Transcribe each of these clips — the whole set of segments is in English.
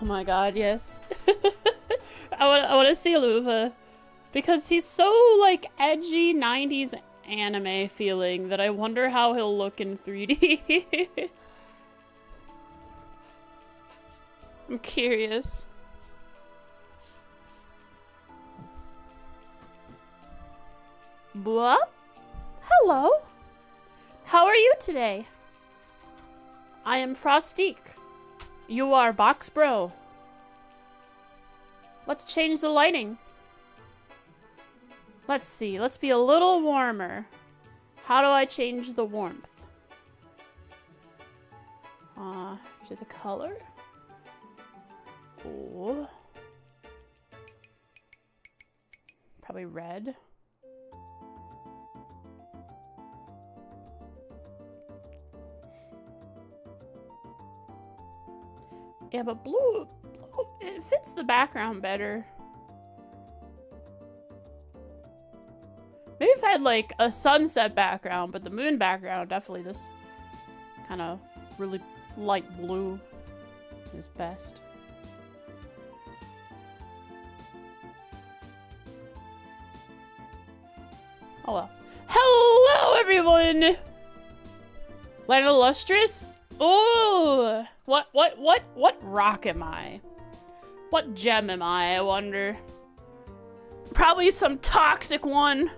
Oh my god, yes. I want to see Luva. Because he's so, like, edgy 90s anime feeling that I wonder how he'll look in 3D. I'm curious. What? Hello. How are you today? I am Frostique. You are Box Bro. Let's change the lighting. Let's see. Let's be a little warmer. How do I change the warmth? To the color? Oh. Probably red. Yeah, but blue, it fits the background better. Maybe if I had like a sunset background, but the moon background, definitely this kind of really light blue is best. Oh well. Hello everyone! Light Illustrious? Ooh! What rock am I? What gem am I wonder? Probably some toxic one.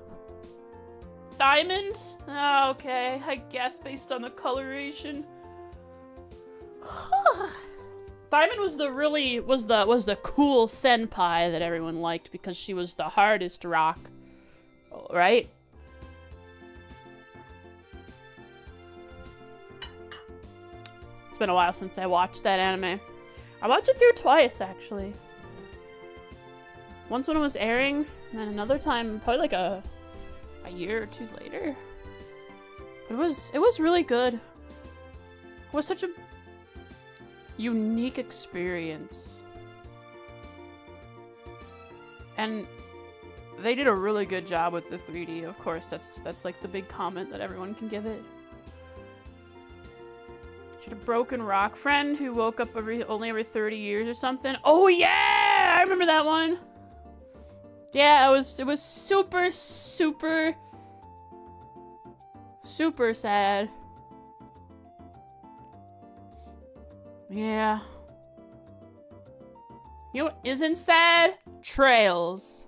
Diamond? Oh, okay, I guess based on the coloration. Diamond was the cool senpai that everyone liked because she was the hardest rock, right? It's been a while since I watched that anime. I watched it through twice, actually. Once when it was airing, and then another time, probably like a year or two later. But it was really good. It was such a unique experience. And they did a really good job with the 3D, of course. That's like the big comment that everyone can give it. She had a broken rock friend who woke up only every 30 years or something. Oh yeah! I remember that one. Yeah, it was super sad. Yeah. You know what isn't sad? Trails.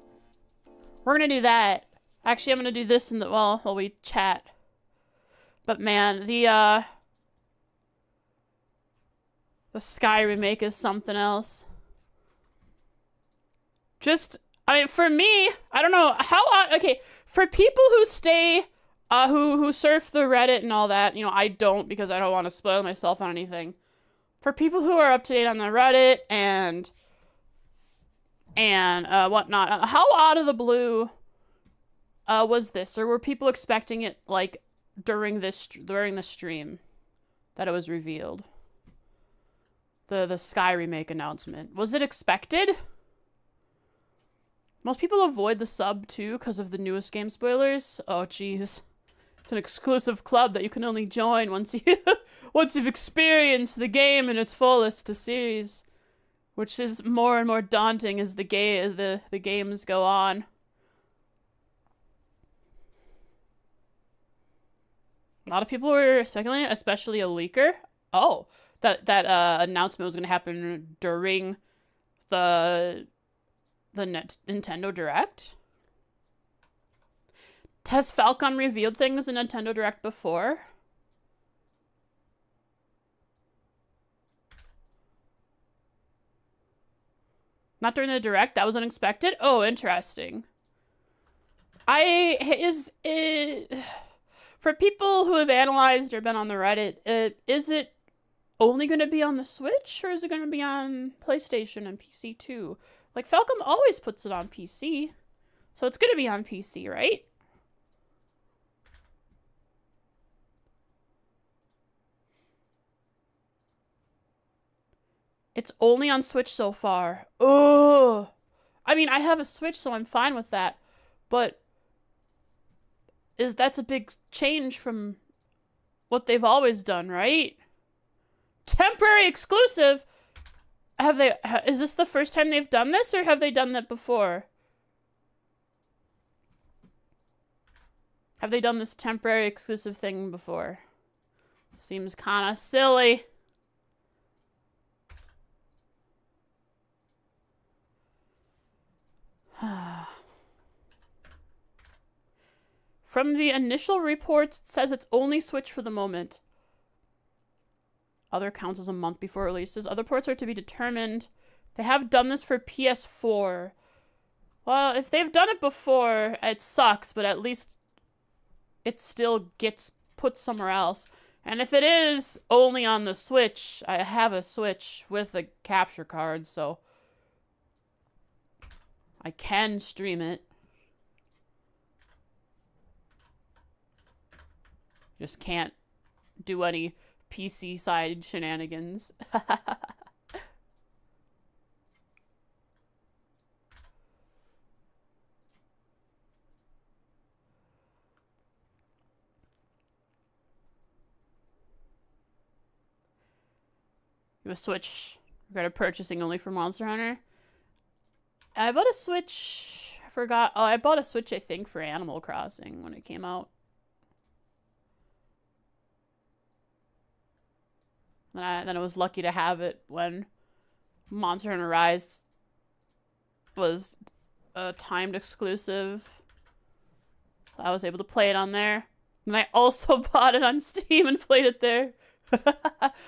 We're gonna do that. Actually, I'm gonna do this in the while we chat. But man, the Sky remake is something else. I mean, for me, I don't know how. Okay, for people who stay, who surf the Reddit and all that, you know, I don't because I don't want to spoil myself on anything. For people who are up to date on the Reddit and whatnot, how out of the blue was this, or were people expecting it like during the stream that it was revealed? The Sky remake announcement. Was it expected? Most people avoid the sub too because of the newest game spoilers. Oh jeez. It's an exclusive club that you can only join once you've experienced the game in its fullest, the series, which is more and more daunting as the games go on. A lot of people were speculating, especially a leaker. Oh, that announcement was going to happen during the Nintendo Direct. Has Falcom revealed things in Nintendo Direct before? Not during the Direct? That was unexpected? Oh, interesting. For people who have analyzed or been on the Reddit, is it only going to be on the Switch, or is it going to be on PlayStation and PC too? Like, Falcom always puts it on PC, so it's going to be on PC, right? It's only on Switch so far. Ugh. I mean, I have a Switch, so I'm fine with that, but that's a big change from what they've always done, right? Temporary exclusive? have they, is this the first time they've done this, or have they done that before? Have they done this temporary exclusive thing before? Seems kind of silly. From the initial reports, it says it's only Switch for the moment. Other counts as a month before releases. Other ports are to be determined. They have done this for PS4. Well, if they've done it before, it sucks, but at least it still gets put somewhere else. And if it is only on the Switch, I have a Switch with a capture card, so I can stream it. Just can't do any PC side shenanigans. You have a Switch regarded purchasing only for Monster Hunter. I bought a Switch. I forgot. Oh, I bought a Switch, I think, for Animal Crossing when it came out. Then I was lucky to have it when Monster Hunter Rise was a timed exclusive. So I was able to play it on there. And I also bought it on Steam and played it there.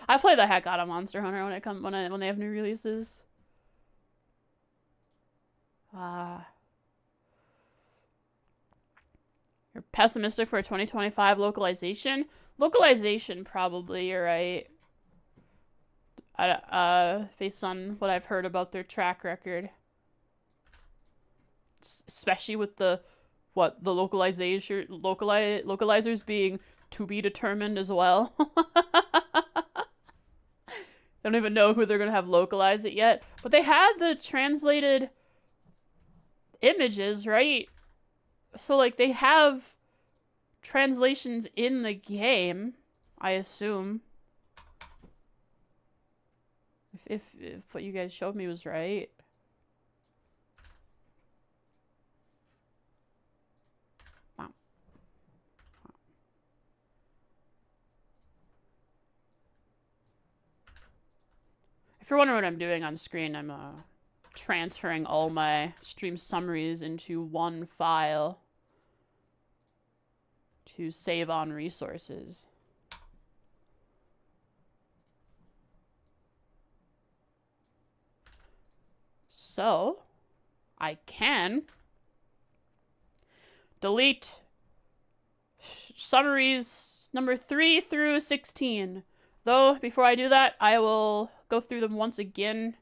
I play the heck out of Monster Hunter when they have new releases. You're pessimistic for a 2025 localization? Localization, probably, you're right. Based on what I've heard about their track record. Especially with the localizers being to be determined as well. They don't even know who they're gonna have localize it yet. But they had the translated images, right? So, like, they have translations in the game, I assume. If what you guys showed me was right. Wow. If you're wondering what I'm doing on screen, I'm transferring all my stream summaries into one file to save on resources. So, I can delete summaries number 3 through 16. Though, before I do that, I will go through them once again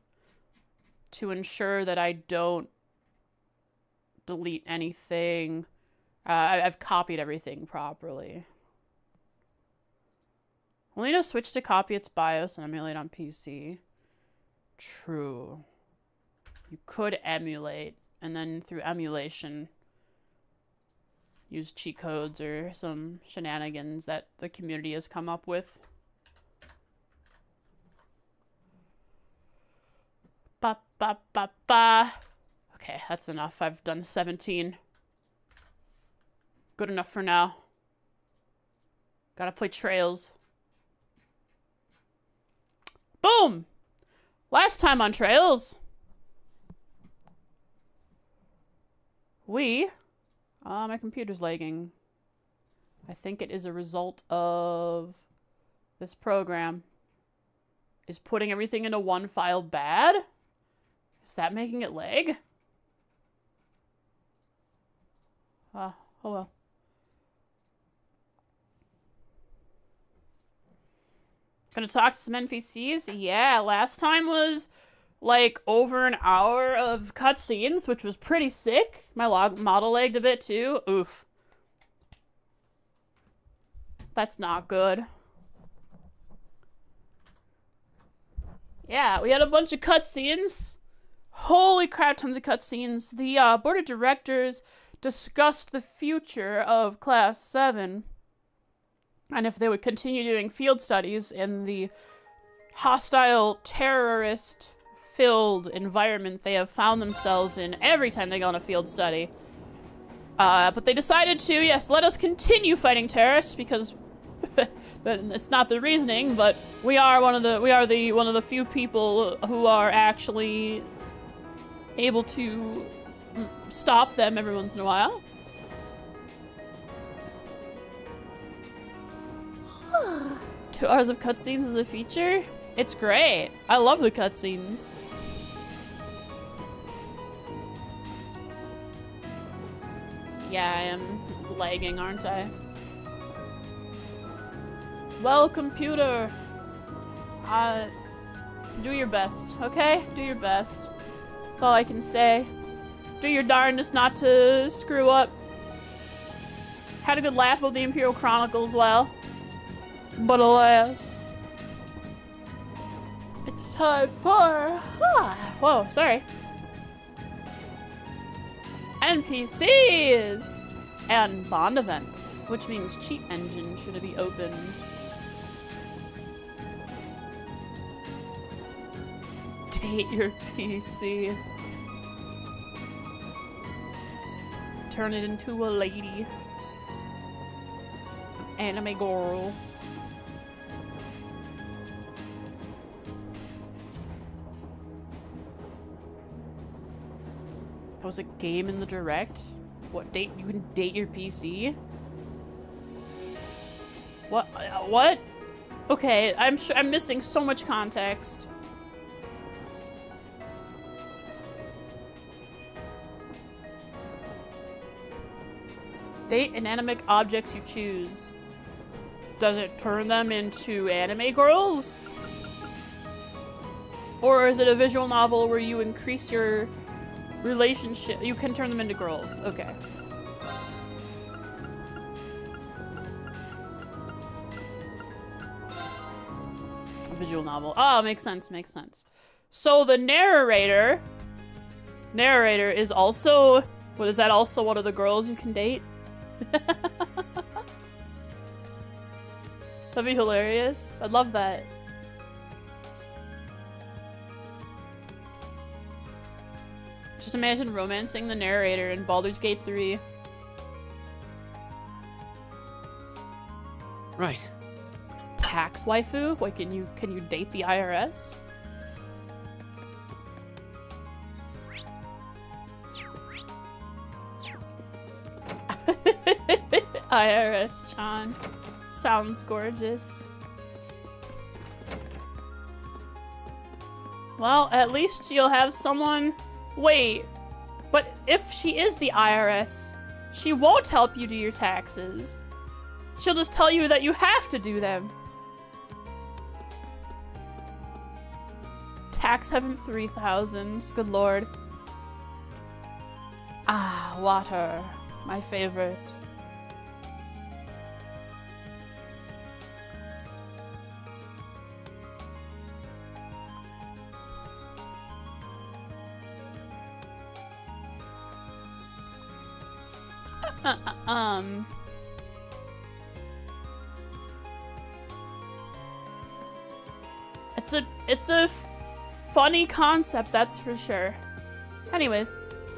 to ensure that I don't delete anything. I've copied everything properly. We'll need to switch to copy its BIOS and emulate on PC. True. You could emulate, and then through emulation, use cheat codes or some shenanigans that the community has come up with. Ba ba ba ba. Okay, that's enough. I've done 17. Good enough for now. Gotta play Trails. Boom! Last time on Trails, my computer's lagging. I think it is a result of this program. Is putting everything into one file bad? Is that making it lag? Oh well. Gonna talk to some NPCs? Yeah, last time was like over an hour of cutscenes, which was pretty sick. My model lagged a bit too. Oof. That's not good. Yeah, we had a bunch of cutscenes. Holy crap, tons of cutscenes. The board of directors discussed the future of Class 7 and if they would continue doing field studies in the hostile terrorist filled environment they have found themselves in every time they go on a field study. But they decided to, yes, let us continue fighting terrorists because it's not the reasoning, but we are one of the few people who are actually able to stop them every once in a while. 2 hours of cutscenes as a feature? It's great. I love the cutscenes. Yeah, I am lagging, aren't I? Well, computer. Do your best, okay? Do your best. That's all I can say. Do your darndest not to screw up. Had a good laugh with the Imperial Chronicles, well. But alas. It's time for... Whoa, sorry. NPCs! And bond events, which means cheat engine should be opened. Date your PC. Turn it into a lady. Anime girl. That was a game in the direct? What, date? You can date your PC? What? What? Okay, I'm sure I'm missing so much context. Date inanimate objects you choose. Does it turn them into anime girls? Or is it a visual novel where you increase your relationship? You can turn them into girls. Okay. A visual novel. Oh, makes sense, makes sense. So the narrator is also, what is that, also one of the girls you can date? That'd be hilarious. I'd love that. Just imagine romancing the narrator in Baldur's Gate 3. Right. Tax waifu? Wait, can you date the IRS? IRS Chan. Sounds gorgeous. Well, at least you'll have someone... Wait, but if she is the IRS, she won't help you do your taxes. She'll just tell you that you have to do them. Tax Heaven 3000. Good lord. Ah, water. My favorite. It's a funny concept, that's for sure. Anyways,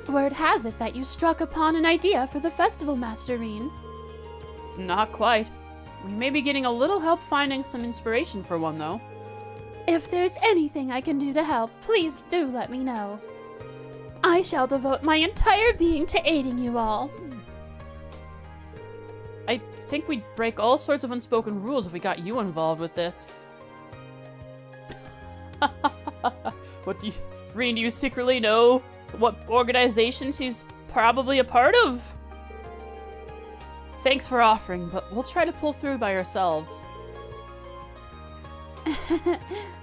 word has it that you struck upon an idea for the festival, Master Rean. Not quite. We may be getting a little help finding some inspiration for one, though. If there's anything I can do to help, please do let me know. I shall devote my entire being to aiding you all. I think we'd break all sorts of unspoken rules if we got you involved with this. What do you... Rean, do you secretly know what organization she's probably a part of? Thanks for offering, but we'll try to pull through by ourselves.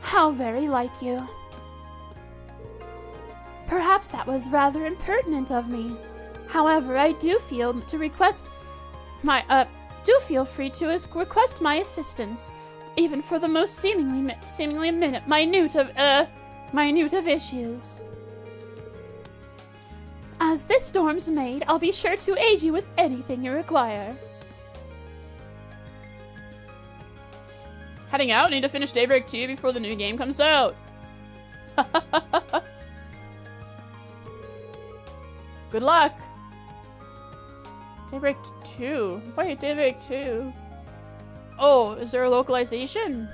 How very like you. Perhaps that was rather impertinent of me. However, I do feel free to request my assistance, even for the most seemingly minute of issues. As this storm's maid, I'll be sure to aid you with anything you require. Heading out, need to finish Daybreak 2 before the new game comes out. Good luck. Daybreak 2. Wait, Daybreak 2. Oh, is there a localization?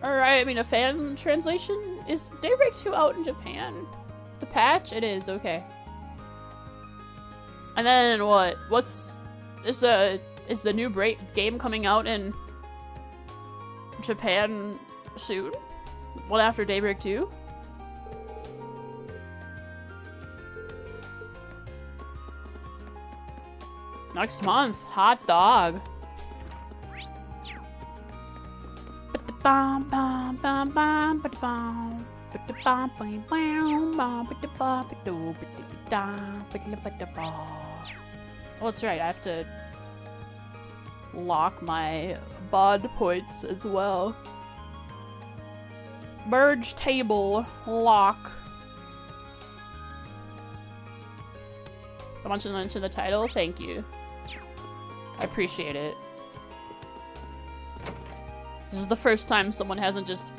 Alright, I mean a fan translation? Is Daybreak 2 out in Japan? The patch? It is, okay. And then what? Is the new game coming out in Japan soon? What after Daybreak 2? Next month. Hot dog. Oh, that's right. I have to lock my bod points as well. Merge table lock. I want you to mention the title. Thank you. I appreciate it. This is the first time someone hasn't just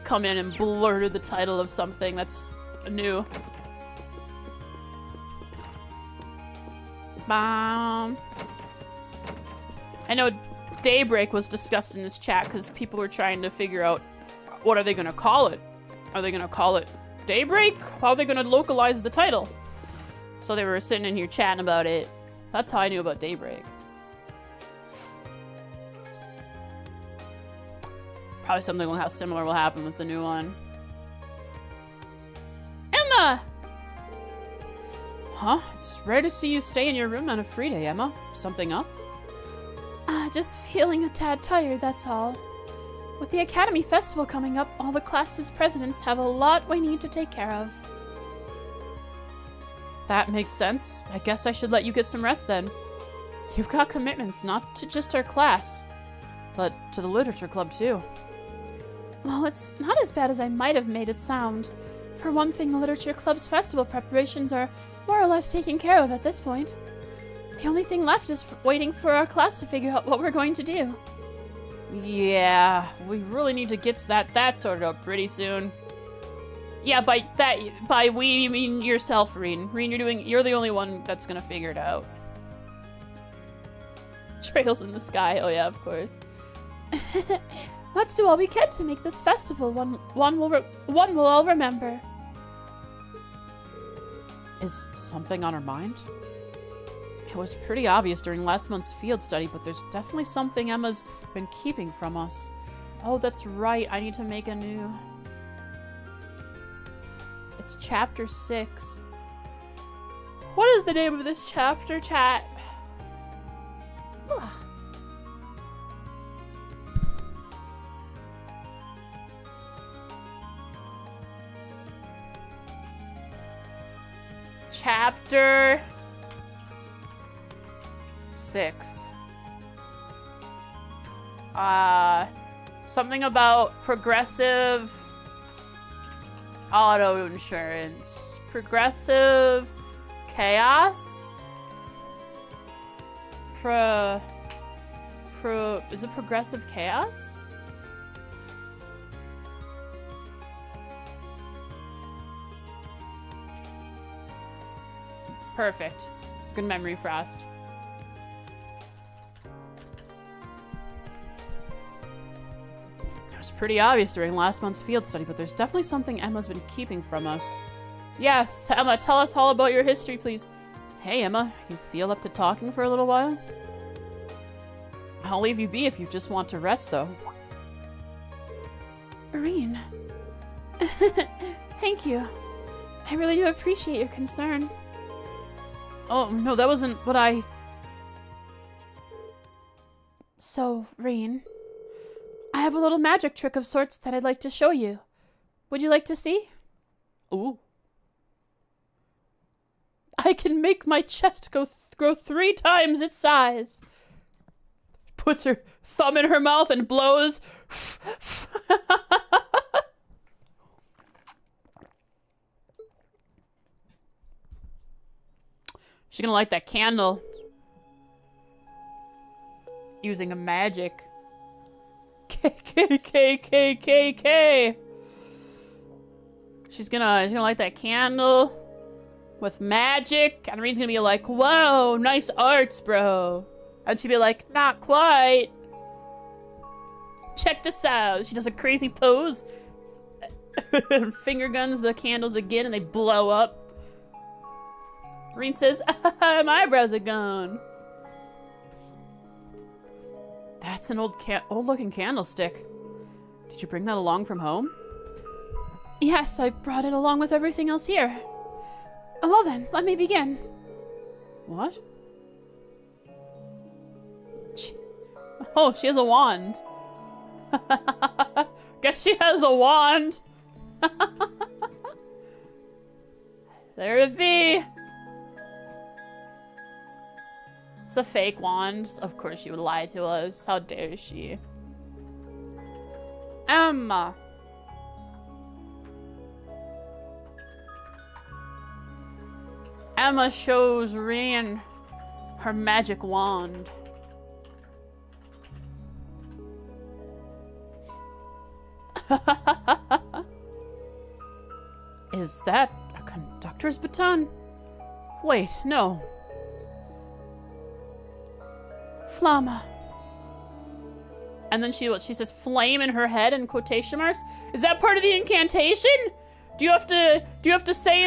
come in and blurted the title of something that's new. I know Daybreak was discussed in this chat because people were trying to figure out what are they going to call it. Are they going to call it Daybreak? How are they going to localize the title? So they were sitting in here chatting about it. That's how I knew about Daybreak. Probably something similar will happen with the new one. Emma! Huh? It's rare to see you stay in your room on a free day, Emma. Something up? Just feeling a tad tired, that's all. With the Academy Festival coming up, all the classes' presidents have a lot we need to take care of. That makes sense. I guess I should let you get some rest then. You've got commitments, not to just our class, but to the literature club too. Well, it's not as bad as I might have made it sound. For one thing, the Literature Club's festival preparations are more or less taken care of at this point. The only thing left is waiting for our class to figure out what we're going to do. Yeah, we really need to get that sorted out pretty soon. Yeah, by we, you mean yourself, Reen. Reen, you're the only one that's gonna figure it out. Trails in the sky, oh yeah, of course. Let's do all we can to make this festival one we'll all remember. Is something on her mind? It was pretty obvious during last month's field study, but there's definitely something Emma's been keeping from us. Oh, that's right. I need to make a new... It's chapter 6. What is the name of this chapter, chat? Ugh. Chapter 6. Something about progressive auto insurance. Progressive chaos? Is it progressive chaos? Perfect. Good memory, Frost. It was pretty obvious during last month's field study, but there's definitely something Emma's been keeping from us. Yes, Emma, tell us all about your history, please. Hey, Emma, you feel up to talking for a little while? I'll leave you be if you just want to rest, though. Reen. Thank you. I really do appreciate your concern. Oh, no, that wasn't what I... So, Reen, I have a little magic trick of sorts that I'd like to show you. Would you like to see? Ooh. I can make my chest grow 3 times its size. Puts her thumb in her mouth and blows. She's gonna light that candle. Using a magic. K. She's gonna light that candle with magic, and Reen's gonna be like, "Whoa, nice arts, bro." And she'd be like, "Not quite. Check this out." She does a crazy pose. Finger guns the candles again, and they blow up. Reen says, "My eyebrows are gone." That's an old-looking candlestick. Did you bring that along from home? Yes, I brought it along with everything else here. Well then, let me begin. What? Oh, she has a wand. Guess she has a wand. There it be. It's a fake wand. Of course she would lie to us. How dare she? Emma. Emma shows Reen her magic wand. Is that a conductor's baton? Wait, no. Flamma. And then she says flame in her head in quotation marks. Is that part of the incantation? Do you have to say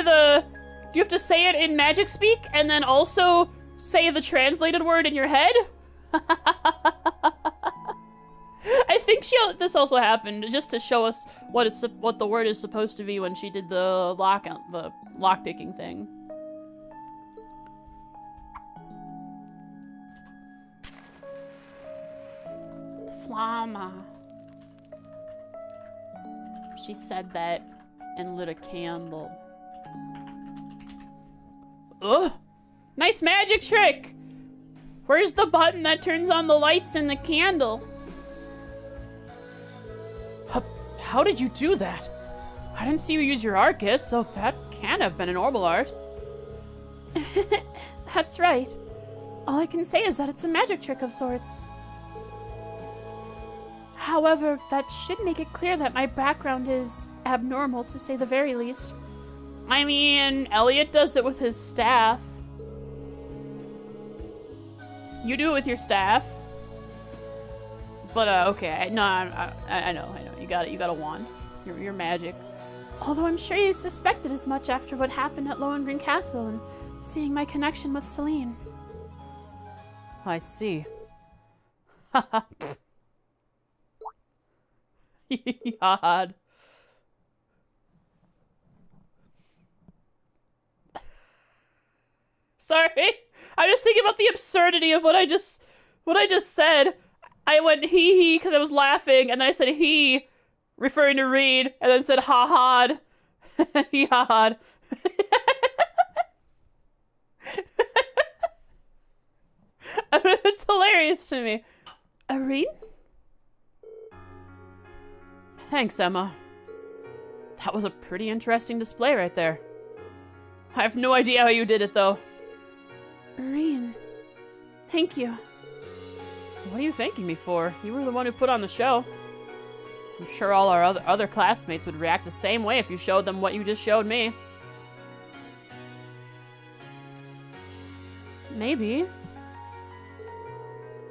it in magic speak and then also say the translated word in your head? I think this also happened just to show us what the word is supposed to be when she did the lock picking thing. Flamma. She said that and lit a candle. Ugh! Nice magic trick! Where's the button that turns on the lights in the candle? How did you do that? I didn't see you use your Arcus, so that can't have been an orbital art. That's right. All I can say is that it's a magic trick of sorts. However, that should make it clear that my background is abnormal, to say the very least. I mean, Elliot does it with his staff. You do it with your staff. But, okay, I know. You got a wand. You're magic. Although I'm sure you suspected as much after what happened at Lohengrin Castle and seeing my connection with Celine. I see. God. Sorry. I'm just thinking about the absurdity of what I just said. I went hee because I was laughing, and then I said he, referring to Reen, and then said ha-ha'd. He ha-ha'd. It's hilarious to me. Reen? Thanks, Emma. That was a pretty interesting display right there. I have no idea how you did it, though. Reen, thank you. What are you thanking me for? You were the one who put on the show. I'm sure all our other classmates would react the same way if you showed them what you just showed me. Maybe.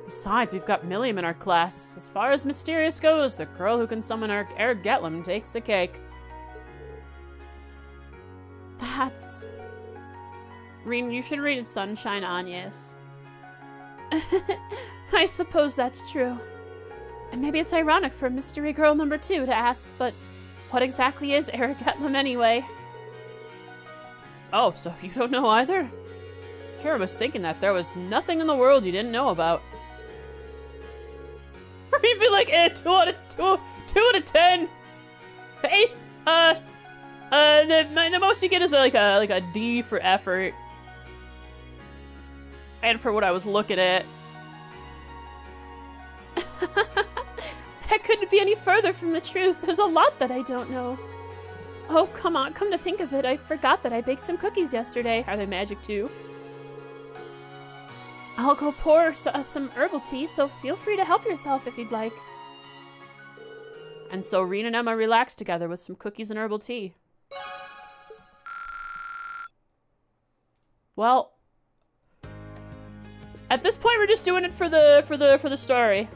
Besides, we've got Milliam in our class. As far as mysterious goes, the girl who can summon Eric Getlem takes the cake. That's... Reen, you should read Sunshine Agnes. I suppose that's true. And maybe it's ironic for Mystery Girl number 2 to ask, but what exactly is Eric Getlem anyway? Oh, so you don't know either? Here I was thinking that there was nothing in the world you didn't know about. You'd be like, 2 out of 10. Hey, the most you get is like a D for effort. And for what I was looking at. That couldn't be any further from the truth. There's a lot that I don't know. Oh, come on, come to think of it, I forgot that I baked some cookies yesterday. Are they magic too? I'll go pour us some herbal tea, so feel free to help yourself if you'd like. And so Reen and Emma relaxed together with some cookies and herbal tea. Well, at this point, we're just doing it for the story.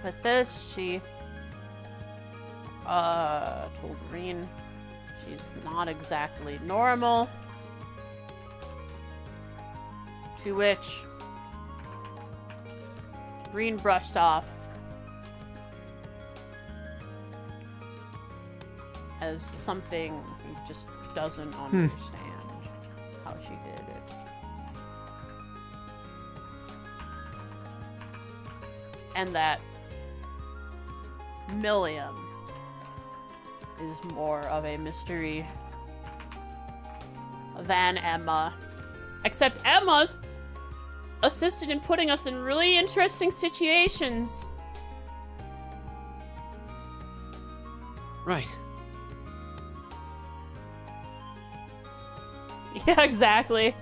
With this, she told Rean she's not exactly normal. To which Rean brushed off as something he just doesn't understand how she did it. And that Milliam is more of a mystery than Emma. Except Emma's assisted in putting us in really interesting situations. Right. Yeah, exactly.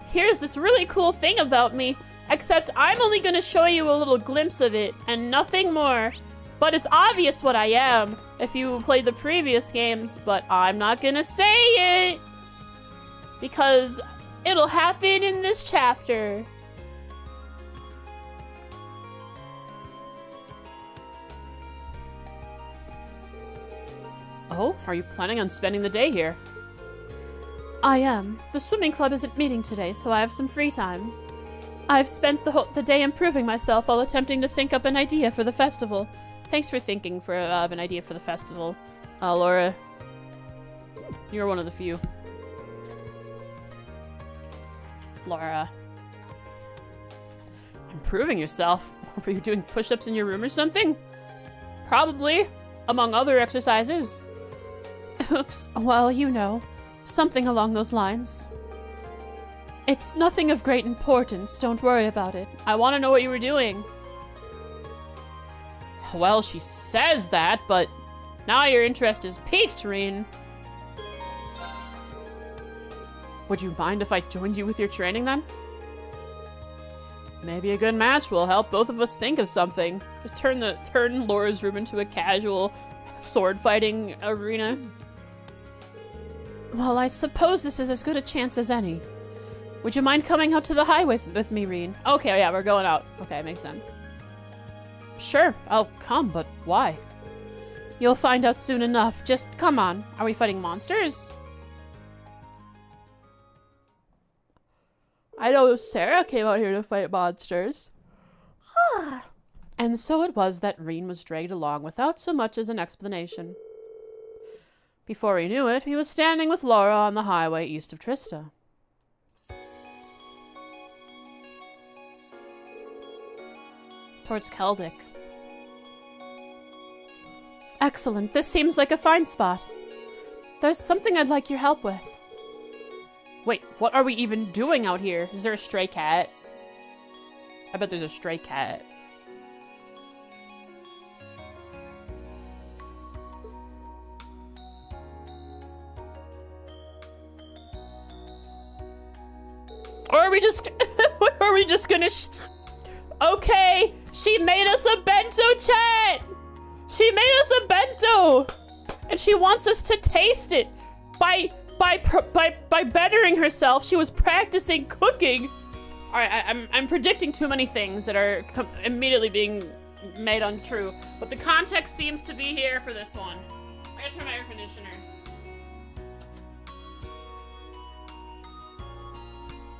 Here's this really cool thing about me, except I'm only gonna show you a little glimpse of it and nothing more. But it's obvious what I am if you played the previous games, but I'm not gonna say it because it'll happen in this chapter. Oh, are you planning on spending the day here? I am. The swimming club isn't meeting today, so I have some free time. I've spent the day improving myself while attempting to think up an idea for the festival. Thanks for thinking of an idea for the festival, Laura. You're one of the few. Laura. Improving yourself? Were you doing push-ups in your room or something? Probably, among other exercises. Oops, well, you know, something along those lines. It's nothing of great importance, don't worry about it. I want to know what you were doing. Well, she says that, but now your interest is piqued, Rean. Would you mind if I joined you with your training then? Maybe a good match will help both of us think of something. Just turn Laura's room into a casual sword fighting arena. Well, I suppose this is as good a chance as any. Would you mind coming out to the highway with me, Rean? Okay, yeah, we're going out. Okay, makes sense. Sure, I'll come, but why? You'll find out soon enough. Just come on. Are we fighting monsters? I know Sarah came out here to fight monsters. And so it was that Rean was dragged along without so much as an explanation. Before he knew it, he was standing with Laura on the highway east of Trista. Towards Keldic. Excellent. This seems like a fine spot. There's something I'd like your help with. Wait, what are we even doing out here? Is there a stray cat? I bet there's a stray cat. Or are we just... are we just gonna... Okay, she made us a bento, chat! She made us a bento! And she wants us to taste it. By bettering herself, she was practicing cooking. All right, I'm predicting too many things that are immediately being made untrue. But the context seems to be here for this one. I gotta turn my air conditioner.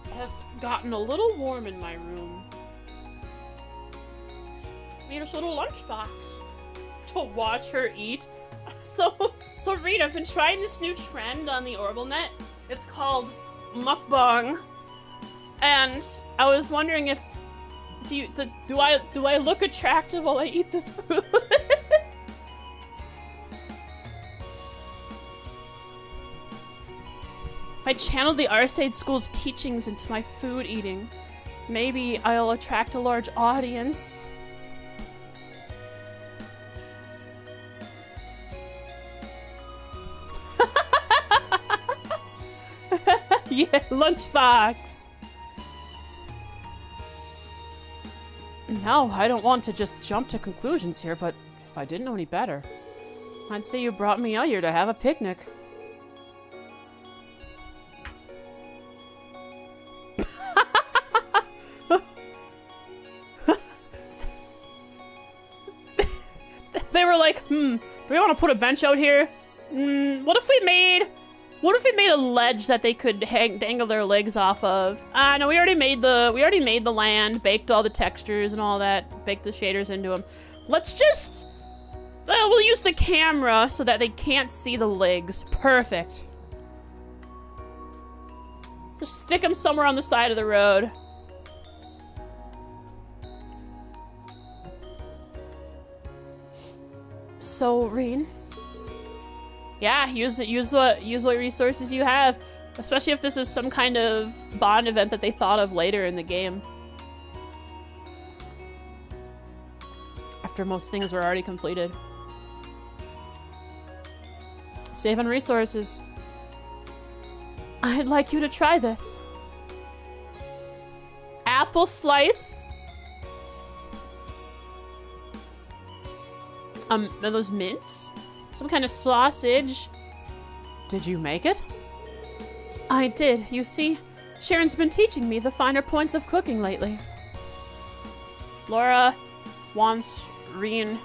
It has gotten a little warm in my room. Made us a little lunchbox to watch her eat. So Reed, I've been trying this new trend on the OrbitalNet. It's called mukbang, and I was wondering if do I look attractive while I eat this food? If I channel the Arcade School's teachings into my food eating, maybe I'll attract a large audience. Yeah, lunchbox. No, I don't want to just jump to conclusions here, but if I didn't know any better. I'd say you brought me out here to have a picnic. They were like, do we want to put a bench out here? What if we made a ledge that they could dangle their legs off of? No, we already made the land, baked all the textures and all that, baked the shaders into them. Let's just, we'll use the camera so that they can't see the legs. Perfect. Just stick them somewhere on the side of the road. So, Rean? Yeah, use what resources you have, especially if this is some kind of bond event that they thought of later in the game. After most things were already completed. Save on resources. I'd like you to try this. Apple slice. Are those mints? Some kind of sausage. Did you make it? I did. You see, Sharon's been teaching me the finer points of cooking lately. Laura wants Rean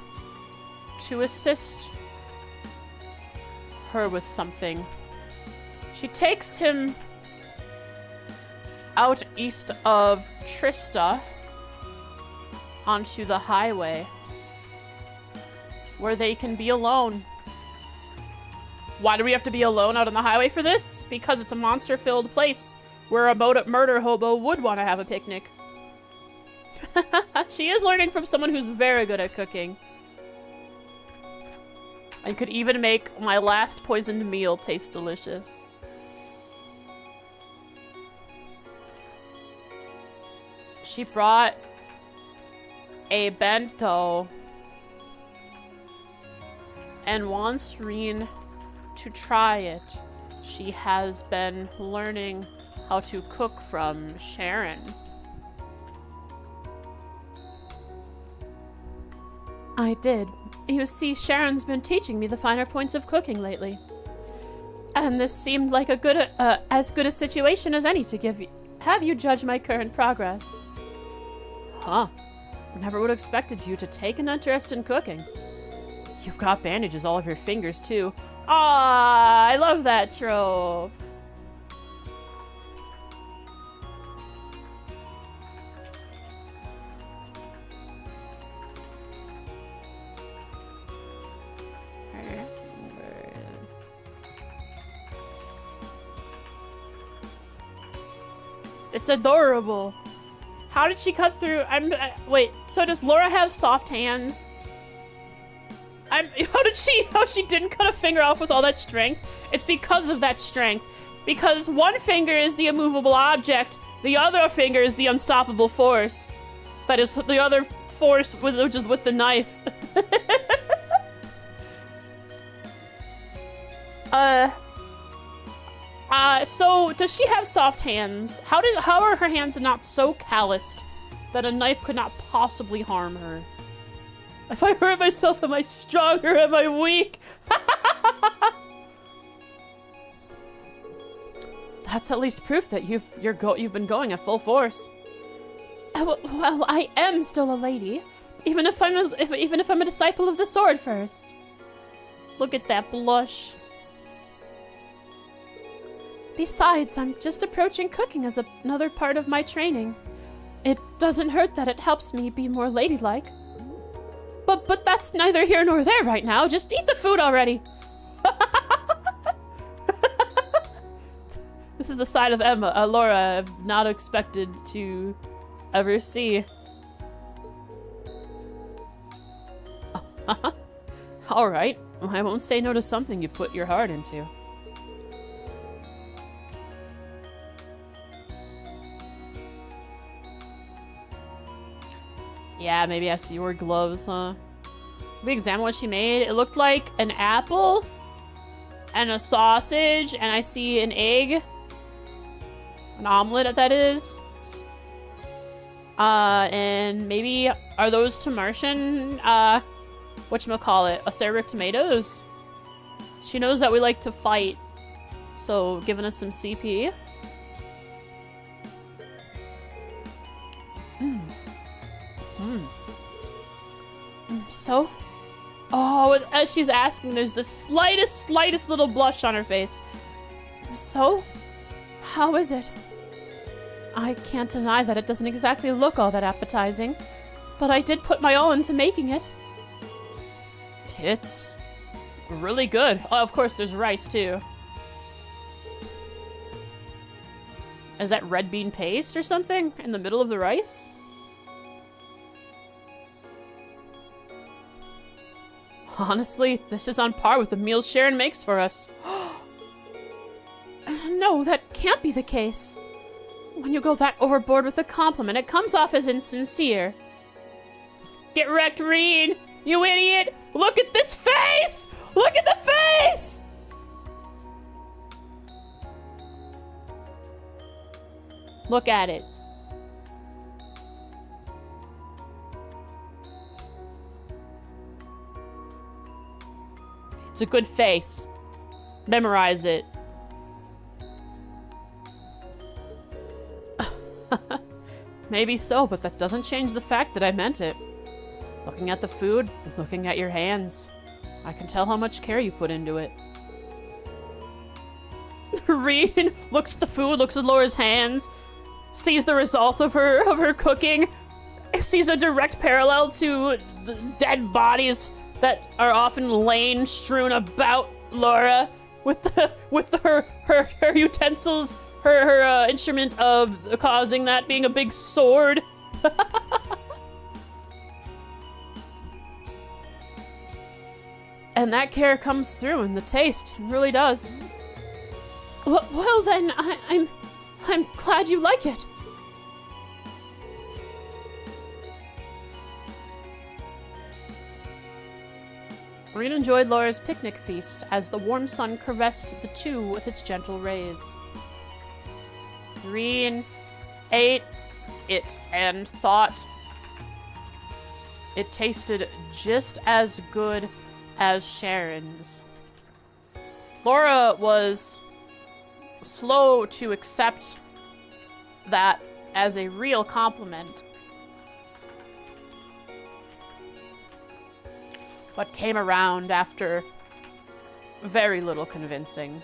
to assist her with something. She takes him out east of Trista onto the highway where they can be alone. Why do we have to be alone out on the highway for this? Because it's a monster-filled place where a murder hobo would want to have a picnic. She is learning from someone who's very good at cooking. I could even make my last poisoned meal taste delicious. She brought a bento and wants Rean to try it. She has been learning how to cook from Sharon. I did. You see, Sharon's been teaching me the finer points of cooking lately. And this seemed like a good, as good a situation as any to have you judge my current progress. Huh. Never would have expected you to take an interest in cooking. You've got bandages all over your fingers, too. Ah, I love that trope. It's adorable. How did she cut through? Wait, so does Laura have soft hands? How she didn't cut a finger off with all that strength? It's because of that strength. Because one finger is the immovable object, the other finger is the unstoppable force. That is the other force, which is with the knife. So does she have soft hands? How are her hands not so calloused that a knife could not possibly harm her? If I hurt myself, am I stronger? Am I weak? That's at least proof that you've been going at full force. Well, I am still a lady, even if I'm a disciple of the sword first. Look at that blush. Besides, I'm just approaching cooking as another part of my training. It doesn't hurt that it helps me be more ladylike. But that's neither here nor there right now. Just eat the food already. This is a side of Laura I've not expected to ever see. All right, I won't say no to something you put your heart into. Yeah, maybe I see your gloves, huh? We examine what she made. It looked like an apple and a sausage, and I see an egg. An omelet, that is. And maybe, are those Tamartian, whatchamacallit, acerbic tomatoes? She knows that we like to fight. So, giving us some CP. So? Oh, as she's asking, there's the slightest little blush on her face. So? How is it? I can't deny that it doesn't exactly look all that appetizing, but I did put my all into making it. It's really good. Oh, of course, there's rice, too. Is that red bean paste or something in the middle of the rice? Honestly, this is on par with the meals Sharon makes for us. No, that can't be the case. When you go that overboard with a compliment, it comes off as insincere. Get wrecked, Reed! You idiot! Look at this face! Look at the face! Look at it. It's a good face. Memorize it. Maybe so, but that doesn't change the fact that I meant it. Looking at the food, looking at your hands, I can tell how much care you put into it. Reen looks at the food, looks at Laura's hands, sees the result of her cooking, sees a direct parallel to the dead bodies that are often laying strewn about Laura with her utensils, her instrument of causing that being a big sword. And that care comes through in the taste. It really does. Well then, I'm glad you like it. Reen enjoyed Laura's picnic feast as the warm sun caressed the two with its gentle rays. Reen ate it and thought it tasted just as good as Sharon's. Laura was slow to accept that as a real compliment, but came around after very little convincing.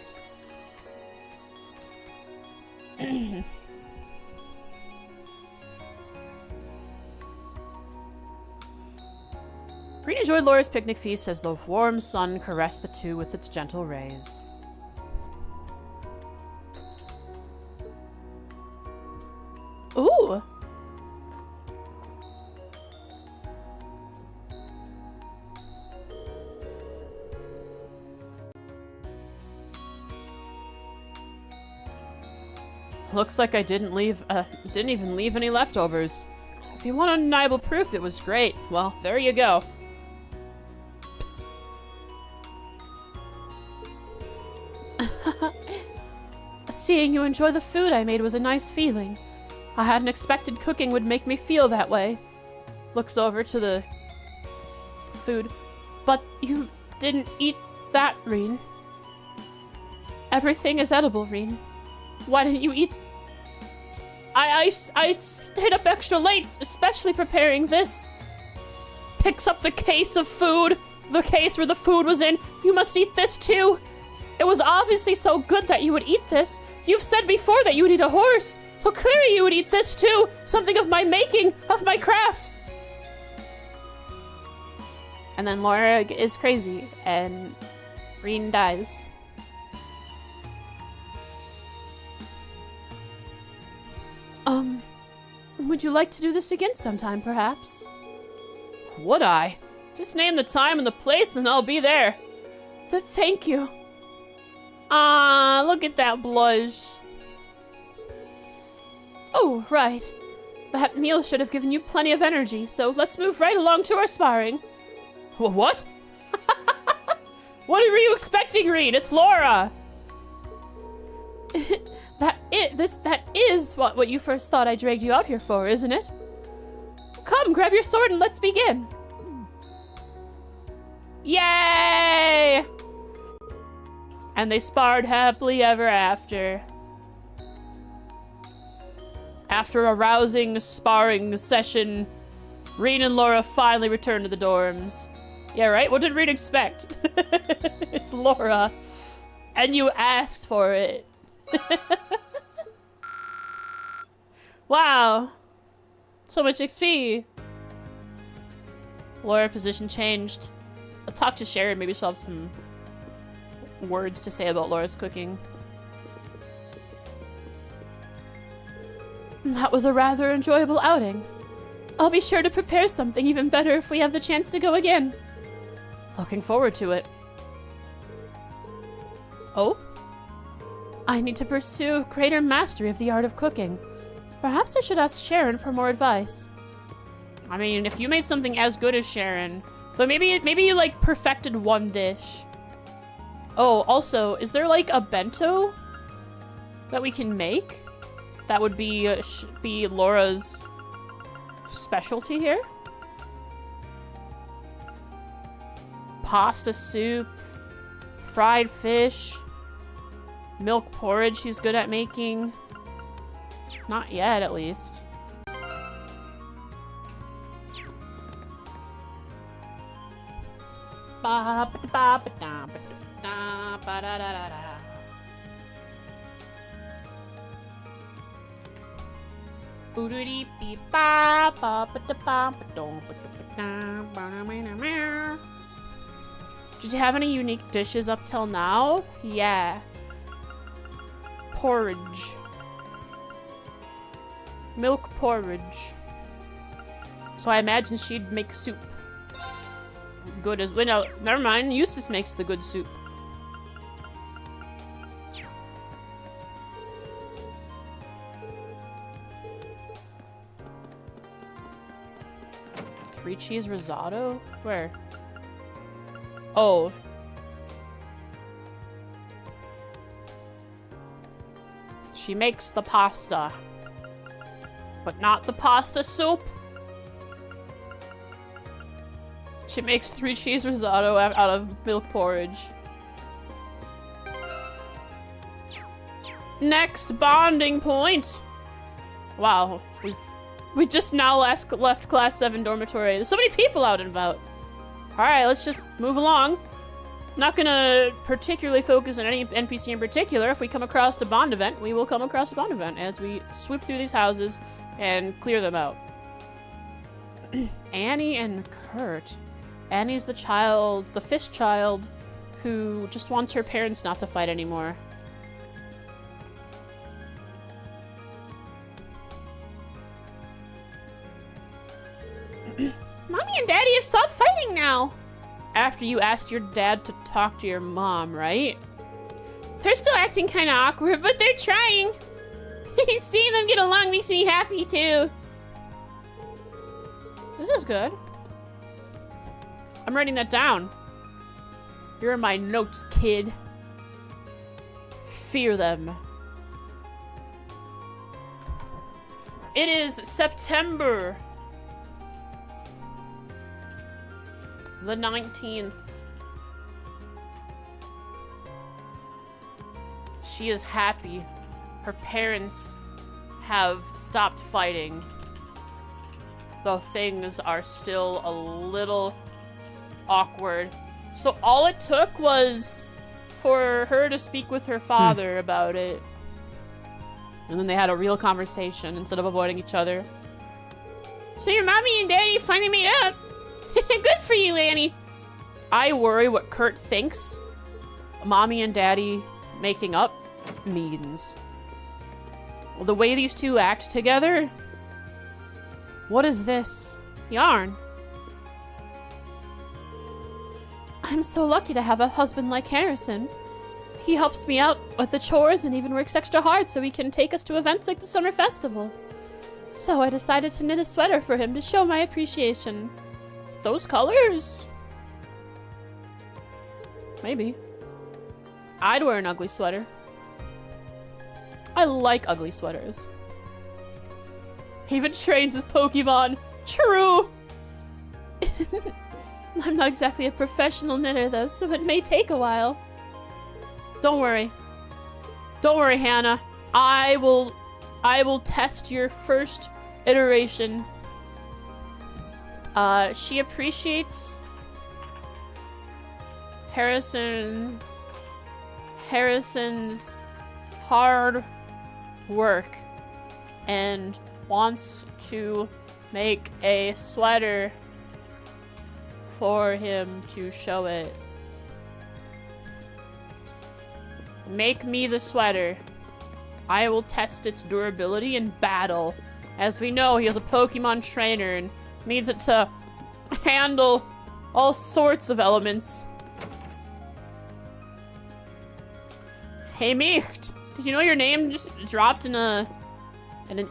Green enjoyed Laura's picnic feast as the warm sun caressed the two with its gentle rays. Ooh! Looks like I didn't even leave any leftovers. If you want undeniable proof it was great, well, there you go. Seeing you enjoy the food I made was a nice feeling. I hadn't expected cooking would make me feel that way. Looks over to the food. But you didn't eat that, Reen. Everything is edible, Reen. Why didn't you eat? I stayed up extra late, especially preparing this. Picks up the case of food, the case where the food was in. You must eat this too. It was obviously so good that you would eat this. You've said before that you would eat a horse, so clearly you would eat this too. Something of my making, of my craft. And then Laura is crazy, and Reen dies. Would you like to do this again sometime, perhaps? Would I? Just name the time and the place and I'll be there. Thank you. Ah, look at that blush. Oh, right. That meal should have given you plenty of energy, so let's move right along to our sparring. What? What were you expecting, Reed? It's Laura. That is what you first thought I dragged you out here for, isn't it? Come, grab your sword and let's begin. Yay! And they sparred happily ever after. After a rousing sparring session, Rean and Laura finally returned to the dorms. Yeah, right? What did Rean expect? It's Laura. And you asked for it. Wow. So much XP. Laura position changed. I'll talk to Sharon. Maybe she'll have some words to say about Laura's cooking. That was a rather enjoyable outing. I'll be sure to prepare something even better if we have the chance to go again. Looking forward to it. Oh? I need to pursue greater mastery of the art of cooking. Perhaps I should ask Sharon for more advice. I mean, if you made something as good as Sharon, but maybe you like perfected one dish. Oh, also, is there like a bento that we can make? That would be Laura's specialty here. Pasta soup, fried fish, milk porridge she's good at making. Not yet, at least. Did you have any unique dishes up till now? Yeah. Porridge. Milk porridge. So I imagine she'd make soup. Good as well. No, never mind. Eustace makes the good soup. Three cheese risotto? Where? Oh. She makes the pasta. But not the pasta soup. She makes 3 cheese risotto out of milk porridge. Next bonding point. Wow, we just now left class 7 dormitory. There's so many people out and about. All right, let's just move along. I'm not gonna particularly focus on any NPC in particular. If we come across a bond event, we will come across a bond event as we swoop through these houses and clear them out. Annie and Kurt. Annie's the fish child, who just wants her parents not to fight anymore. Mommy and Daddy have stopped fighting now. After you asked your dad to talk to your mom, right? They're still acting kind of awkward, but they're trying. Seeing them get along makes me happy too. This is good. I'm writing that down. Here are my notes, kid. Fear them. It is September the 19th. She is happy. Her parents have stopped fighting, though things are still a little awkward. So all it took was for her to speak with her father about it. And then they had a real conversation instead of avoiding each other. So your mommy and daddy finally made up. Good for you, Annie. I worry what Kurt thinks mommy and daddy making up means. Well, the way these two act together. What is this? Yarn. I'm so lucky to have a husband like Harrison. He helps me out with the chores and even works extra hard so he can take us to events like the summer festival. So I decided to knit a sweater for him to show my appreciation. Those colors? Maybe. I'd wear an ugly sweater. I like ugly sweaters. He even trains his Pokemon. True! I'm not exactly a professional knitter though, so it may take a while. Don't worry. Don't worry, Hannah. I will test your first iteration. She appreciates Harrison's hard work and wants to make a sweater for him to show it. Make me the sweater. I will test its durability in battle. As we know, he is a Pokemon trainer and needs it to handle all sorts of elements. Hey, Micht, did you know your name just dropped in an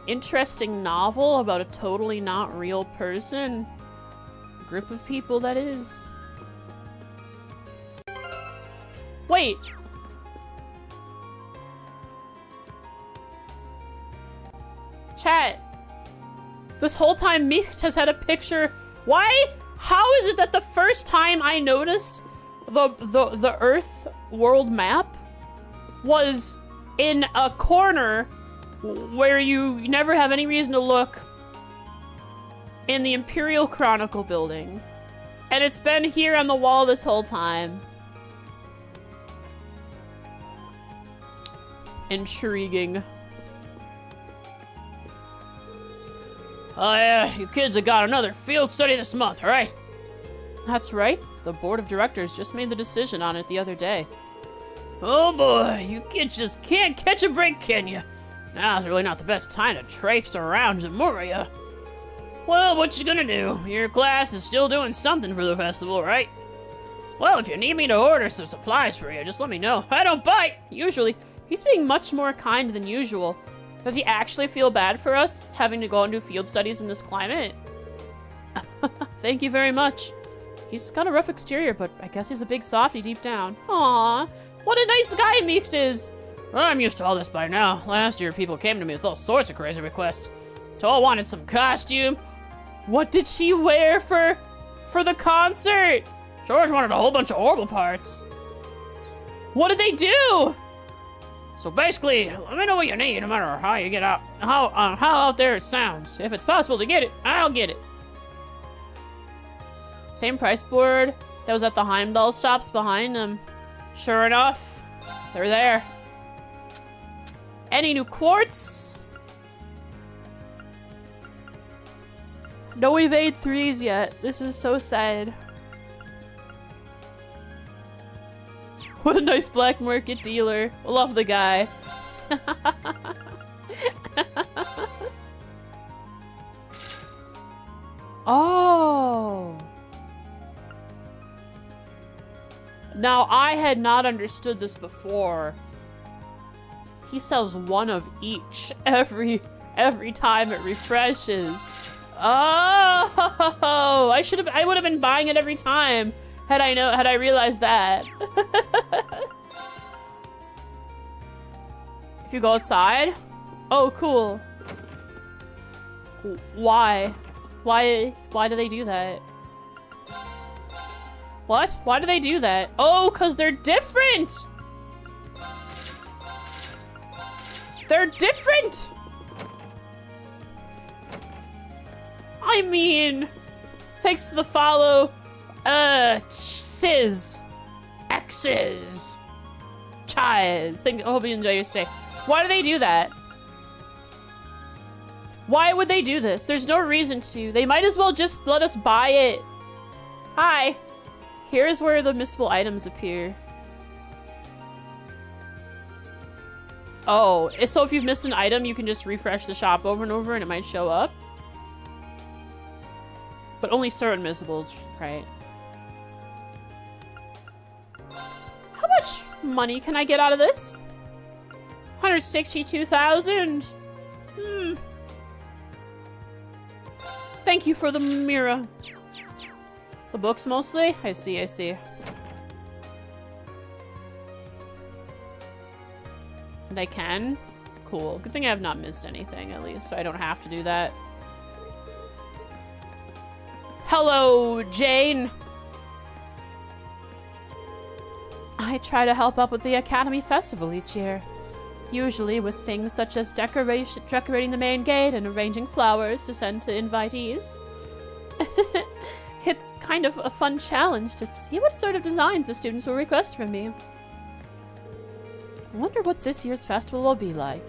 interesting novel about a totally not real person? A group of people, that is. Wait. Chat. This whole time Micht has had a picture. Why? How is it that the first time I noticed the Earth world map was in a corner where you never have any reason to look in the Imperial Chronicle building? And it's been here on the wall this whole time. Intriguing. Oh yeah, you kids have got another field study this month, alright? That's right. The board of directors just made the decision on it the other day. Oh boy, you kids just can't catch a break, can you? Now's really not the best time to traipse around Zamuria. Well, what you gonna do? Your class is still doing something for the festival, right? Well, if you need me to order some supplies for you, just let me know. I don't bite! Usually, he's being much more kind than usual. Does he actually feel bad for us having to go and do field studies in this climate? Thank you very much. He's got a rough exterior, but I guess he's a big softie deep down. Aww, what a nice guy Micht is. Well, I'm used to all this by now. Last year, people came to me with all sorts of crazy requests. Toa wanted some costume. What did she wear for the concert? George wanted a whole bunch of Orbital parts. What did they do? So basically, let me know what you need, no matter how you get out, how out there it sounds. If it's possible to get it, I'll get it. Same price board that was at the Heimdall shops behind them. Sure enough, they're there. Any new quartz? No evade 3s yet. This is so sad. What a nice black market dealer. Love the guy. Oh. Now, I had not understood this before. He sells one of each every time it refreshes. Oh, I would have been buying it every time had I realized that. If you go outside? Oh, cool. Why? Why do they do that? What? Why do they do that? Oh, 'cause they're different! They're different! I mean, thanks to the follow, Sizz, X's, Chiz. I hope you enjoy your stay. Why do they do that? Why would they do this? There's no reason to. They might as well just let us buy it. Hi. Here's where the missable items appear. Oh, so if you've missed an item, you can just refresh the shop over and over and it might show up. But only certain missables, right? How much money can I get out of this? 162,000. Thank you for the mirror. The books mostly? I see. They can? Cool. Good thing I have not missed anything, at least, so I don't have to do that. Hello, Jane. I try to help up with the Academy Festival each year. Usually with things such as decorating the main gate and arranging flowers to send to invitees. It's kind of a fun challenge to see what sort of designs the students will request from me. I wonder what this year's festival will be like.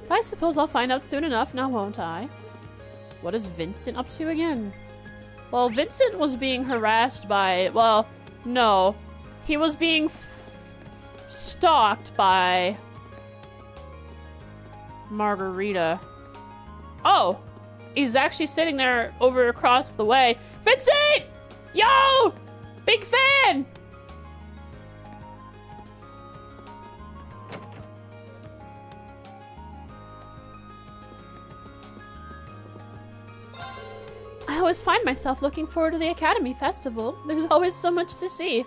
I suppose I'll find out soon enough, now won't I? What is Vincent up to again? Well, Vincent was being harassed by, well, no. He was being stalked by Margarita. Oh! He's actually sitting there over across the way. Vincent! Yo! Big fan! I always find myself looking forward to the Academy Festival. There's always so much to see.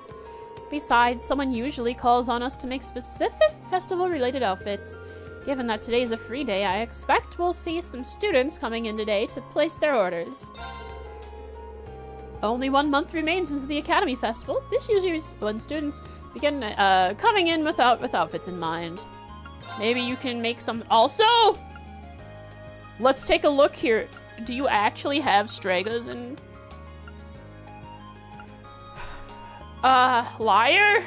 Besides, someone usually calls on us to make specific festival-related outfits. Given that today is a free day, I expect we'll see some students coming in today to place their orders. Only 1 month remains into the Academy Festival. This usually is when students begin coming in with outfits in mind. Maybe you can make some... Also! Let's take a look here. Do you actually have Stregas and... liar?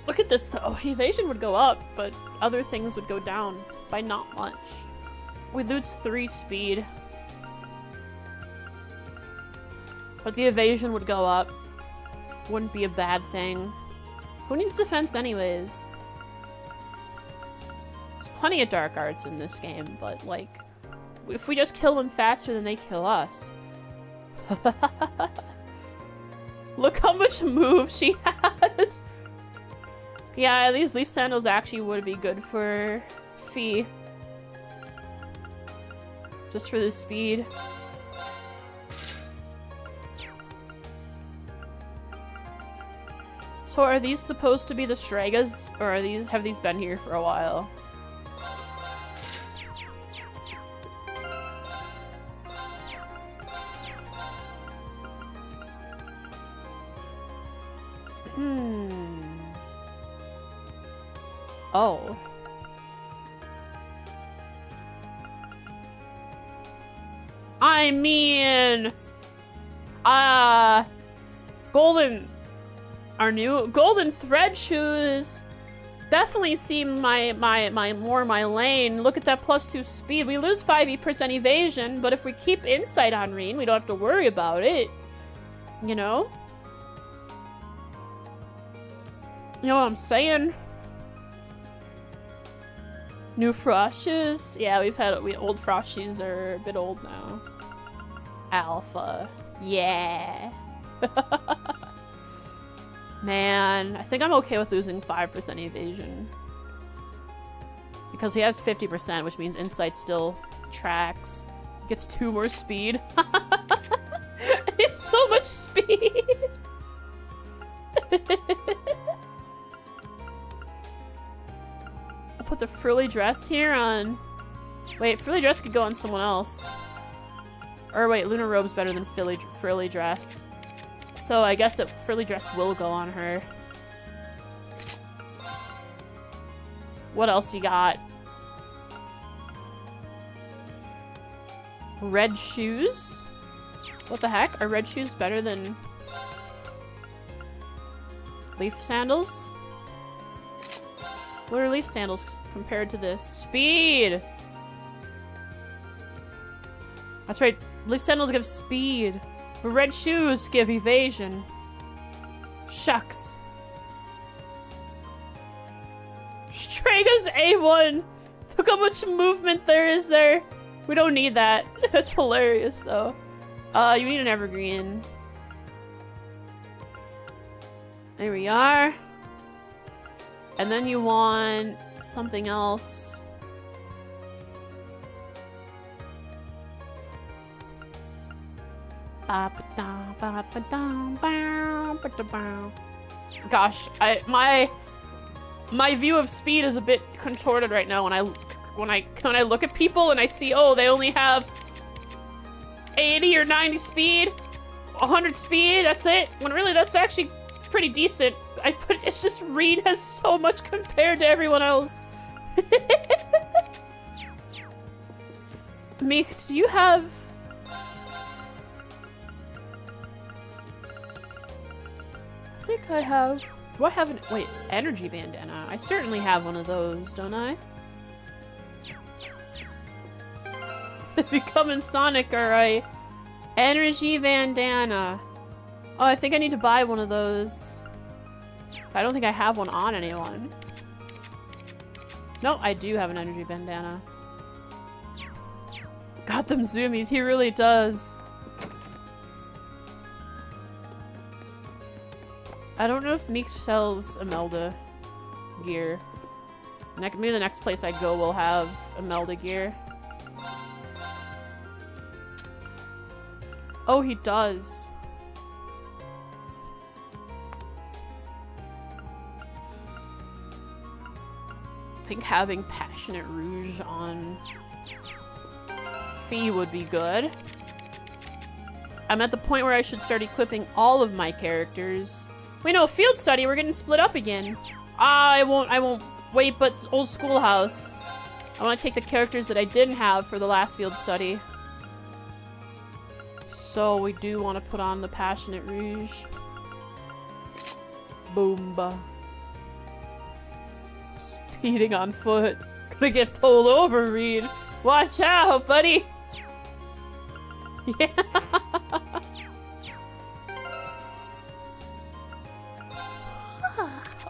Look at this though. Evasion would go up, but other things would go down by not much. We lose 3 speed. But the evasion would go up. Wouldn't be a bad thing. Who needs defense anyways? There's plenty of dark arts in this game, but like, if we just kill them faster than they kill us. Look how much move she has. Yeah, these leaf sandals actually would be good for Fie. Just for the speed. So are these supposed to be the Stregas, or have these been here for a while? Oh. I mean, our new golden thread shoes definitely seem my lane. Look at that +2 speed. We lose 5% evasion, but if we keep insight on Reen, we don't have to worry about it. You know? You know what I'm saying? New frost shoes? Yeah, old frost shoes are a bit old now. Alpha. Yeah. Man, I think I'm okay with losing 5% evasion. Because he has 50%, which means insight still tracks. He gets 2 more speed. It's so much speed! Put the frilly dress here on... Wait, frilly dress could go on someone else. Or wait, lunar robe's better than frilly dress. So I guess that frilly dress will go on her. What else you got? Red shoes? What the heck? Are red shoes better than leaf sandals? What are leaf sandals compared to this? Speed! That's right, leaf sandals give speed. But red shoes give evasion. Shucks. Strega's A1! Look how much movement there is there. We don't need that. That's hilarious though. You need an evergreen. There we are. And then you want something else. Gosh, my view of speed is a bit contorted right now when I look at people and I see, oh, they only have 80 or 90 speed, 100 speed, that's it. When really that's actually pretty decent. It's just Reed has so much compared to everyone else. Meek, do you have... I think I have... Do I have an... Wait, energy bandana. I certainly have one of those, don't I? Becoming Sonic, alright. Energy bandana. Oh, I think I need to buy one of those. I don't think I have one on anyone. No, I do have an energy bandana. Got them zoomies, he really does. I don't know if Meek sells Imelda gear. Maybe the next place I go will have Imelda gear. Oh, he does. I think having Passionate Rouge on Fee would be good. I'm at the point where I should start equipping all of my characters. Wait, no, field study, we're getting split up again. I won't wait, but old schoolhouse. I want to take the characters that I didn't have for the last field study. So we do want to put on the Passionate Rouge. Boomba. Speeding on foot. Gonna get pulled over, Reed. Watch out, buddy. Yeah.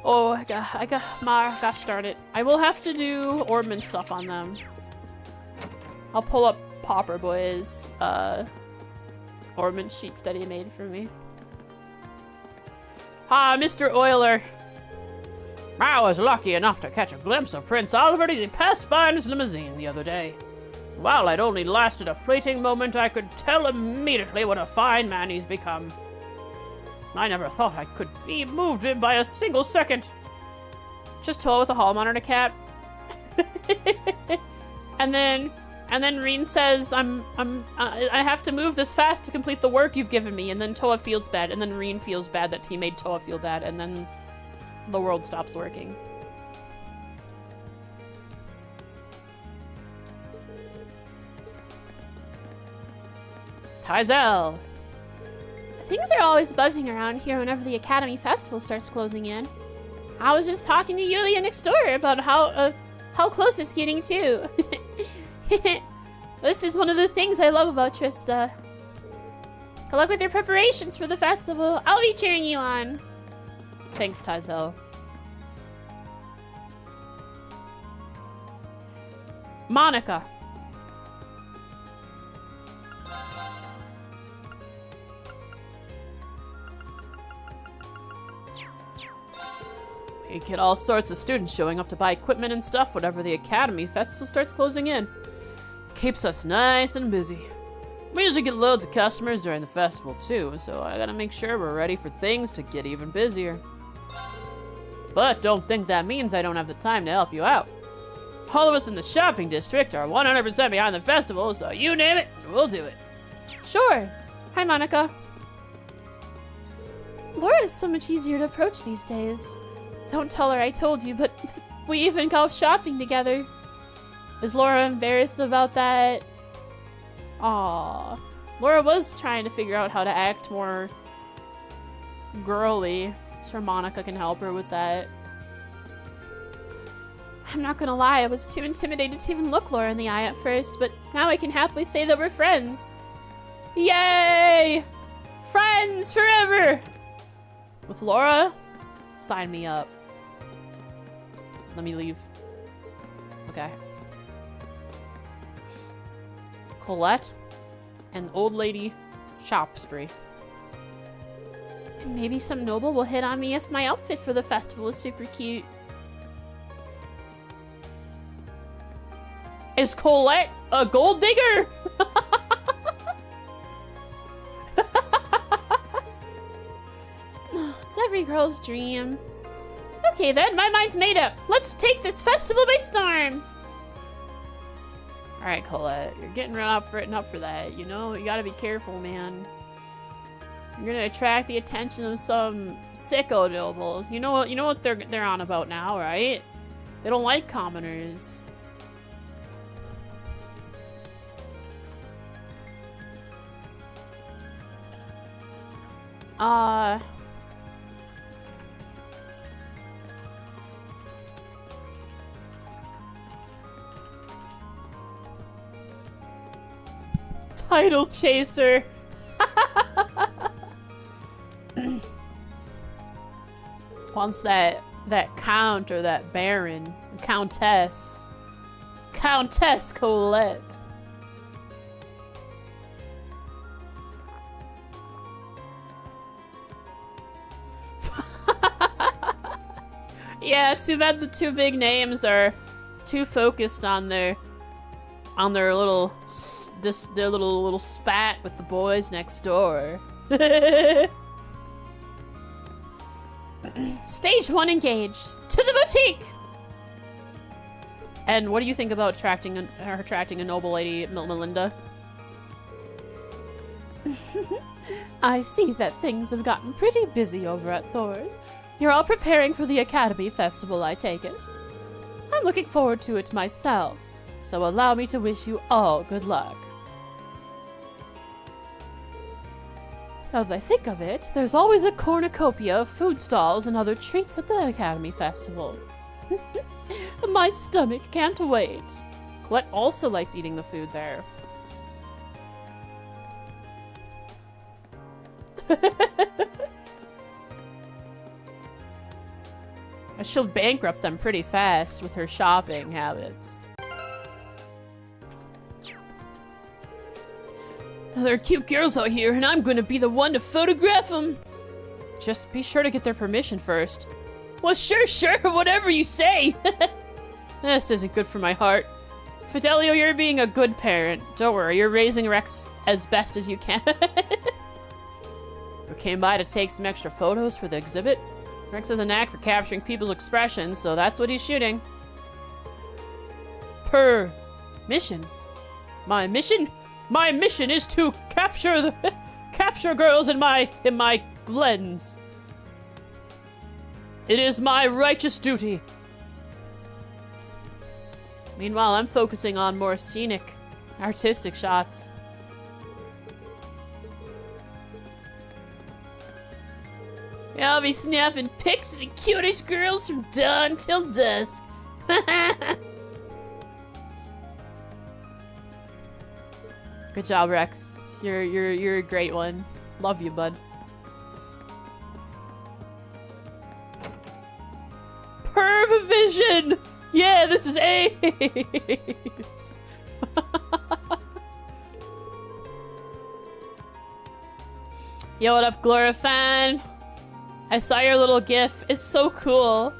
Oh, gosh darn it. I will have to do Ornament stuff on them. I'll pull up Popper Boy's ornament sheet that he made for me. Ah, Mr. Euler. I was lucky enough to catch a glimpse of Prince Oliver as he passed by in his limousine the other day. While I'd only lasted a fleeting moment, I could tell immediately what a fine man he's become. I never thought I could be moved in by a single second. Just Toa with a hall monitor cap. and then Reen says, I have to move this fast to complete the work you've given me. And then Toa feels bad. And then Reen feels bad that he made Toa feel bad. And then the world stops working. Tyzel. Things are always buzzing around here whenever the Academy Festival starts closing in. I was just talking to Yulia next door about how close it's getting too. This is one of the things I love about Trista. Good luck with your preparations for the festival. I'll be cheering you on. Thanks, Tyzel. Monica. You get all sorts of students showing up to buy equipment and stuff whenever the Academy Festival starts closing in. Keeps us nice and busy. We usually get loads of customers during the festival too, so I gotta make sure we're ready for things to get even busier. But don't think that means I don't have the time to help you out. All of us in the shopping district are 100% behind the festival, so you name it, we'll do it. Sure. Hi, Monica. Laura is so much easier to approach these days. Don't tell her I told you, but we even go shopping together. Is Laura embarrassed about that? Aww. Laura was trying to figure out how to act more girly. Sure, Monica can help her with that. I'm not gonna lie, I was too intimidated to even look Laura in the eye at first, but now I can happily say that we're friends. Yay! Friends forever! With Laura? Sign me up. Let me leave. Okay. Colette and Old Lady Shop Spree. And maybe some noble will hit on me if my outfit for the festival is super cute. Is Colette a gold digger? It's every girl's dream. Okay then, my mind's made up. Let's take this festival by storm. Alright, Colette. You're getting run up for that. You know, you gotta be careful, man. You're gonna attract the attention of some sicko noble. You know what they're on about now, right? They don't like commoners. Title chaser. Wants that count or that baron, countess Colette. Yeah, too bad the two big names are too focused on their little little spat with the boys next door. Stage 1 engaged. To the boutique! And what do you think about attracting a noble lady, Melinda? I see that things have gotten pretty busy over at Thor's. You're all preparing for the Academy Festival, I take it. I'm looking forward to it myself, so allow me to wish you all good luck. Now that I think of it, there's always a cornucopia of food stalls and other treats at the Academy Festival. My stomach can't wait. Colette also likes eating the food there. She'll bankrupt them pretty fast with her shopping habits. There are cute girls out here, and I'm gonna be the one to photograph them. Just be sure to get their permission first. Well, sure, whatever you say. This isn't good for my heart. Fidelio, you're being a good parent. Don't worry, you're raising Rex as best as you can. We came by to take some extra photos for the exhibit. Rex has a knack for capturing people's expressions, so that's what he's shooting. Mission. My mission? My mission is to capture girls in my lens. It is my righteous duty. Meanwhile, I'm focusing on more scenic, artistic shots. Yeah, I'll be snapping pics of the cutest girls from dawn till dusk. Good job, Rex. You're a great one. Love you, bud. Pervision! Yeah, this is Ace! Yo, what up, Glorifan? I saw your little gif. It's so cool.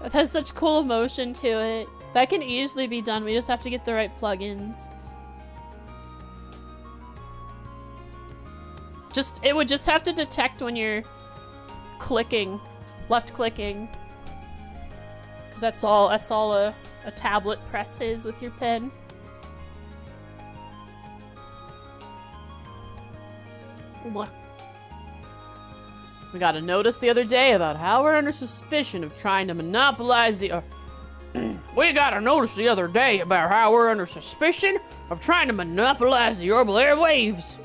It has such cool emotion to it. That can easily be done. We just have to get the right plugins. It would just have to detect when you're clicking, left clicking. Because that's all a tablet press is with your pen. We got a notice the other day about how we're under suspicion of trying to monopolize the... We got a notice the other day about how we're under suspicion of trying to monopolize the orbital airwaves.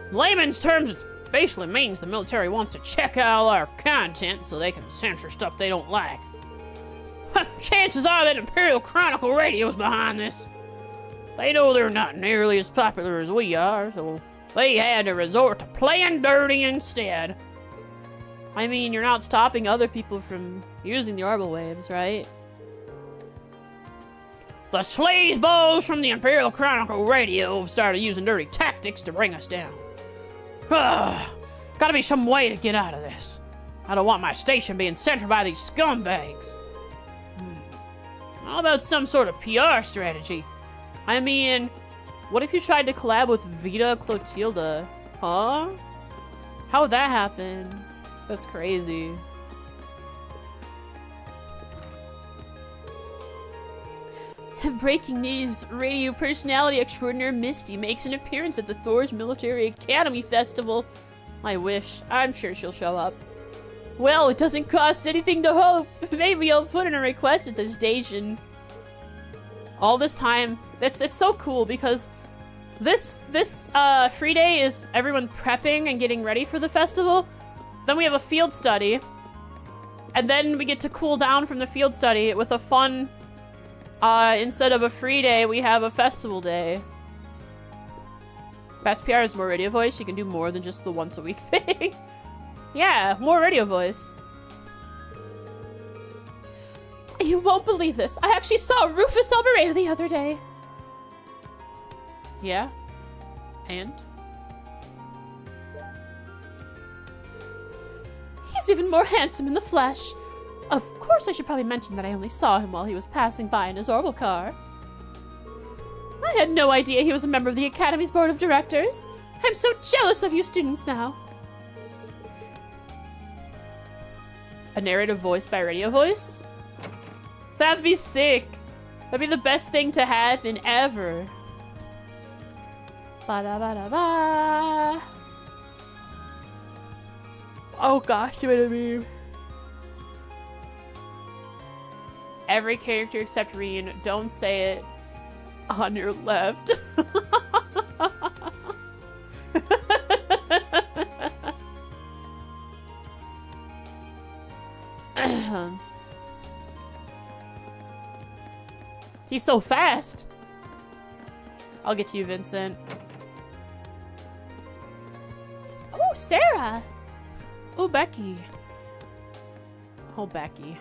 In layman's terms, it basically means the military wants to check out all our content so they can censor stuff they don't like. Chances are that Imperial Chronicle Radio's behind this. They know they're not nearly as popular as we are, so they had to resort to playing dirty instead. I mean, you're not stopping other people from using the orbital waves, right? The sleazeballs from the Imperial Chronicle Radio have started using dirty tactics to bring us down. Gotta be some way to get out of this. I don't want my station being censored by these scumbags. How about some sort of PR strategy? I mean, what if you tried to collab with Vita Clotilda? Huh? How would that happen? That's crazy. Breaking news, radio personality extraordinaire Misty makes an appearance at the Thor's Military Academy Festival. I wish. I'm sure she'll show up. Well, it doesn't cost anything to hope. Maybe I'll put in a request at the station. All this time, it's so cool because this free day is everyone prepping and getting ready for the festival. Then we have a field study. And then we get to cool down from the field study with a fun, instead of a free day, we have a festival day. Best PR is more radio voice. You can do more than just the once a week thing. Yeah, more radio voice. You won't believe this. I actually saw Rufus Albareo the other day. Yeah? And? He's even more handsome in the flesh. Of course, I should probably mention that I only saw him while he was passing by in his Orbital car. I had no idea he was a member of the Academy's board of directors. I'm so jealous of you students now. A narrative voice by radio voice? That'd be sick. That'd be the best thing to happen ever. Ba-da-ba-da-ba. Oh gosh, give it a meme. Every character except Reen, don't say it on your left. He's so fast. I'll get to you, Vincent. Oh, Sarah. Oh, Becky. Oh, Becky.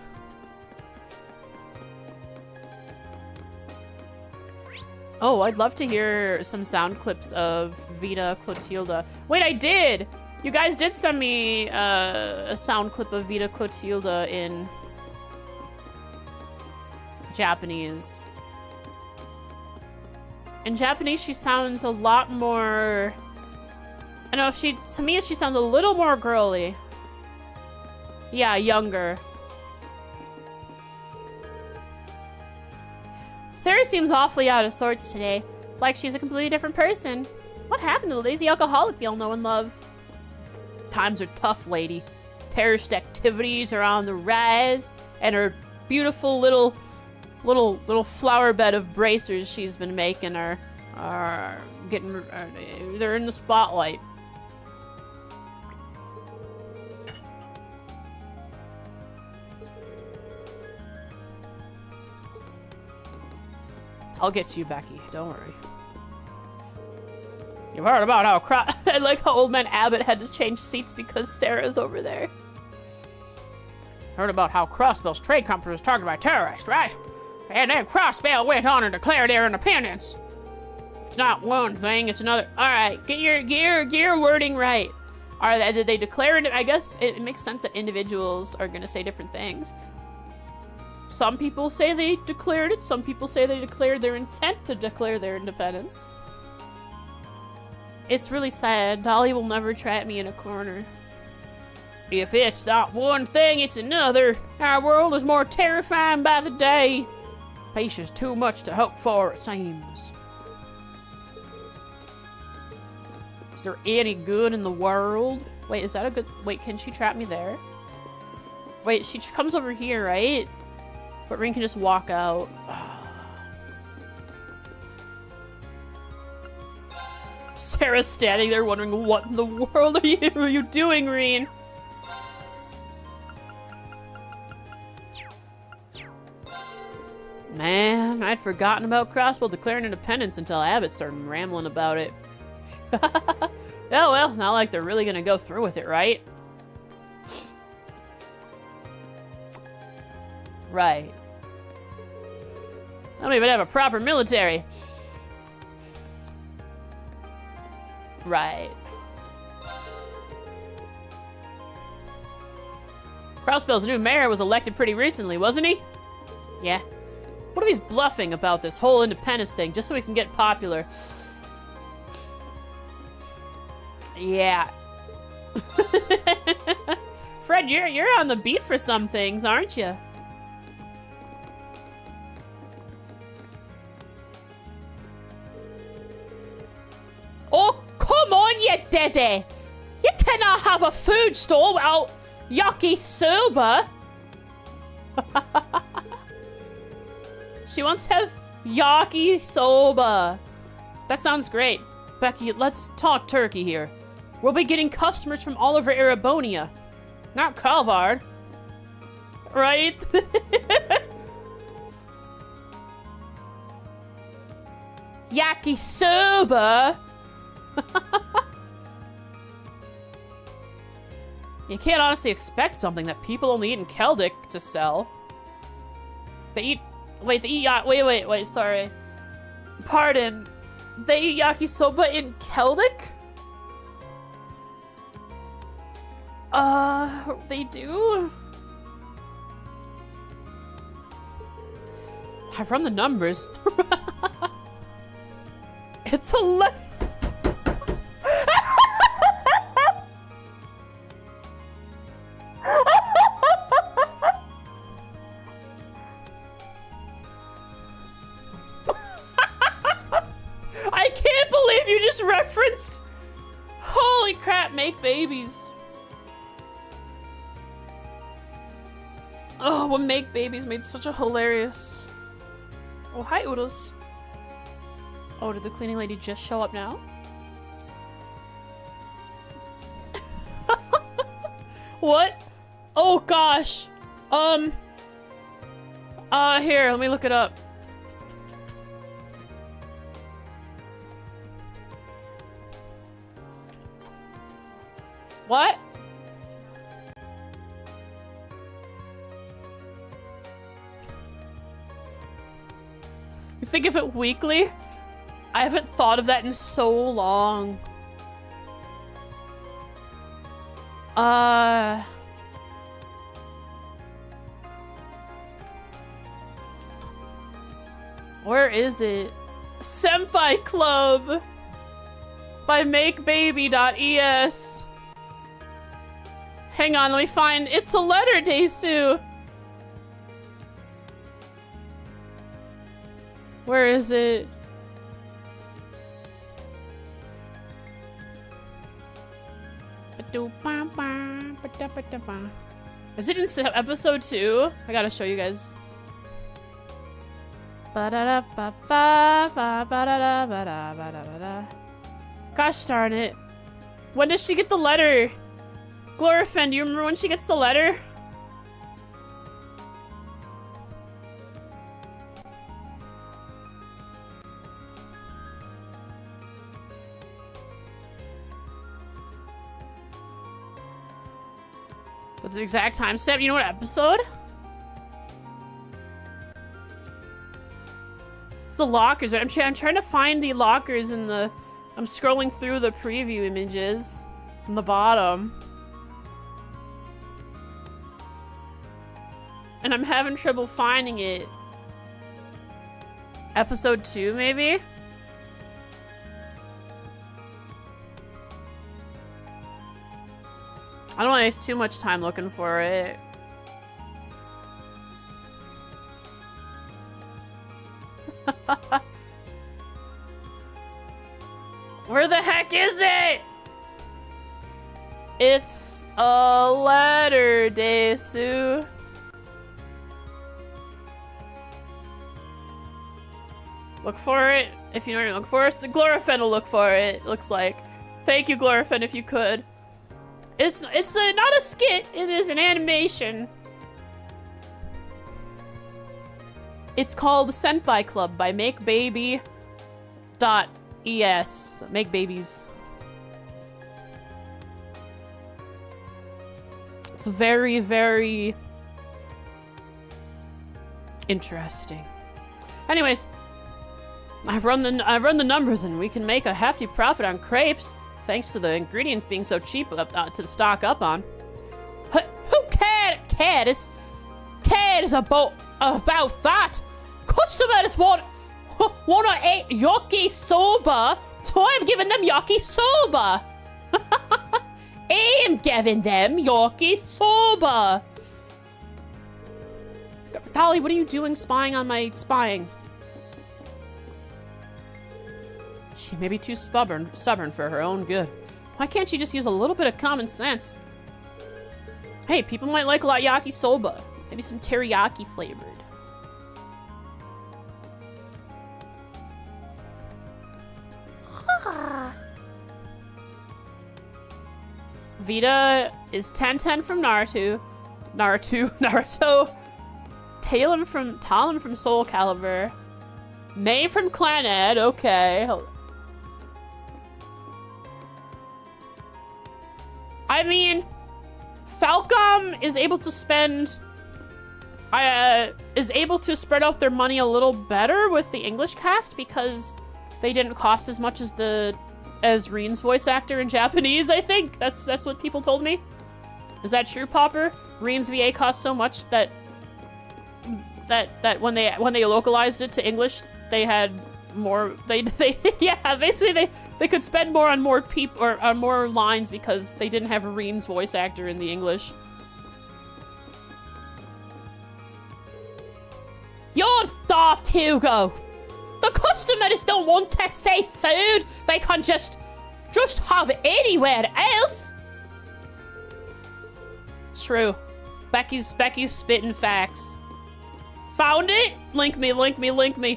Oh, I'd love to hear some sound clips of Vita Clotilda. Wait, I did! You guys did send me a sound clip of Vita Clotilda in Japanese. In Japanese, she sounds a lot more... I don't know, to me, she sounds a little more girly. Yeah, younger. Sarah seems awfully out of sorts today. It's like she's a completely different person. What happened to the lazy alcoholic we all know and love? Times are tough, lady. Terrorist activities are on the rise, and her beautiful little flower bed of bracers she's been making are getting, they're in the spotlight. I'll get you, Becky. Don't worry. You've heard about how I like how Old Man Abbott had to change seats because Sarah's over there. Heard about how Crossbell's trade company was targeted by terrorists, right? And then Crossbell went on and declared their independence. It's not one thing, it's another. All right, get your wording right. Did they declare it? I guess it makes sense that individuals are going to say different things. Some people say they declared it. Some people say they declared their intent to declare their independence. It's really sad. Dolly will never trap me in a corner. If it's not one thing, it's another. Our world is more terrifying by the day. Peace is too much to hope for, it seems. Is there any good in the world? Wait, is that a good... Wait, can she trap me there? Wait, she comes over here, right? But Ring can just walk out. Sarah's standing there wondering what in the world are you doing, Reen? Man, I'd forgotten about Crossbell declaring independence until Abbott started rambling about it. Oh well, not like they're really gonna go through with it, right? Right. I don't even have a proper military. Right. Crossbell's new mayor was elected pretty recently, wasn't he? Yeah. What if he's bluffing about this whole independence thing just so he can get popular? Yeah. Fred, you're on the beat for some things, aren't you? Dede. You cannot have a food store without yakisoba. She wants to have yakisoba. That sounds great. Becky, let's talk turkey here. We'll be getting customers from all over Erebonia. Not Calvard. Right? Yakisoba? You can't honestly expect something that people only eat in Keldic to sell. They eat... Wait, they eat... Wait, sorry. Pardon. They eat yakisoba in Keldic? They do? I've run the numbers. It's a I can't believe you just referenced. Holy crap, make babies. Oh, when Make Babies made such a hilarious... Oh, hi, Oodles. Oh, did the cleaning lady just show up now? What? Oh, gosh. Here, let me look it up. What? You think of it weekly? I haven't thought of that in so long. Where is it? Senpai Club by MakeBaby.es. Hang on, let me find. It's a letter, Desu. Where is it? Is it in episode 2? I gotta show you guys. Gosh darn it. When does she get the letter? Glorifen, do you remember when she gets the letter? What's the exact timestamp? You know what episode? It's the lockers. I'm trying to find the lockers in the... I'm scrolling through the preview images from the bottom. And I'm having trouble finding it. Episode 2, maybe? I don't want to waste too much time looking for it. Where the heck is it? It's a letter, Desu. Look for it. If you know what you're looking for, Glorifen will look for it, looks like. Thank you, Glorifen, if you could. It's not a skit, it is an animation. It's called Senpai Club by MakeBaby.es. So Make Babies. It's very, very interesting. Anyways, I've run the numbers and we can make a hefty profit on crepes thanks to the ingredients being so cheap to stock up on. Who cares about that? Customers want to eat yakisoba, so I'm giving them yakisoba. I'm giving them yakisoba. Dolly, what are you doing spying on my spying? She may be too stubborn for her own good. Why can't you just use a little bit of common sense? Hey, people might like yakisoba. Maybe some teriyaki flavored. Vita is Tenten from Naruto. Naruto. Talon from Soul Calibur. May from Clannad. Okay. I mean, Falcom is able to spend... is able to spread out their money a little better with the English cast because they didn't cost as much as Reen's voice actor in Japanese, I think. That's what people told me. Is that true, Popper? Reen's VA cost so much that when they localized it to English, they had more yeah, basically they could spend more on more on more lines because they didn't have Reen's voice actor in the English. You're daft, Hugo. The customers don't want to say food. They can just have it anywhere else. True. Becky's spitting facts. Found it? Link me, link me, link me.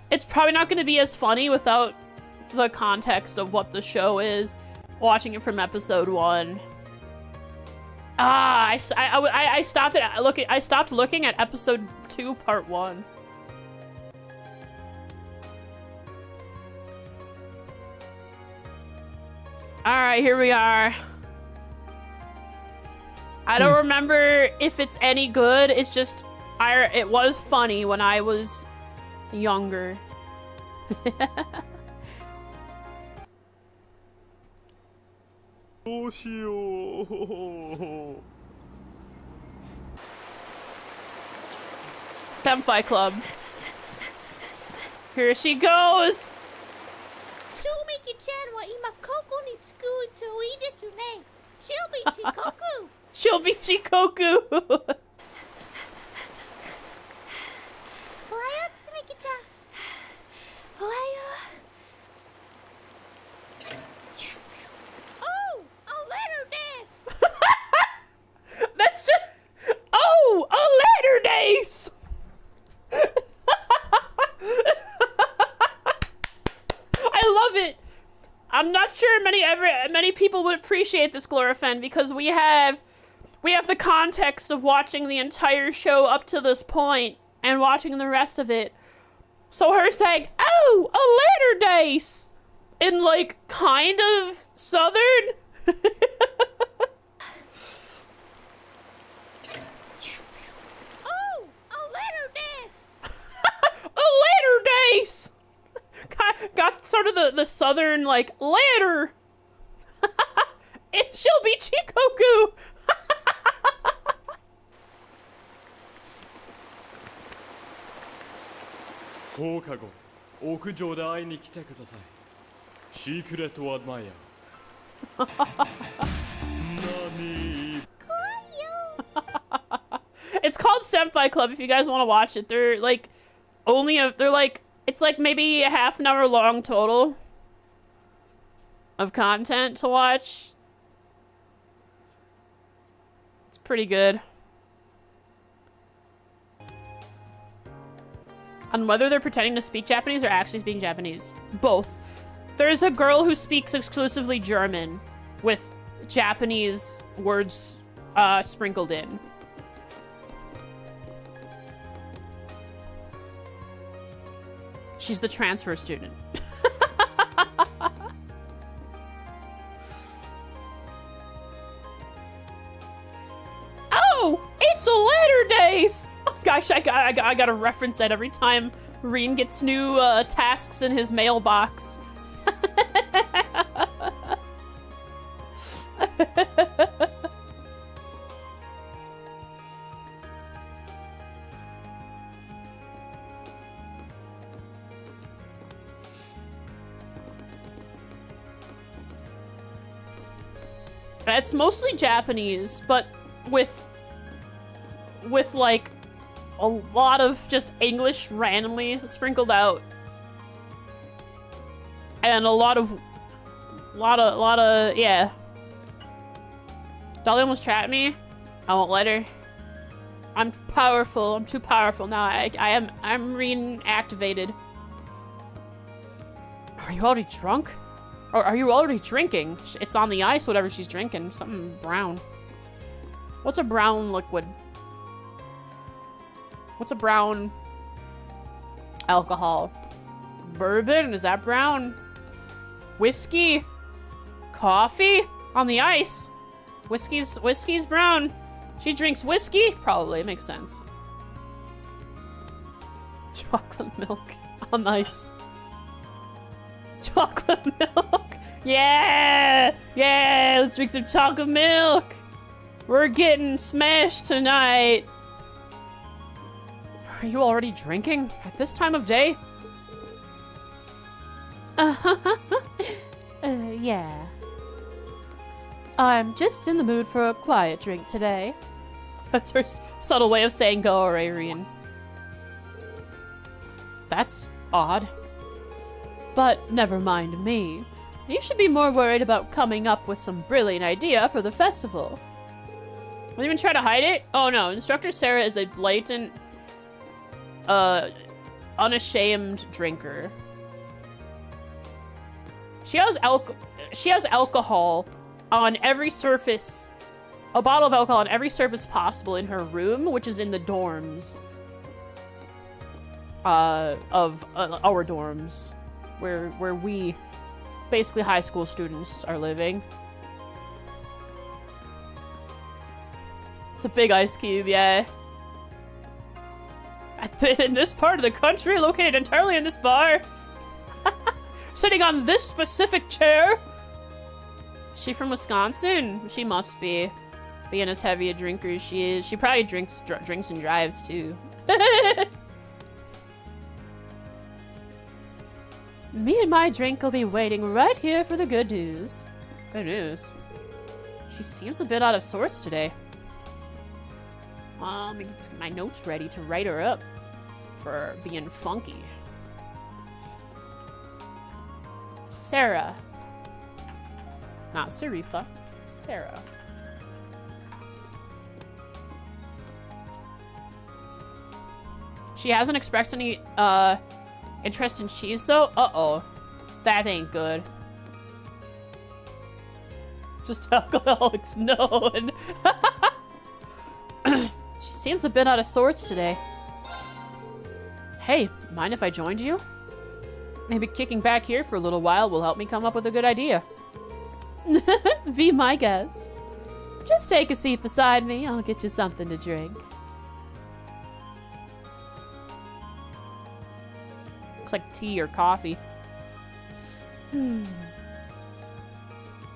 It's probably not going to be as funny without the context of what the show is. Watching it from episode 1. I stopped looking at episode 2, part 1. All right, here we are. I don't remember if it's any good. It's just, it was funny when I was younger. Senpai Club. Here she goes. She'll be Shikoku. That's just... Oh, a later days. I love it. I'm not sure many people would appreciate this, Glorifen, because we have the context of watching the entire show up to this point and watching the rest of it. So her saying, "Oh, a later days," in like kind of southern. Oh, a later days. A later days. Got sort of the southern like later. She'll be Chikoku. It's called Senpai Club if you guys want to watch it. They're like it's like maybe a half an hour long total of content to watch. It's pretty good. On whether they're pretending to speak Japanese or actually speaking Japanese. Both. There's a girl who speaks exclusively German with Japanese words sprinkled in. She's the transfer student. Oh, it's a later days. Oh, gosh, I gotta reference that every time Reen gets new tasks in his mailbox. It's mostly Japanese, but with like a lot of just English randomly sprinkled out. and a lot of, yeah. Dolly almost trapped me. I won't let her. I'm powerful. I'm too powerful now. I'm reactivated. Are you already drunk? Or are you already drinking? It's on the ice, whatever she's drinking. Something brown. What's a brown liquid? What's a brown alcohol? Bourbon? Is that brown? Whiskey? Coffee? On the ice? Whiskey's brown. She drinks whiskey? Probably. It makes sense. Chocolate milk on ice. Chocolate milk. Yeah! Yeah! Let's drink some chocolate milk. We're getting smashed tonight. Are you already drinking at this time of day? Yeah. I'm just in the mood for a quiet drink today. That's her subtle way of saying go, Aurelian. That's odd. But never mind me. You should be more worried about coming up with some brilliant idea for the festival. Will you even try to hide it? Oh no, Instructor Sarah is a blatant, unashamed drinker. She has alcohol on every surface, a bottle of alcohol on every surface possible in her room, which is in the dorms of our dorms, where we, basically high school students, are living. It's a big ice cube, yeah. In this part of the country, located entirely in this bar, sitting on this specific chair. Is she from Wisconsin? She must be, being as heavy a drinker as she is. She probably drinks and drives too. Me and my drink will be waiting right here for the good news. Good news. She seems a bit out of sorts today. Let me get my notes ready to write her up for being funky. Sarah. Not Sarifa. Sarah. She hasn't expressed any interest in cheese though. Uh-oh. That ain't good. Just alcoholics known. She seems a bit out of sorts today. Hey, mind if I joined you? Maybe kicking back here for a little while will help me come up with a good idea. Be my guest. Just take a seat beside me. I'll get you something to drink. Looks like tea or coffee.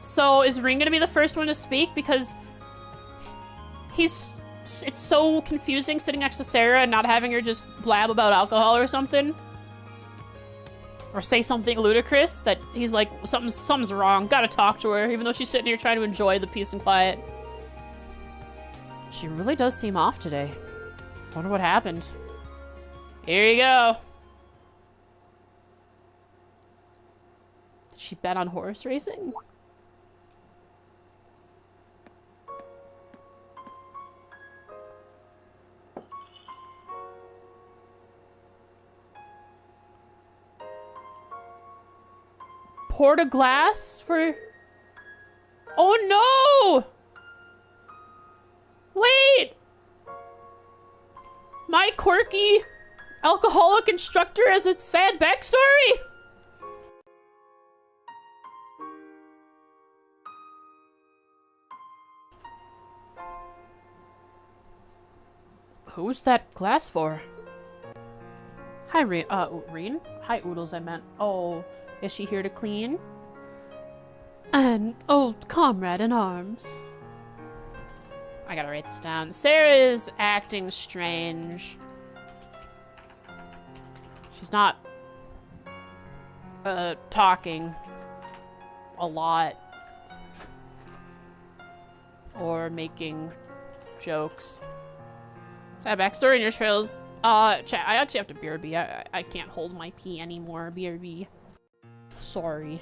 So is Ring gonna be the first one to speak? Because it's so confusing sitting next to Sarah and not having her just blab about alcohol or something. Or say something ludicrous that he's like, something's wrong. Gotta talk to her, even though she's sitting here trying to enjoy the peace and quiet. She really does seem off today. Wonder what happened. Here you go. Did she bet on horse racing? Poured a glass for... Oh no! Wait! My quirky alcoholic instructor has a sad backstory? Who's that glass for? Hi, Reen? Hi, Oodles, I meant. Oh, is she here to clean? An old comrade in arms. I gotta write this down. Sarah is acting strange. She's not talking a lot or making jokes. Sad backstory in your trails. Chat, I actually have to BRB. I can't hold my pee anymore. BRB. Sorry.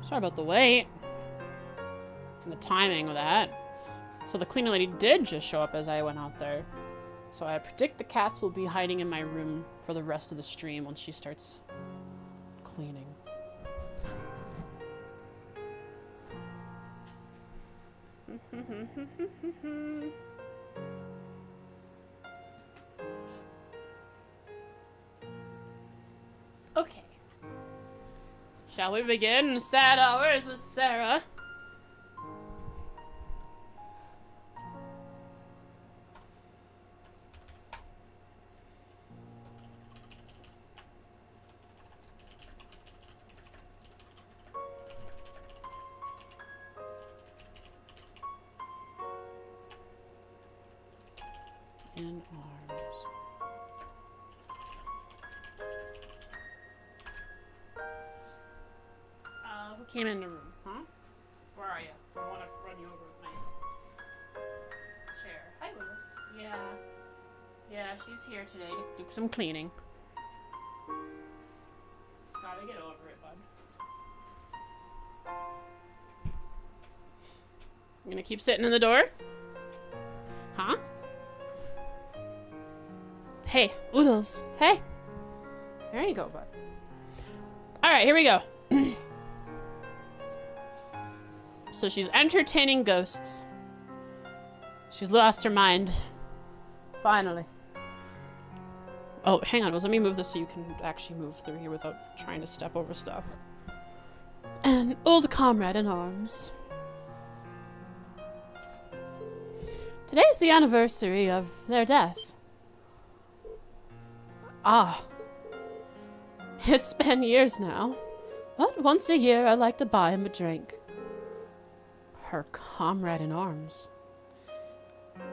Sorry about the wait. And the timing of that. So the cleaning lady did just show up as I went out there. So I predict the cats will be hiding in my room for the rest of the stream once she starts cleaning. Okay. Shall we begin sad hours with Sarah? In arms. Who came in the room, huh? Where are you? I want to run you over with my chair. Hi, Willis. Yeah. Yeah, she's here today to do some cleaning. Just gotta get over it, bud. You gonna keep sitting in the door? Huh? Hey, Oodles. Hey. There you go, bud. Alright, here we go. So she's entertaining ghosts. She's lost her mind. Finally. Oh, hang on. Let me move this so you can actually move through here without trying to step over stuff. An old comrade in arms. Today's the anniversary of their death. Ah. It's been years now. But once a year I like to buy him a drink. Her comrade in arms.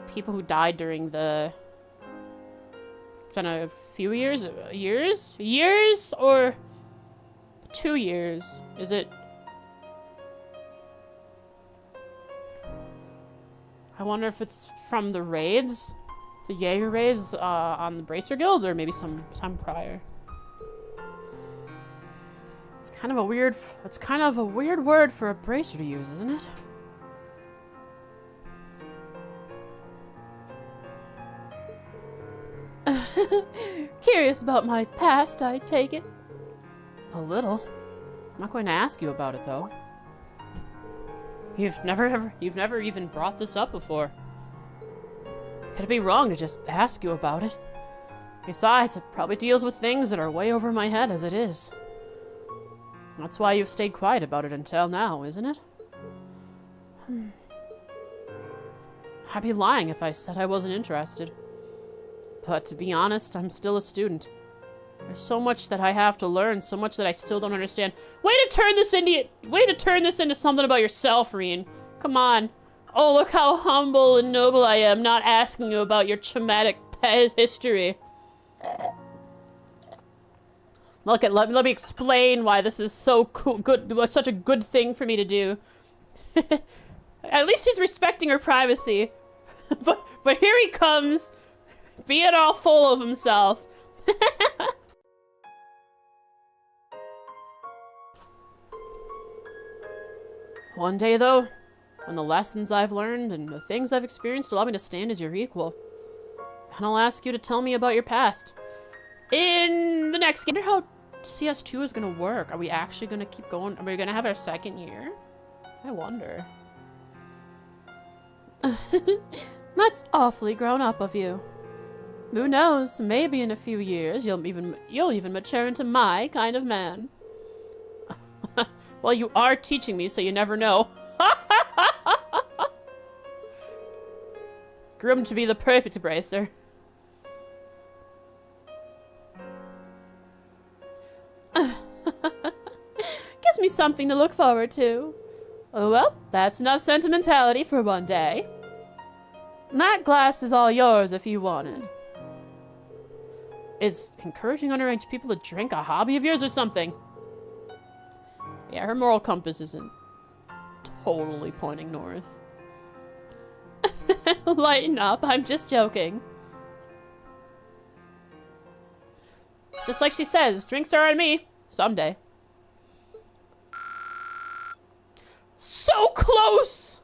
People who died during the... It's been a few years? Years? Or 2 years? Is it... I wonder if it's from the raids? The Jaeger raids on the Bracer Guild? Or maybe some prior. It's kind of a weird... It's kind of a weird word for a bracer to use, isn't it? Curious about my past, I take it. A little. I'm not going to ask you about it, though. You've never even brought this up before. It'd be wrong to just ask you about it. Besides, it probably deals with things that are way over my head as it is. That's why you've stayed quiet about it until now, isn't it? I'd be lying if I said I wasn't interested. But to be honest, I'm still a student. There's so much that I have to learn, so much that I still don't understand. Way to turn this into something about yourself, Reen. Come on. Oh, look how humble and noble I am, not asking you about your traumatic past history. Look at let me explain why this is so cool, good, such a good thing for me to do. At least he's respecting her privacy. but here he comes, being all full of himself. One day, though, when the lessons I've learned and the things I've experienced allow me to stand as your equal, then I'll ask you to tell me about your past. In the next game. I wonder how CS2 is going to work. Are we actually going to keep going? Are we going to have our second year? I wonder. That's awfully grown up of you. Who knows? Maybe in a few years you'll even mature into my kind of man. Well, you are teaching me, so you never know. Groomed to be the perfect bracer. Gives me something to look forward to. Oh well, that's enough sentimentality for one day. That glass is all yours if you want it. Is encouraging underage people to drink a hobby of yours or something? Yeah, her moral compass isn't totally pointing north. Lighten up, I'm just joking. Just like she says, drinks are on me. Someday. So close!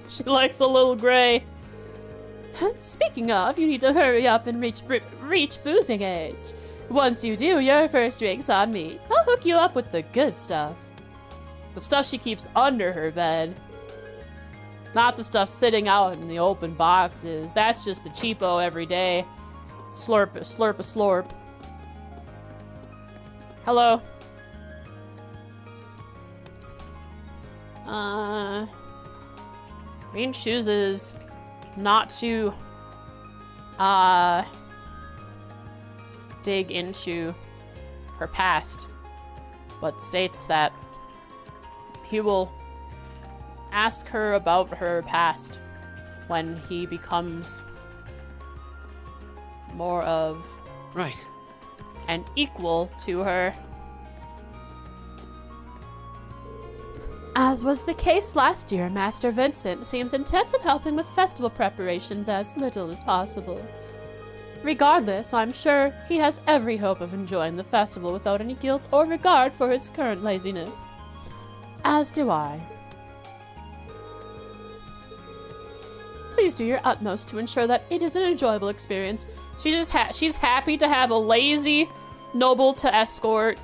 She likes a little gray. Speaking of, you need to hurry up and reach boozing age. Once you do, your first drink's on me. I'll hook you up with the good stuff. The stuff she keeps under her bed. Not the stuff sitting out in the open boxes. That's just the cheapo everyday. Slurp, slurp, a slorp. Hello. Green chooses not to, dig into her past, but states that he will ask her about her past when he becomes more of Right. an equal to her. As was the case last year, Master Vincent seems intent on helping with festival preparations as little as possible. Regardless, I'm sure he has every hope of enjoying the festival without any guilt or regard for his current laziness. As do I. Please do your utmost to ensure that it is an enjoyable experience. She's happy to have a lazy noble to escort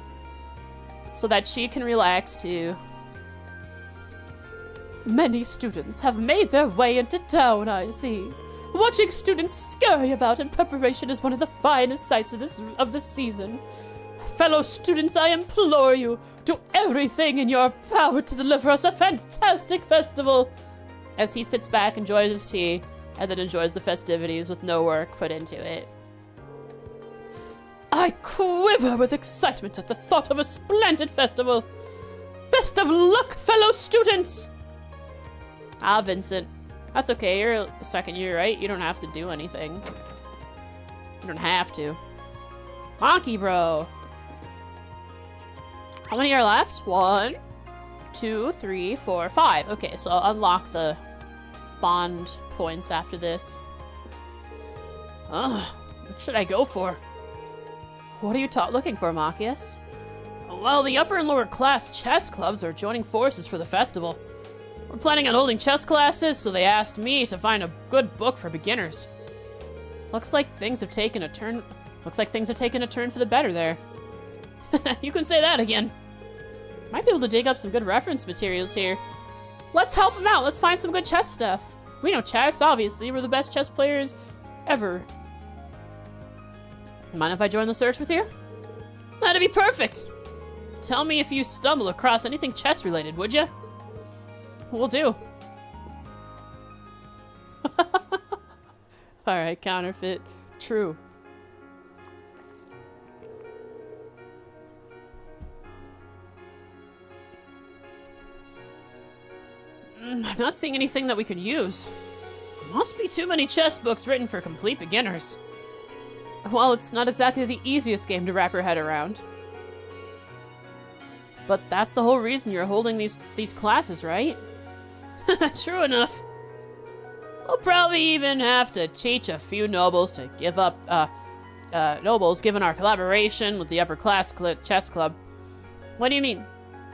so that she can relax too. Many students have made their way into town, I see. Watching students scurry about in preparation is one of the finest sights of this season. Fellow students, I implore you, do everything in your power to deliver us a fantastic festival. As he sits back, enjoys his tea, and then enjoys the festivities with no work put into it. I quiver with excitement at the thought of a splendid festival. Best of luck, fellow students! Ah, Vincent. That's okay, you're second year, right? You don't have to do anything. You don't have to. Monkey bro! How many are left? 1, 2, 3, 4, 5. Okay, so I'll unlock the bond points after this. Ugh, what should I go for? What are you looking for, Machias? Well, the upper and lower class chess clubs are joining forces for the festival. We're planning on holding chess classes, so they asked me to find a good book for beginners. Looks like things have taken a turn for the better there. You can say that again. Might be able to dig up some good reference materials here. Let's help them out. Let's find some good chess stuff. We know chess, obviously. We're the best chess players ever. Mind if I join the search with you? That'd be perfect. Tell me if you stumble across anything chess related, would you? Will do. Alright, counterfeit. True. I'm not seeing anything that we could use. Must be too many chess books written for complete beginners. Well, it's not exactly the easiest game to wrap your head around. But that's the whole reason you're holding these classes, right? True enough. We'll probably even have to teach a few nobles to give up, nobles given our collaboration with the upper class chess club. What do you mean?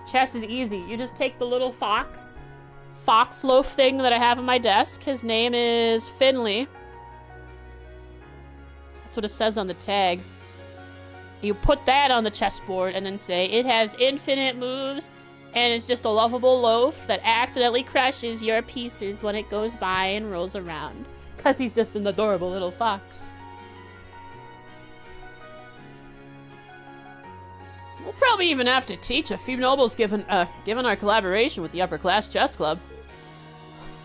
Chess is easy. You just take the little fox loaf thing that I have on my desk. His name is Finley. That's what it says on the tag. You put that on the chessboard and then say, it has infinite moves And it's just a lovable loaf that accidentally crushes your pieces when it goes by and rolls around. Because he's just an adorable little fox. We'll probably even have to teach a few nobles given our collaboration with the Upper Class Chess Club.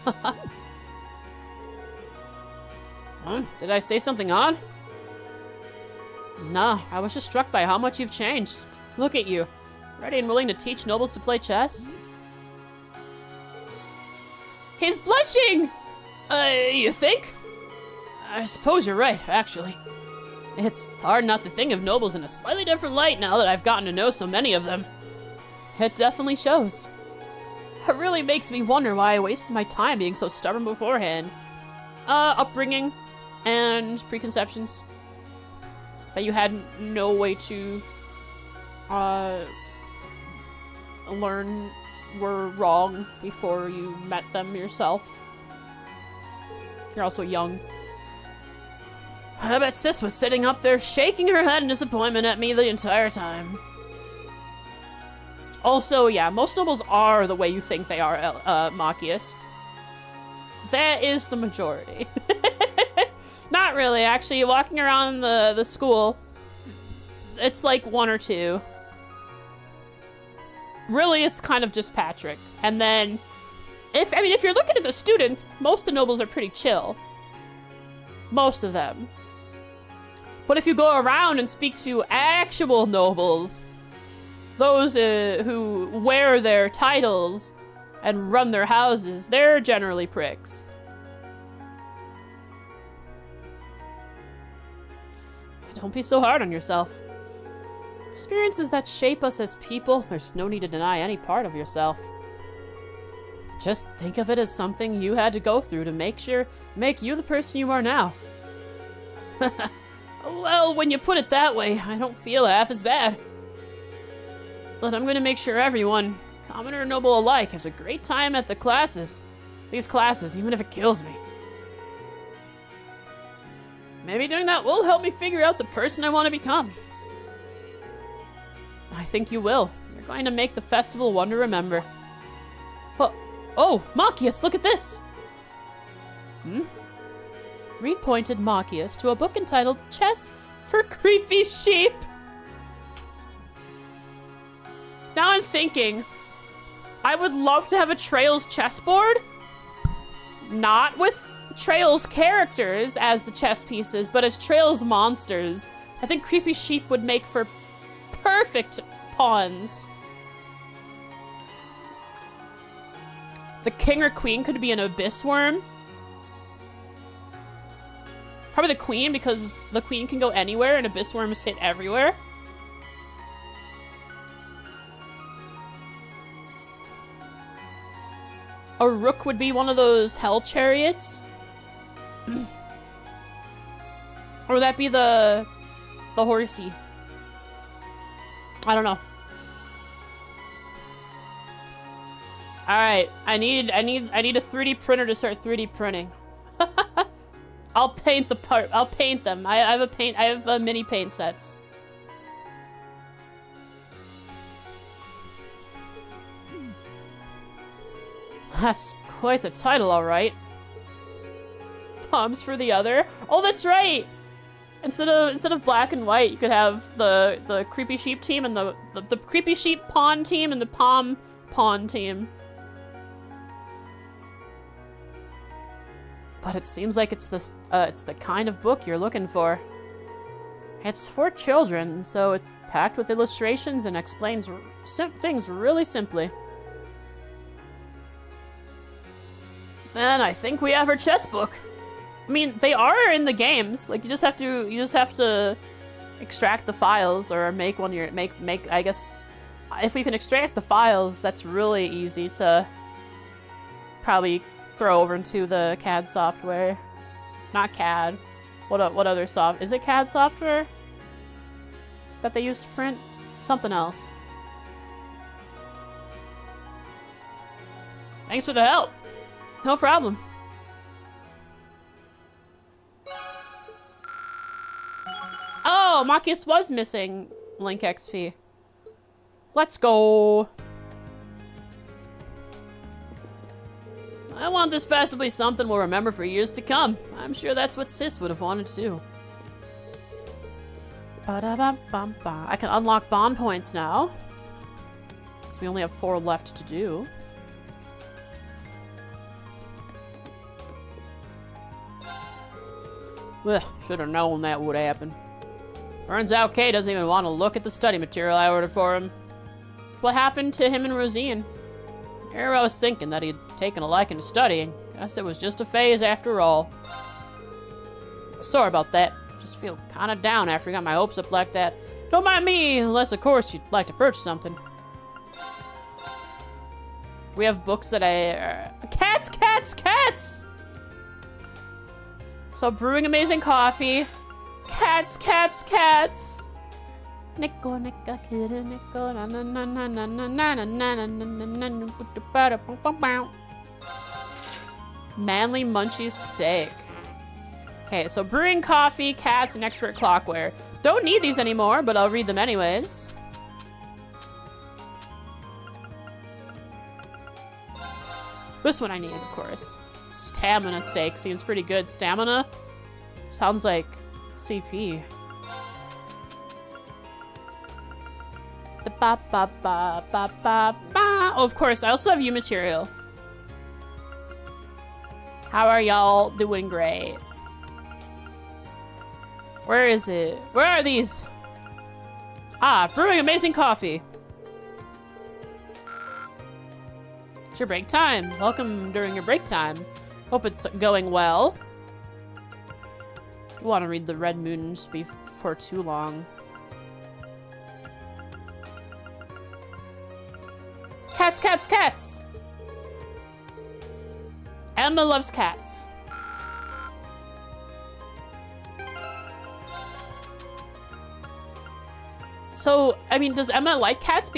Huh? Did I say something odd? Nah, I was just struck by how much you've changed. Look at you. Ready and willing to teach nobles to play chess? He's blushing! You think? I suppose you're right, actually. It's hard not to think of nobles in a slightly different light now that I've gotten to know so many of them. It definitely shows. It really makes me wonder why I wasted my time being so stubborn beforehand. Upbringing and preconceptions. That you had no way to, learn were wrong before you met them yourself. You're also young. I bet Sis was sitting up there shaking her head in disappointment at me the entire time. Also, yeah, most nobles are the way you think they are, Machias. That is the majority. Not really, actually. Walking around the school, it's like 1 or 2. Really, it's kind of just Patrick. And then, if you're looking at the students, most of the nobles are pretty chill. Most of them. But if you go around and speak to actual nobles, those who wear their titles and run their houses, they're generally pricks. Don't be so hard on yourself. Experiences that shape us as people, there's no need to deny any part of yourself. Just think of it as something you had to go through to make you the person you are now. Well, when you put it that way, I don't feel half as bad. But I'm gonna make sure everyone, commoner and noble alike, has a great time at the classes. These classes, even if it kills me. Maybe doing that will help me figure out the person I want to become. I think you will. You're going to make the festival one to remember. Oh, Machias, look at this! Reed pointed Machias to a book entitled Chess for Creepy Sheep. Now I'm thinking, I would love to have a Trails chessboard. Not with Trails characters as the chess pieces, but as Trails monsters. I think Creepy Sheep would make for perfect pawns. The king or queen could be an abyss worm. Probably the queen, because the queen can go anywhere and abyss worms hit everywhere. A rook would be one of those hell chariots. Or would that be the horsey? I don't know. All right, I need a 3D printer to start 3D printing. I'll paint the part. I'll paint them. I have mini paint sets. That's quite the title, all right. Palms for the other. Oh, that's right. Instead of black and white, you could have the creepy sheep team and the creepy sheep pawn team and the palm pawn team. But it seems like it's the kind of book you're looking for. It's for children, so it's packed with illustrations and explains things really simply. Then I think we have our chess book. I mean, they are in the games. Like you just have to extract the files or make one. I guess if we can extract the files, that's really easy to probably throw over into the CAD software. Not CAD. What other soft? Is it CAD software that they use to print? Something else. Thanks for the help. No problem. Oh, Machias was missing Link XP. Let's go. I want this fest to be something we'll remember for years to come. I'm sure that's what Sis would have wanted too. Ba-da-bum-bum-ba. I can unlock bond points now. So we only have 4 left to do. Ugh, should have known that would happen. Turns out Kay doesn't even want to look at the study material I ordered for him. What happened to him and Rosine? Here I was thinking that he'd taken a liking to studying. Guess it was just a phase after all. Sorry about that. Just feel kind of down after I got my hopes up like that. Don't mind me, unless of course you'd like to purchase something. We have books that Cats, cats, cats! So brewing amazing coffee. Cats, cats, cats! Nico, Nico, kidda, Nico, na na na na na na na na na na na na. Manly Munchie Steak. Okay, so brewing coffee, cats, and expert clockware. Don't need these anymore, but I'll read them anyways. This one I need, of course. Stamina steak seems pretty good. Stamina? Sounds like CP. Ba ba ba ba ba ba. Oh, of course, I also have U material. How are y'all doing? Great. Where is it? Where are these? Ah, brewing amazing coffee. It's your break time. Welcome during your break time. Hope it's going well. You want to read the Red Moon for too long. Cats, cats, cats! Emma loves cats. So, I mean, does Emma like cats?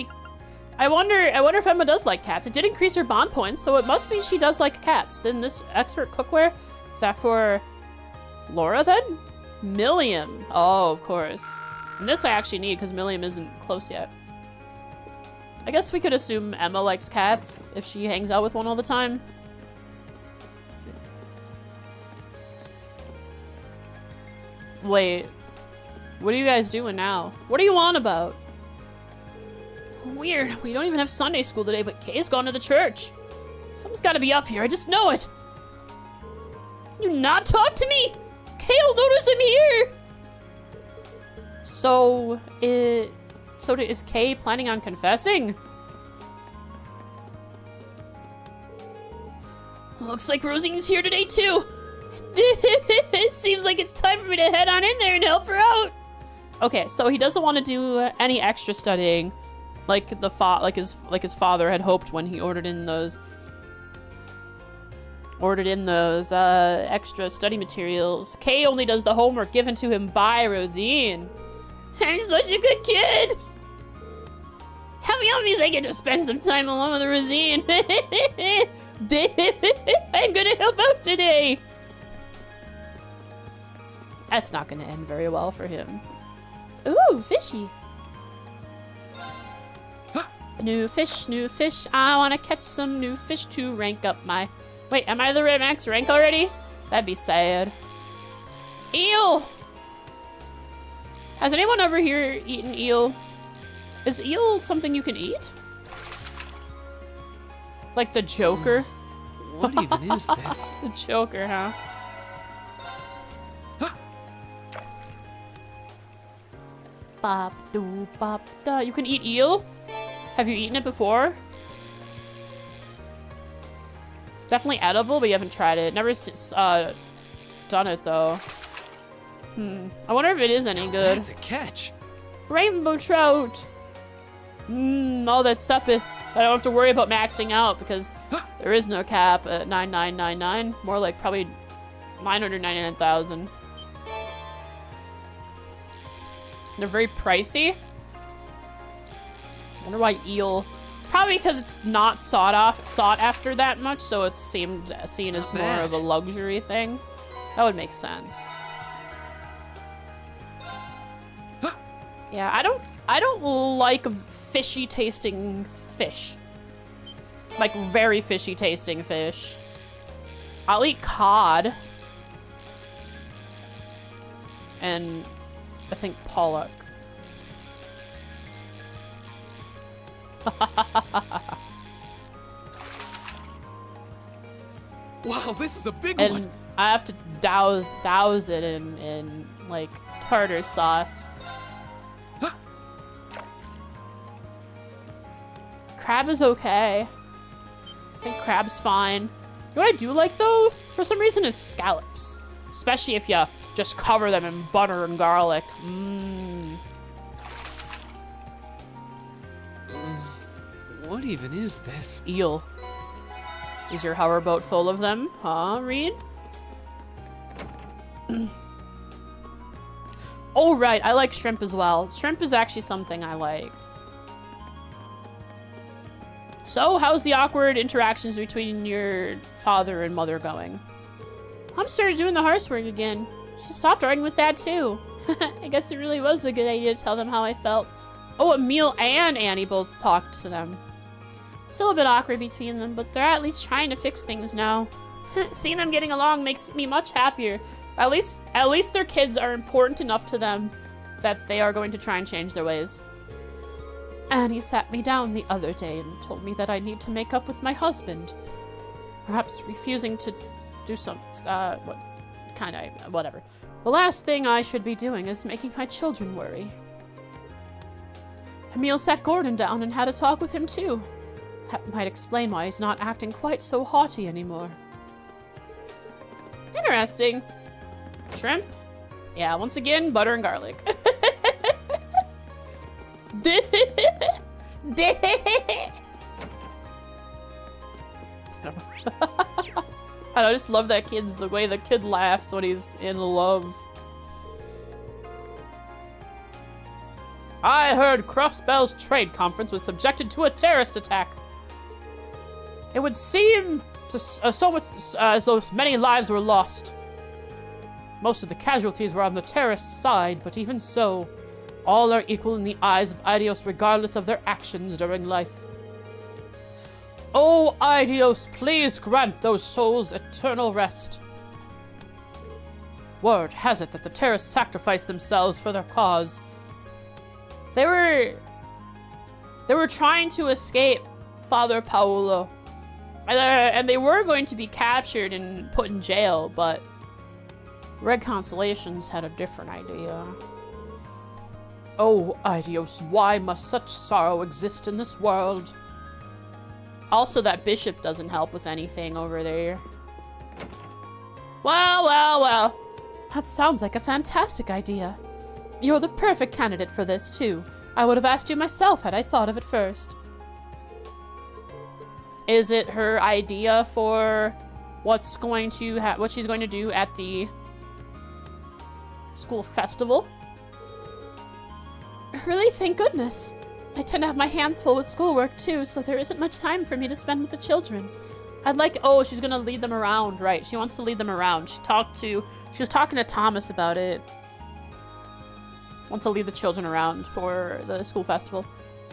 I wonder if Emma does like cats. It did increase her bond points, so it must mean she does like cats. Then this expert cookware, is that for Laura then? Milliam. Oh, of course. And this I actually need because Milliam isn't close yet. I guess we could assume Emma likes cats if she hangs out with one all the time. Wait. What are you guys doing now? What are you on about? Weird. We don't even have Sunday school today, but Kay's gone to the church. Someone's got to be up here. I just know it. Can you not talk to me? Kay'll notice I'm here. So is Kay planning on confessing? Looks like Rosine's here today too. It seems like it's time for me to head on in there and help her out. Okay, so he doesn't want to do any extra studying, like his father had hoped when he ordered in those extra study materials. Kay only does the homework given to him by Rosine. I'm such a good kid. How yummies I get to spend some time alone with Rosine. I'm gonna help out today. That's not gonna end very well for him. Ooh, fishy. New fish. I wanna catch some new fish to rank up my... Wait, am I the max rank already? That'd be sad. Eel! Has anyone over here eaten eel? Is eel something you can eat? Like the Joker? What even is this? The Joker, huh? Bop doo bop da. You can eat eel? Have you eaten it before? Definitely edible, but you haven't tried it. Never done it though. I wonder if it is any good. That's a catch. Rainbow trout. Oh, that suppeth. I don't have to worry about maxing out because there is no cap at 9999. More like probably 999,000. They're very pricey. I wonder why eel. Probably because it's not sought after that much, so it's seen as more of a luxury thing. That would make sense. Yeah, I don't like fishy tasting fish. Like very fishy tasting fish. I'll eat cod. And I think pollock. Wow, this is a big And one. I have to douse it in like tartar sauce. Huh. Crab is okay. I think crab's fine. You know what I do like though, for some reason, is scallops. Especially if you just cover them in butter and garlic. Mmm. What even is this? Eel. Is your hoverboat full of them? Huh, Reed? Oh, right. I like shrimp as well. Shrimp is actually something I like. So, how's the awkward interactions between your father and mother going? Mom started doing the housework again. She stopped arguing with Dad, too. I guess it really was a good idea to tell them how I felt. Oh, Emil and Annie both talked to them. Still a bit awkward between them, but they're at least trying to fix things now. Seeing them getting along makes me much happier. At least their kids are important enough to them that they are going to try and change their ways. Annie sat me down the other day and told me that I need to make up with my husband. Perhaps refusing to do whatever. The last thing I should be doing is making my children worry. Emil sat Gordon down and had a talk with him too. That might explain why he's not acting quite so haughty anymore. Interesting. Shrimp? Yeah, once again, butter and garlic. I just love that the way the kid laughs when he's in love. I heard Crossbell's trade conference was subjected to a terrorist attack. It would seem as though many lives were lost. Most of the casualties were on the terrorist side, but even so, all are equal in the eyes of Eidos regardless of their actions during life. Oh, Eidos, please grant those souls eternal rest. Word has it that the terrorists sacrificed themselves for their cause. They were trying to escape Father Paolo. And they were going to be captured and put in jail, but Red Constellations had a different idea. Oh, Eidos, why must such sorrow exist in this world? Also, that bishop doesn't help with anything over there. Well. That sounds like a fantastic idea. You're the perfect candidate for this, too. I would have asked you myself had I thought of it first. Is it her idea for what she's going to do at the school festival? Really? Thank goodness. I tend to have my hands full with schoolwork too, so there isn't much time for me to spend with the children. Oh, she's gonna lead them around, right? She wants to lead them around. She was talking to Thomas about it. Wants to lead the children around for the school festival.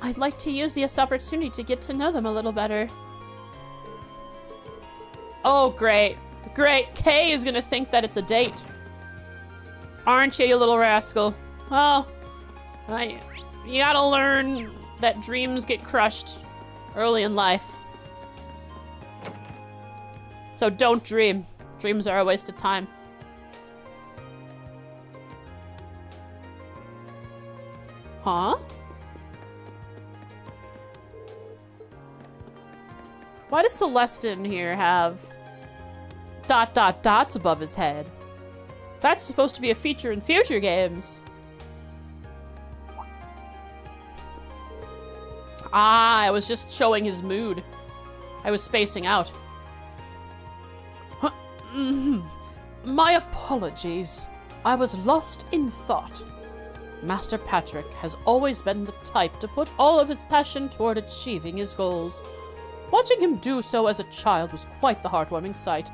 I'd like to use this opportunity to get to know them a little better. Oh, great. Great. Kay is gonna think that it's a date. Aren't you, you little rascal? Oh, you gotta learn that dreams get crushed early in life. So don't dream. Dreams are a waste of time. Huh? Why does Celestin here have ... dots above his head? That's supposed to be a feature in future games. Ah, I was just showing his mood. I was spacing out. My apologies. I was lost in thought. Master Patrick has always been the type to put all of his passion toward achieving his goals. Watching him do so as a child was quite the heartwarming sight.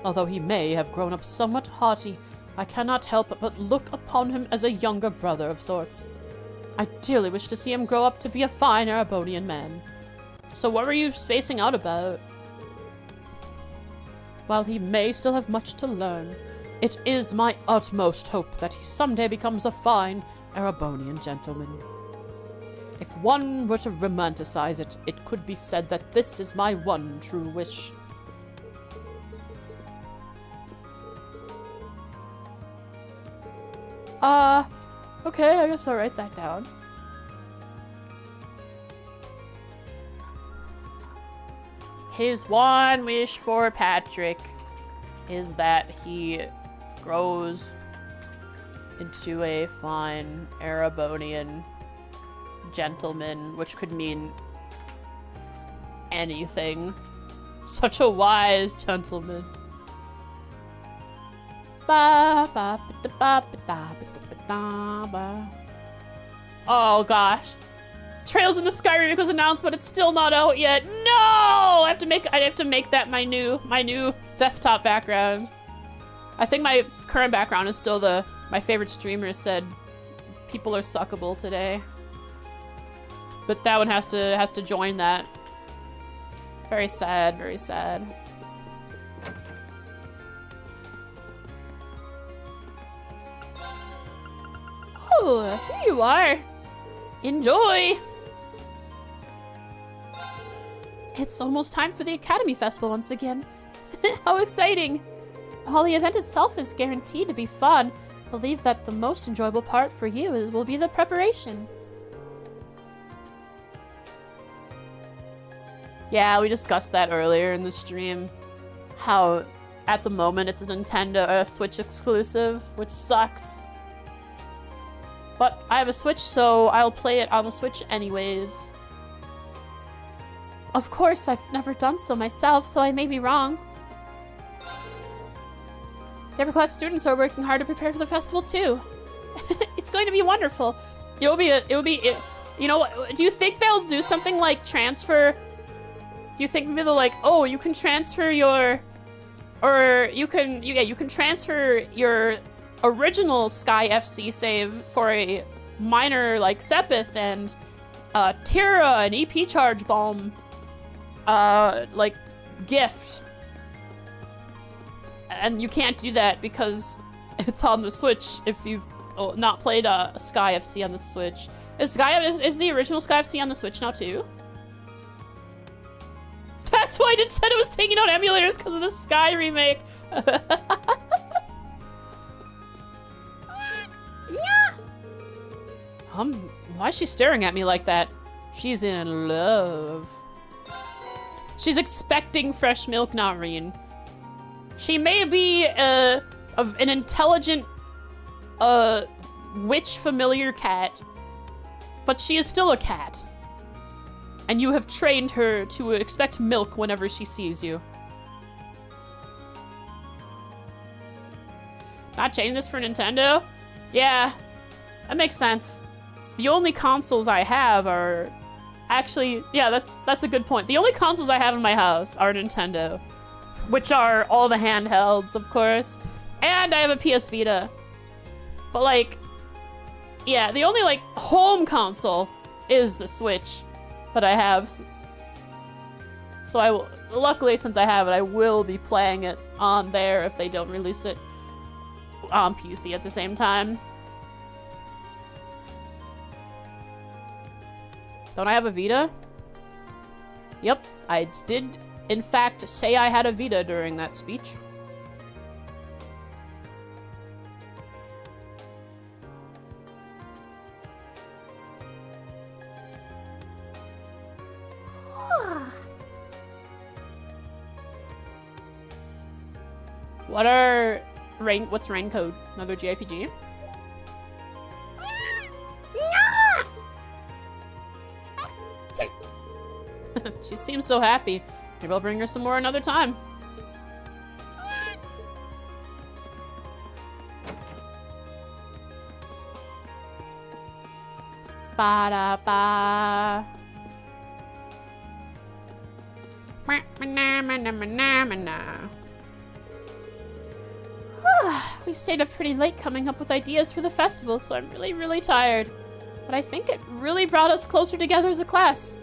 Although he may have grown up somewhat haughty, I cannot help but look upon him as a younger brother of sorts. I dearly wish to see him grow up to be a fine Erebonian man. So what were you spacing out about? While he may still have much to learn, it is my utmost hope that he someday becomes a fine Erebonian gentleman. If one were to romanticize it, it could be said that this is my one true wish. Okay, I guess I'll write that down. His one wish for Patrick is that he grows into a fine Erebonian gentleman, which could mean anything. Such a wise gentleman. Oh gosh. Trails in the Sky remake was announced, but it's still not out yet. No! I have to make that my new desktop background. I think my current background is still my favorite streamer said people are suckable today. But that one has to join that. Very sad, very sad. Oh, here you are. Enjoy. It's almost time for the Academy Festival once again. How exciting. While the event itself is guaranteed to be fun, I believe that the most enjoyable part for you will be the preparation. Yeah, we discussed that earlier in the stream. How, at the moment, it's a Nintendo Switch exclusive, which sucks. But I have a Switch, so I'll play it on the Switch anyways. Of course, I've never done so myself, so I may be wrong. The upper class students are working hard to prepare for the festival too. It's going to be wonderful. You know, do you think they'll do something like transfer? Do you think maybe they'll like, oh, you can transfer your, or you can transfer your original Sky FC save for a minor like Sepith and Tira and EP Charge Bomb like gift. And you can't do that because it's on the Switch if you've not played Sky FC on the Switch. Is the original Sky FC on the Switch now too? That's why Nintendo was taking out emulators, because of the Sky remake. Why is she staring at me like that? She's in love. She's expecting fresh milk, Nareen. She may be an intelligent, witch familiar cat, but she is still a cat. And you have trained her to expect milk whenever she sees you. Not changing this for Nintendo? Yeah, that makes sense. The only consoles I have are... Actually, yeah, that's a good point. The only consoles I have in my house are Nintendo. Which are all the handhelds, of course. And I have a PS Vita. But, like... Yeah, the only, like, home console is the Switch that I have. So I will... Luckily, since I have it, I will be playing it on there if they don't release it on PC at the same time. Don't I have a Vita? Yep, I did, in fact, say I had a Vita during that speech. What's rain code? Another JRPG? She seems so happy. Maybe I'll bring her some more another time. Ba-da-ba. We stayed up pretty late coming up with ideas for the festival, so I'm really, really tired. But I think it really brought us closer together as a class.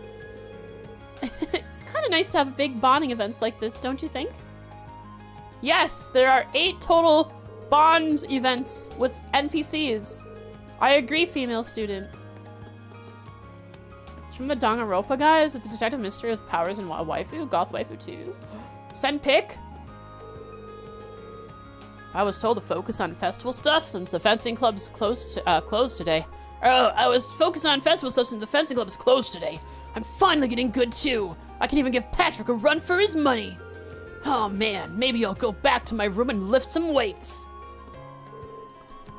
It's kind of nice to have big bonding events like this, don't you think? Yes, there are 8 total bond events with NPCs. I agree, female student. It's from the Danganronpa guys. It's a detective mystery with powers and waifu. Goth waifu too. Send pic. I was told to focus on festival stuff since the fencing club's closed today. Oh, I was focused on festival stuff since the fencing club is closed today. I'm finally getting good too. I can even give Patrick a run for his money. Oh man, maybe I'll go back to my room and lift some weights.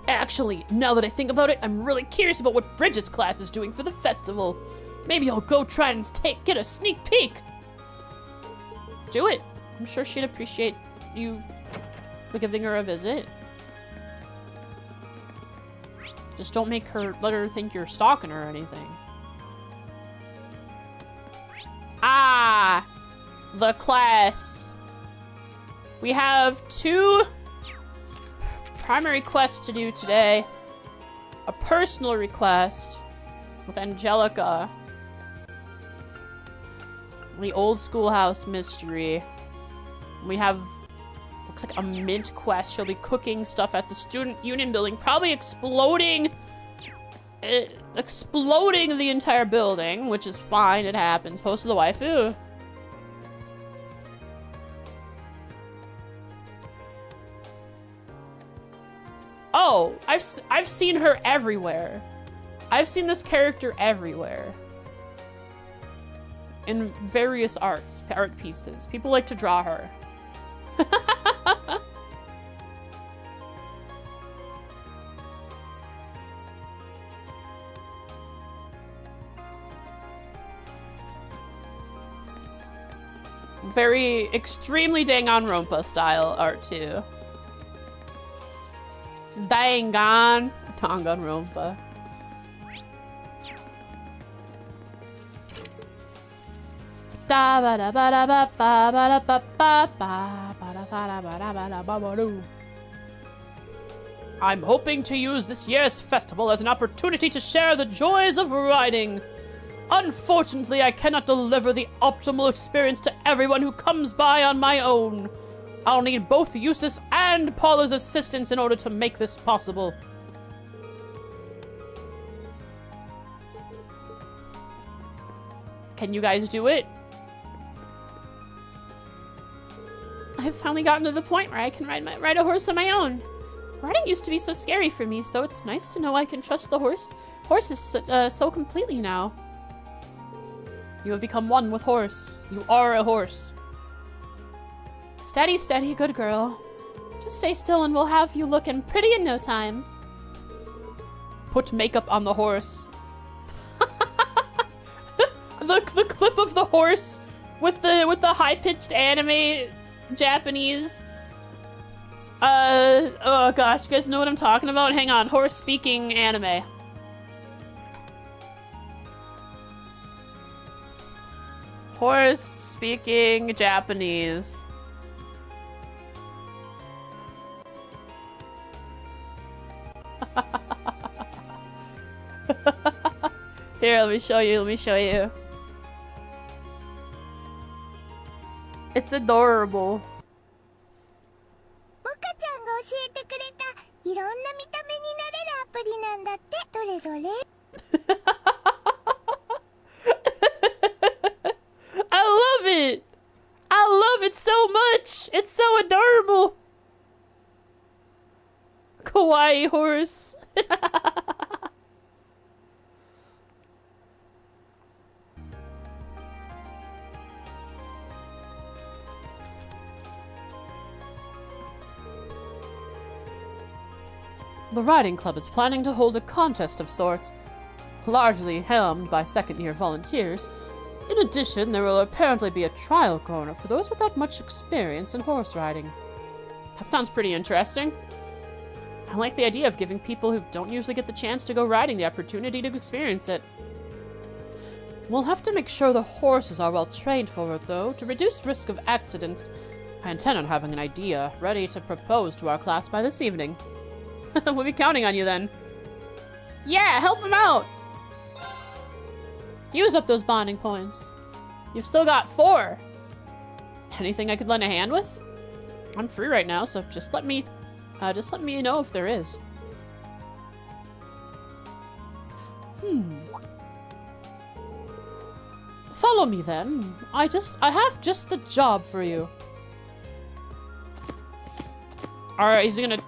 Actually, now that I think about it, I'm really curious about what Bridget's class is doing for the festival. Maybe I'll go try and get a sneak peek. Do it. I'm sure she'd appreciate you giving her a visit. Just don't let her think you're stalking her or anything. Ah, the class. We have 2 primary quests to do today. A personal request with Angelica. The old schoolhouse mystery. We have, looks like a mint quest. She'll be cooking stuff at the student union building, probably exploding the entire building, which is fine. It happens. Post to the waifu. Oh, I've seen her everywhere. I've seen this character everywhere. In various art pieces. People like to draw her. Very extremely Danganronpa style art too. Danganronpa. I'm hoping to use this year's festival as an opportunity to share the joys of riding. Unfortunately, I cannot deliver the optimal experience to everyone who comes by on my own. I'll need both Eustace and Paula's assistance in order to make this possible. Can you guys do it? I've finally gotten to the point where I can ride a horse on my own. Riding used to be so scary for me, so it's nice to know I can trust the horses so completely now. You have become one with horse. You are a horse. Steady, steady, good girl. Just stay still and we'll have you looking pretty in no time. Put makeup on the horse. the clip of the horse with the high-pitched anime Japanese. Oh gosh, you guys know what I'm talking about? Hang on, horse speaking anime. Horse speaking Japanese. Here, let me show you. It's adorable. モカちゃんが教えてくれたいろんな見た目になれるアプリなんだって。どれどれ？ I love it! I love it so much! It's so adorable! Kawaii horse. The riding club is planning to hold a contest of sorts, largely helmed by second-year volunteers. In addition, there will apparently be a trial corner for those without much experience in horse riding. That sounds pretty interesting. I like the idea of giving people who don't usually get the chance to go riding the opportunity to experience it. We'll have to make sure the horses are well trained for it, though, to reduce risk of accidents. I intend on having an idea ready to propose to our class by this evening. We'll be counting on you then. Yeah, help them out! Use up those bonding points. You've still got 4. Anything I could lend a hand with? I'm free right now, so just let me know if there is. Follow me then. I have just the job for you. Alright, he's gonna...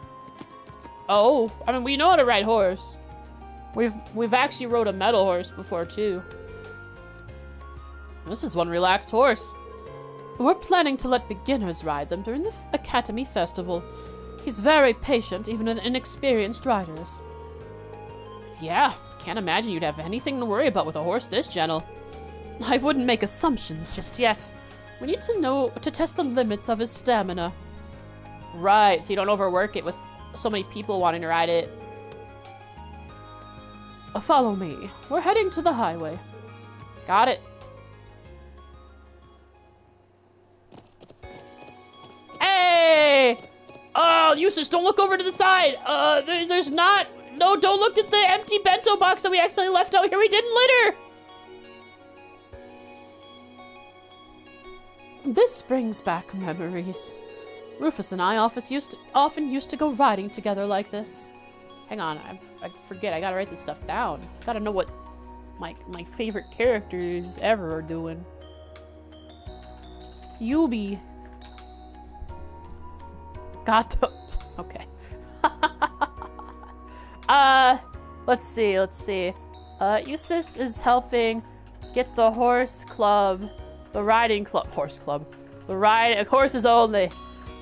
Oh, I mean, we know how to ride horse. We've actually rode a metal horse before, too. This is one relaxed horse. We're planning to let beginners ride them during the Academy Festival. He's very patient, even with inexperienced riders. Yeah, can't imagine you'd have anything to worry about with a horse this gentle. I wouldn't make assumptions just yet. We need to know to test the limits of his stamina. Right, so you don't overwork it with so many people wanting to ride it. Follow me. We're heading to the highway. Got it. Hey! Oh, Eustace, don't look over to the side. There's not... No, don't look at the empty bento box that we accidentally left out here. We didn't litter. This brings back memories. Rufus and I often used to go riding together like this. Hang on, I forget. I gotta write this stuff down. Gotta know what my favorite characters ever are doing. Yubi. Gato. Okay. Let's see. Eustace is helping get the horses only.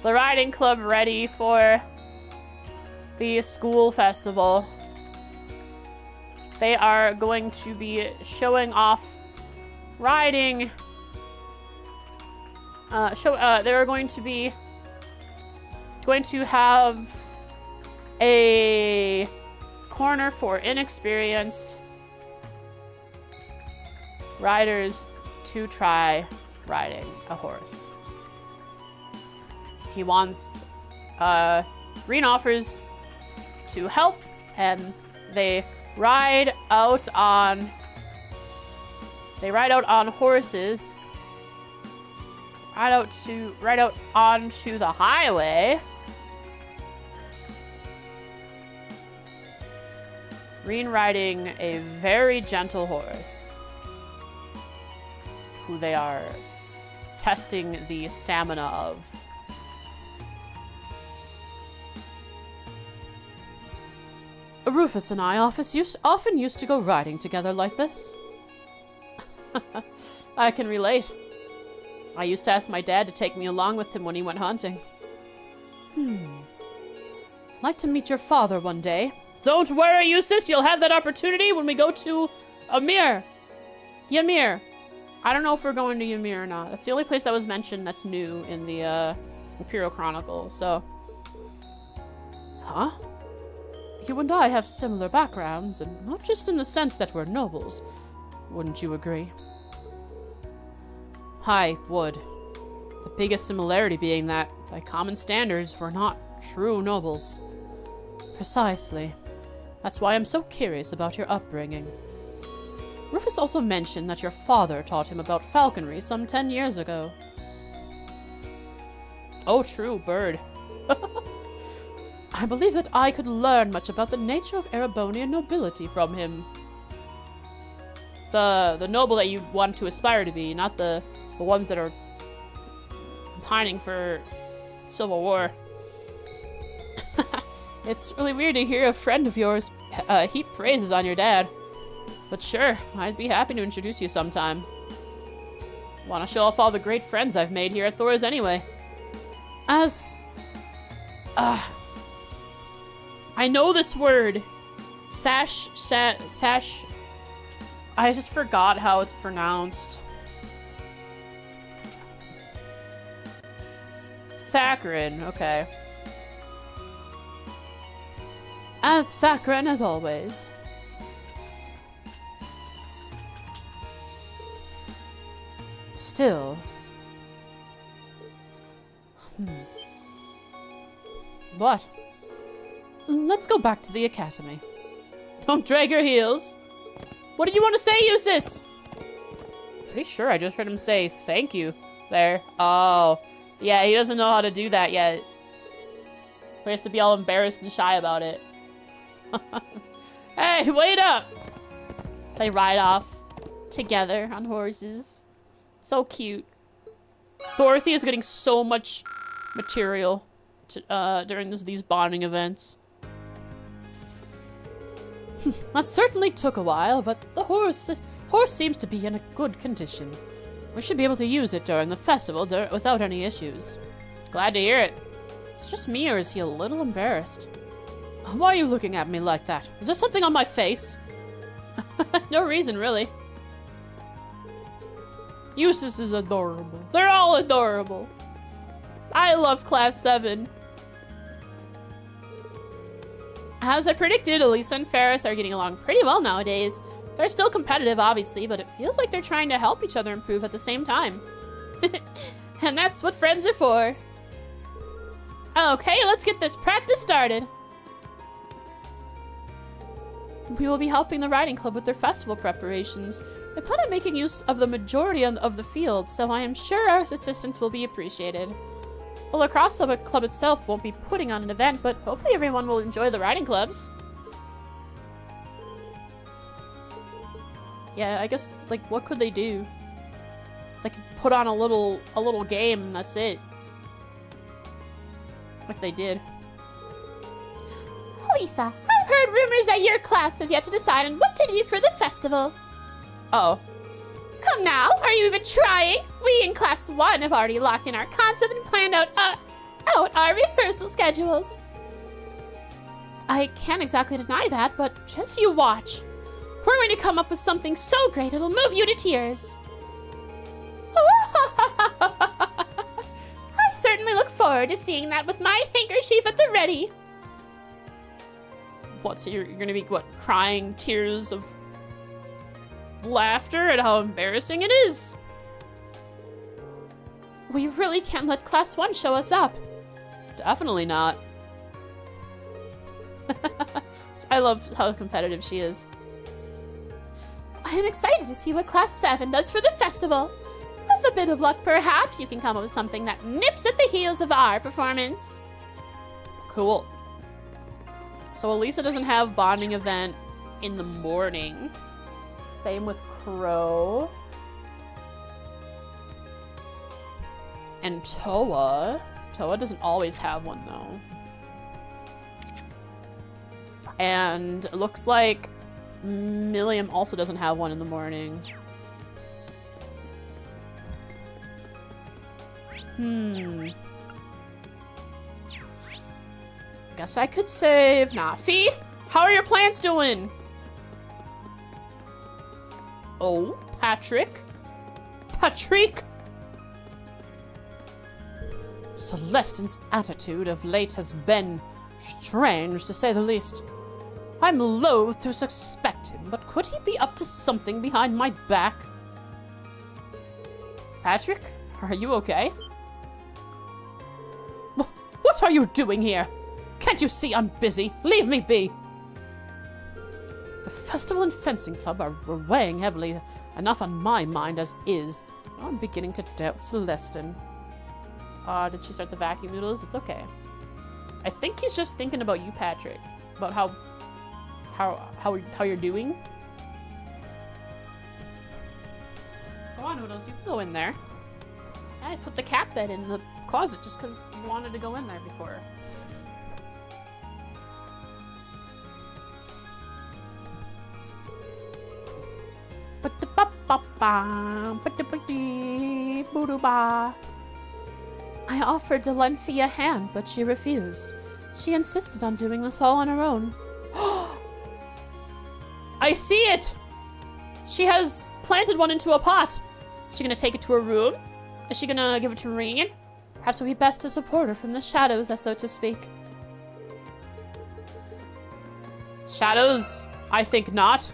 The riding club ready for the school festival. They are going to be showing off riding. They're going to have a corner for inexperienced riders to try riding a horse. He wants, Green offers to help, and they ride out on horses, ride out onto the highway. Green riding a very gentle horse, who they are testing the stamina of. Rufus and I often used to go riding together like this. I can relate. I used to ask my dad to take me along with him when he went hunting. I'd like to meet your father one day. Don't worry, Eustace, you'll have that opportunity when we go to Ymir. Ymir. I don't know if we're going to Ymir or not. That's the only place that was mentioned that's new in the Imperial Chronicle, so... Huh? You and I have similar backgrounds, and not just in the sense that we're nobles. Wouldn't you agree? I would. The biggest similarity being that, by common standards, we're not true nobles. Precisely. That's why I'm so curious about your upbringing. Rufus also mentioned that your father taught him about falconry some 10 years ago. Oh, true, bird. I believe that I could learn much about the nature of Erebonian nobility from him. The noble that you want to aspire to be, not the ones that are pining for civil war. It's really weird to hear a friend of yours heap praises on your dad. But sure, I'd be happy to introduce you sometime. Want to show off all the great friends I've made here at Thor's anyway. I know this word. Sash. I just forgot how it's pronounced. Saccharin, okay. As saccharine as always. Still. What? Let's go back to the academy. Don't drag your heels. What did you want to say, Eustace? Pretty sure I just heard him say thank you there. Oh, Yeah, he doesn't know how to do that yet. He has to be all embarrassed and shy about it. Hey, wait up! They ride off together on horses. So cute. Dorothy is getting so much material to, during these bonding events. That certainly took a while, but the horse seems to be in a good condition. We should be able to use it during the festival without any issues. Glad to hear it. It's just me, or is he a little embarrassed? Why are you looking at me like that? Is there something on my face? No reason, really. Eustace is adorable. They're all adorable. I love Class 7. As I predicted, Elisa and Ferris are getting along pretty well nowadays. They're still competitive, obviously, but it feels like they're trying to help each other improve at the same time. And that's what friends are for. Okay, let's get this practice started. We will be helping the riding club with their festival preparations. I plan on making use of the majority of the field, so I am sure our assistance will be appreciated. The lacrosse club itself won't be putting on an event, but hopefully everyone will enjoy the riding clubs. Yeah, I guess, like, what could they do? They could put on a little game, and that's it. If they did. Lisa, I've heard rumors that your class has yet to decide on what to do for the festival. Oh. Come now, are you even trying? We in Class 1 have already locked in our concept and planned out our rehearsal schedules. I can't exactly deny that, but just you watch. We're going to come up with something so great it'll move you to tears. I certainly look forward to seeing that with my handkerchief at the ready. What, so you're gonna be, what, crying tears of laughter at how embarrassing it is? We really can't let Class 1 show us up. Definitely not. I love how competitive she is. I am excited to see what Class 7 does for the festival. With a bit of luck, perhaps you can come up with something that nips at the heels of our performance. Cool. So Elisa doesn't have bonding event in the morning. Same with Crow. And Toa. Toa doesn't always have one, though. And it looks like Milliam also doesn't have one in the morning. Guess I could save Nafi. How are your plants doing? Oh, Patrick. Patrick! Celestin's attitude of late has been strange, to say the least. I'm loath to suspect him, but could he be up to something behind my back? Patrick, are you okay? What are you doing here? Can't you see I'm busy? Leave me be! The festival and fencing club are weighing heavily enough on my mind as is. Now I'm beginning to doubt Celestin. Did she start the vacuum noodles? It's okay. I think he's just thinking about you, Patrick. About how you're doing. Go on, Noodles, you can go in there. I put the cat bed in the closet just because you wanted to go in there before. I offered to lend Fee a hand, but she refused. She insisted on doing this all on her own. I see it! She has planted one into a pot. Is she gonna take it to her room? Is she gonna give it to Reen? Perhaps it would be best to support her from the shadows, so to speak. Shadows? I think not.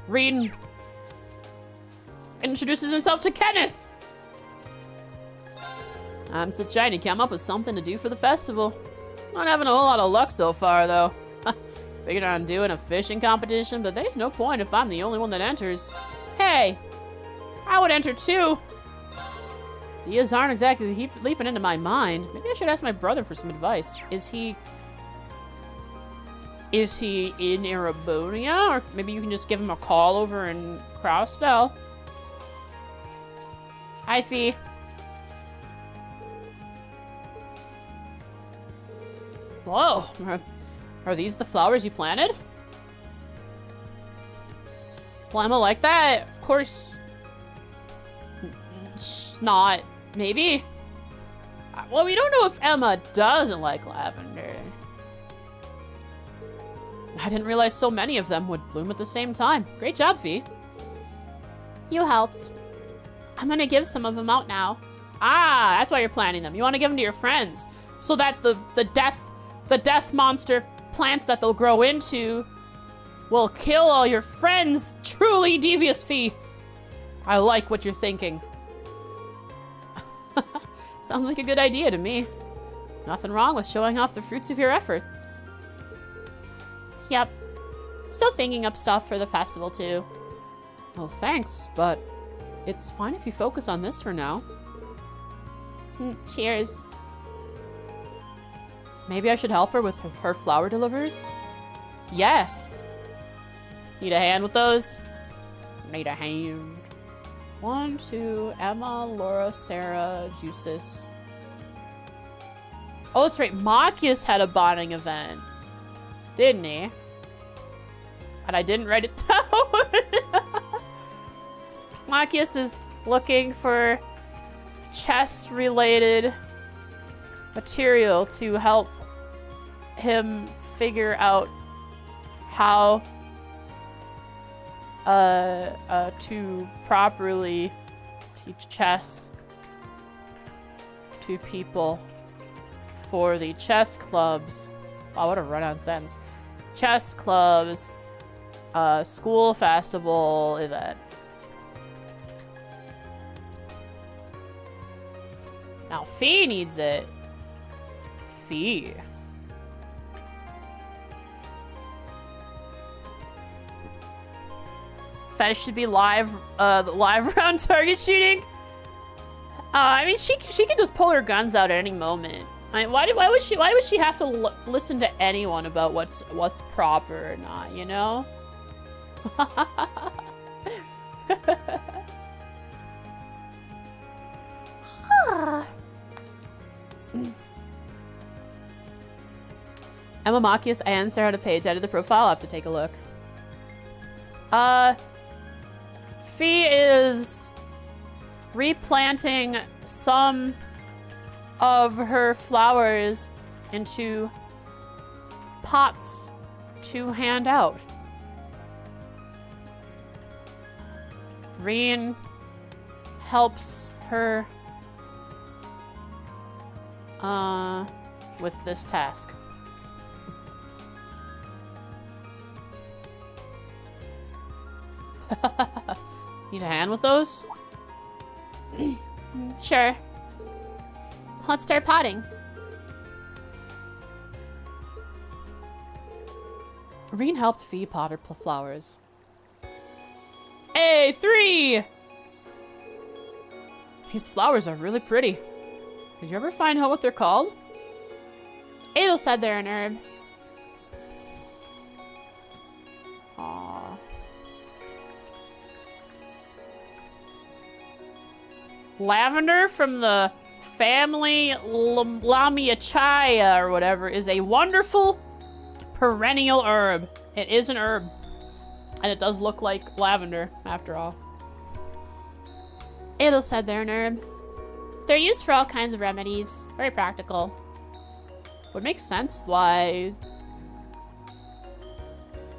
Reen introduces himself to Kenneth. I'm still trying to come up with something to do for the festival. Not having a whole lot of luck so far, though. Figured on doing a fishing competition, but there's no point if I'm the only one that enters. Hey, I would enter too. Ideas aren't exactly leaping into my mind. Maybe I should ask my brother for some advice. Is he in Erebonia? Or maybe you can just give him a call over in Crossbell. Hi, Fee. Whoa. Are these the flowers you planted? Well, Emma like that? Of course. Not. Maybe. Well, we don't know if Emma doesn't like lavender. I didn't realize so many of them would bloom at the same time. Great job, Fee. You helped. I'm gonna give some of them out now. Ah, that's why you're planting them. You want to give them to your friends, so that the death monster plants that they'll grow into will kill all your friends. Truly devious, Fee. I like what you're thinking. Sounds like a good idea to me. Nothing wrong with showing off the fruits of your efforts. Yep. Still thinking up stuff for the festival, too. Well, thanks, but it's fine if you focus on this for now. Cheers. Maybe I should help her with her flower delivers? Yes. Need a hand with those? Need a hand. 1, 2, Emma, Laura, Sarah, Jusis. Oh, that's right. Machias had a bonding event. Didn't he? And I didn't write it down. Machias is looking for chess-related material to help him figure out how to properly teach chess to people for the chess clubs. Wow, what a run-on sentence. Chess clubs, school festival event. Now Fee needs it. Fee. Fez should be live round target shooting. I mean, she can just pull her guns out at any moment. I mean, why would she have to listen to anyone about what's proper or not? You know. Emma Machias and Sarah to Page added the profile. I'll have to take a look. Fee is replanting some of her flowers into pots to hand out. Reen helps her with this task. Need a hand with those? Sure. Let's start potting. Reen helped Fee pot her flowers. Hey, 3! These flowers are really pretty. Did you ever find out what they're called? Adel said they're an herb. Aww. Lavender from the family Lamiaceae or whatever is a wonderful perennial herb. It is an herb. And it does look like lavender, after all. Adel said they're an herb. They're used for all kinds of remedies. Very practical. Would make sense why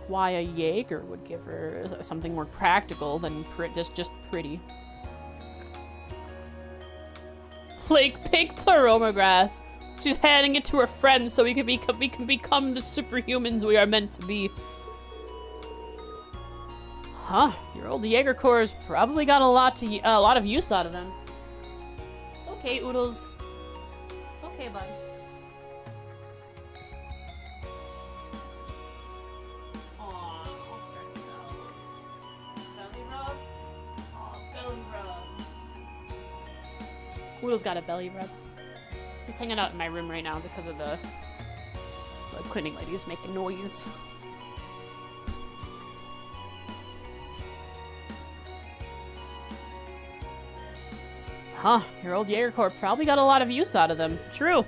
a Jaeger would give her something more practical than just pretty. Like pink pleroma grass. She's handing it to her friends so we can become the superhumans we are meant to be. Huh? Your old Jaeger cores probably got a lot of use out of them. It's okay, Oodles. It's okay, bud. Aw, all stretched out. Belly rub. Aw, belly rub. Oodle's got a belly rub. He's hanging out in my room right now because of the cleaning lady's making noise. Huh, your old Jaeger Corps probably got a lot of use out of them. True.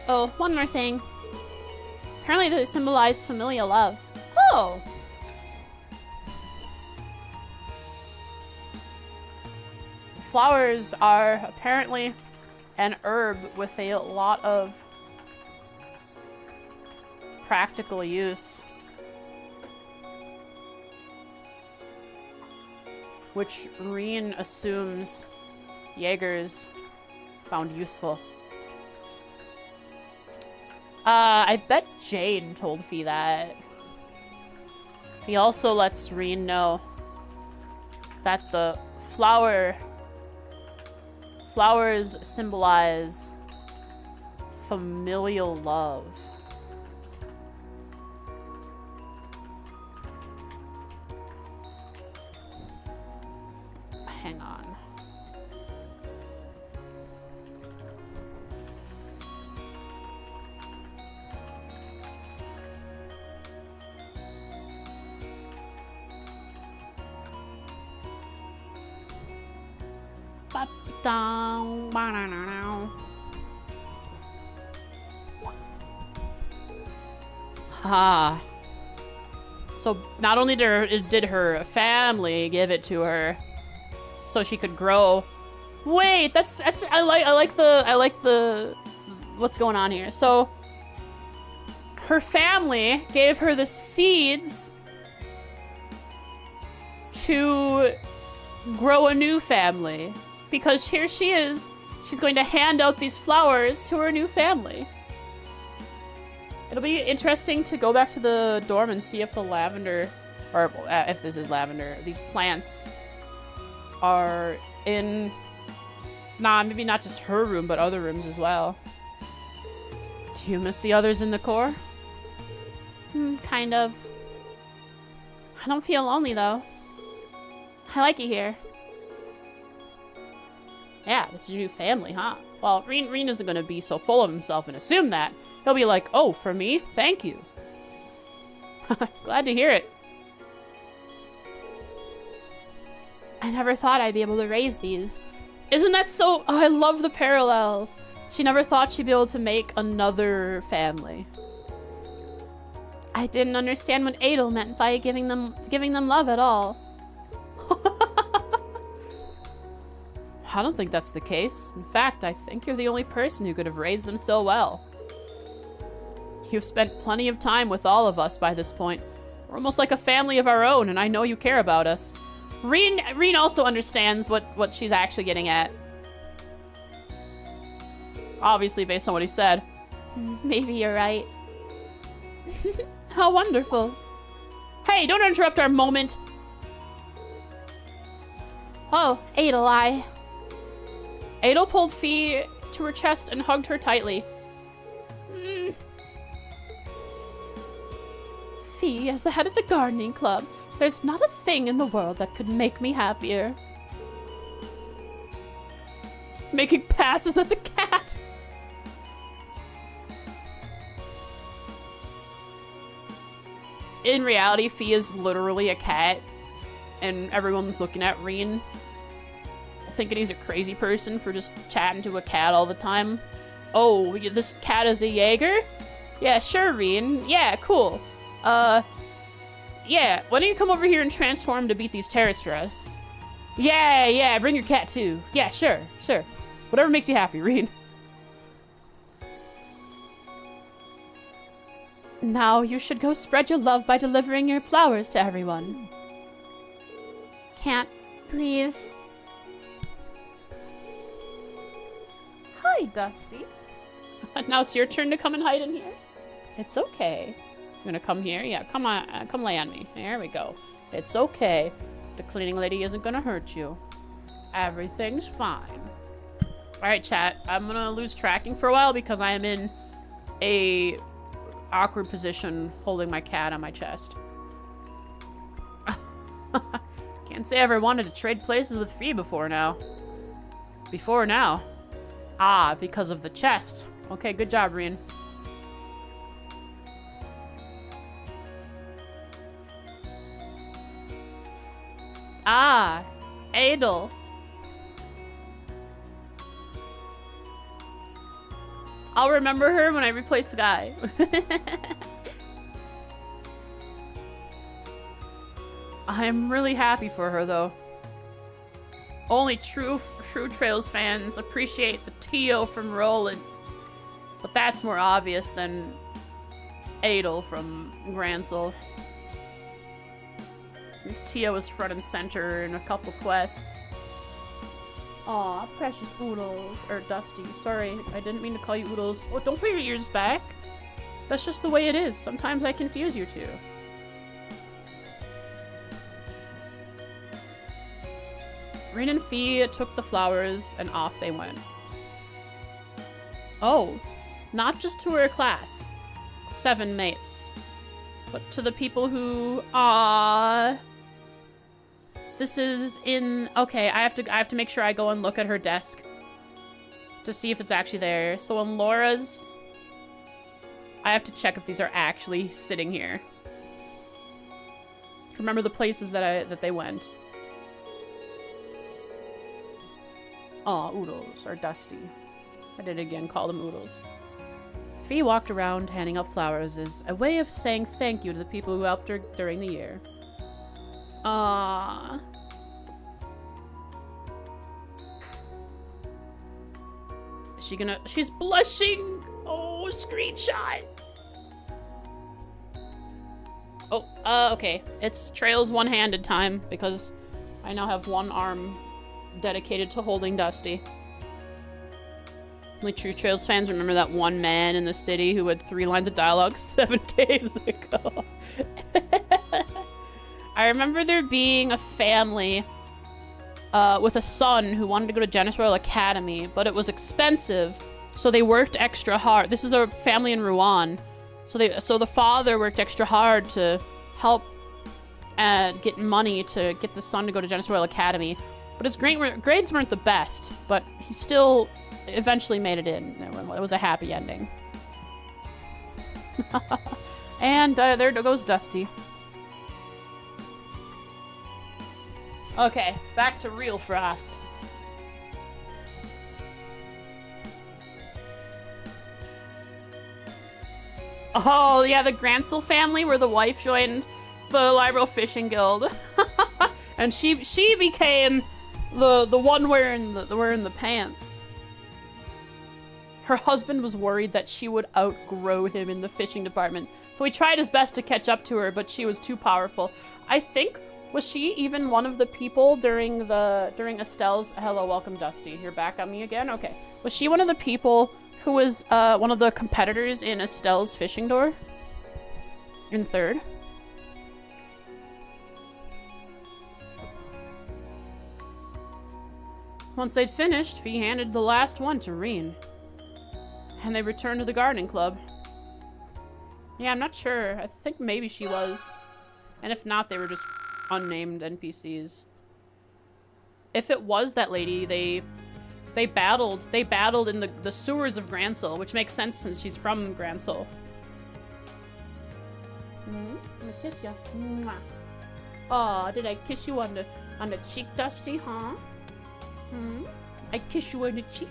Oh, one more thing. Apparently they symbolize familial love. Oh! The flowers are apparently an herb with a lot of practical use. Which Reen assumes Jaegers found useful. I bet Jade told Fee that. He also lets Reen know that the flowers symbolize familial love. Hang on. Ah. So not only did her family give it to her, so she could grow. Wait, that's I like the what's going on here. So her family gave her the seeds to grow a new family, because here she is. She's going to hand out these flowers to her new family. It'll be interesting to go back to the dorm and see if the lavender, or if this is lavender, these plants are in, maybe not just her room, but other rooms as well. Do you miss the others in the Corps? Kind of. I don't feel lonely, though. I like it here. Yeah, this is your new family, huh? Well, Reen isn't going to be so full of himself and assume that. He'll be like, oh, for me? Thank you. Glad to hear it. I never thought I'd be able to raise these. Isn't that so? Oh, I love the parallels. She never thought she'd be able to make another family. I didn't understand what Adel meant by giving them love at all. I don't think that's the case. In fact, I think you're the only person who could have raised them so well. You've spent plenty of time with all of us by this point. We're almost like a family of our own, and I know you care about us. Reen also understands what she's actually getting at. Obviously, based on what he said. Maybe you're right. How wonderful. Hey, don't interrupt our moment. Oh, Adel, Adel pulled Fee to her chest and hugged her tightly. Fee, as the head of the gardening club, there's not a thing in the world that could make me happier. Making passes at the cat. In reality, Fee is literally a cat, and everyone's looking at Reen, thinking he's a crazy person for just chatting to a cat all the time. Oh, this cat is a Jaeger? Yeah, sure, Reen. Yeah, cool. Yeah, why don't you come over here and transform to beat these terrorists for us? Yeah, bring your cat too. Yeah, sure. Whatever makes you happy, Reen. Now you should go spread your love by delivering your flowers to everyone. Can't breathe. Hi, Dusty. Now it's your turn to come and hide in here. It's okay. I'm gonna come here. Yeah, come on, come lay on me. There we go. It's okay. The cleaning lady isn't gonna hurt you. Everything's fine. All right, chat. I'm gonna lose tracking for a while because I am in a awkward position holding my cat on my chest. Can't say I ever wanted to trade places with Fee before now. before now. Ah, because of the chest. Okay, good job, Rien. Ah, Adel. I'll remember her when I replace the guy. I'm really happy for her, though. Only true Trails fans appreciate the Tio from Roland. But that's more obvious than Adel from Gransel. Since Tio was front and center in a couple quests. Aw, precious Oodles. Or Dusty. Sorry, I didn't mean to call you Oodles. Oh, don't put your ears back. That's just the way it is. Sometimes I confuse you two. Rien and Fee took the flowers and off they went. Oh, not just to her class. 7 mates. But to the people who this is in okay, I have to make sure I go and look at her desk to see if it's actually there. So on Laura's I have to check if these are actually sitting here. Remember the places that they went. Aw, Oodles, or Dusty. I did again, call them Oodles. Fee walked around handing out flowers as a way of saying thank you to the people who helped her during the year. Aww. Is she gonna... She's blushing! Oh, screenshot! Oh, okay. It's Trails one-handed time, because I now have one arm dedicated to holding Dusty. Only true Trails fans remember that one man in the city who had 3 lines of dialogue 7 days ago. I remember there being a family with a son who wanted to go to Genis Royal Academy, but it was expensive, so they worked extra hard. This is a family in Rouen. So the father worked extra hard to help get money to get the son to go to Genis Royal Academy. But his grades weren't the best, but he still eventually made it in. It was a happy ending. And there goes Dusty. Okay, back to real Frost. Oh, yeah, the Gransel family where the wife joined the Liberal Fishing Guild. And she became the one wearing the pants. Her husband was worried that she would outgrow him in the fishing department, so he tried his best to catch up to her, but she was too powerful. I think, was she even one of the people during Estelle's... Hello, welcome, Dusty. You're back on me again? Okay. Was she one of the people who was one of the competitors in Estelle's fishing door? In 3rd? Once they'd finished, Fee handed the last one to Rien. And they returned to the gardening club. Yeah, I'm not sure. I think maybe she was. And if not, they were just unnamed NPCs. If it was that lady, they battled in the sewers of Gransel, which makes sense since she's from Gransel. I'm gonna kiss ya. Mwah. Aw, did I kiss you on the cheek, Dusty, huh? I kiss you on the cheek.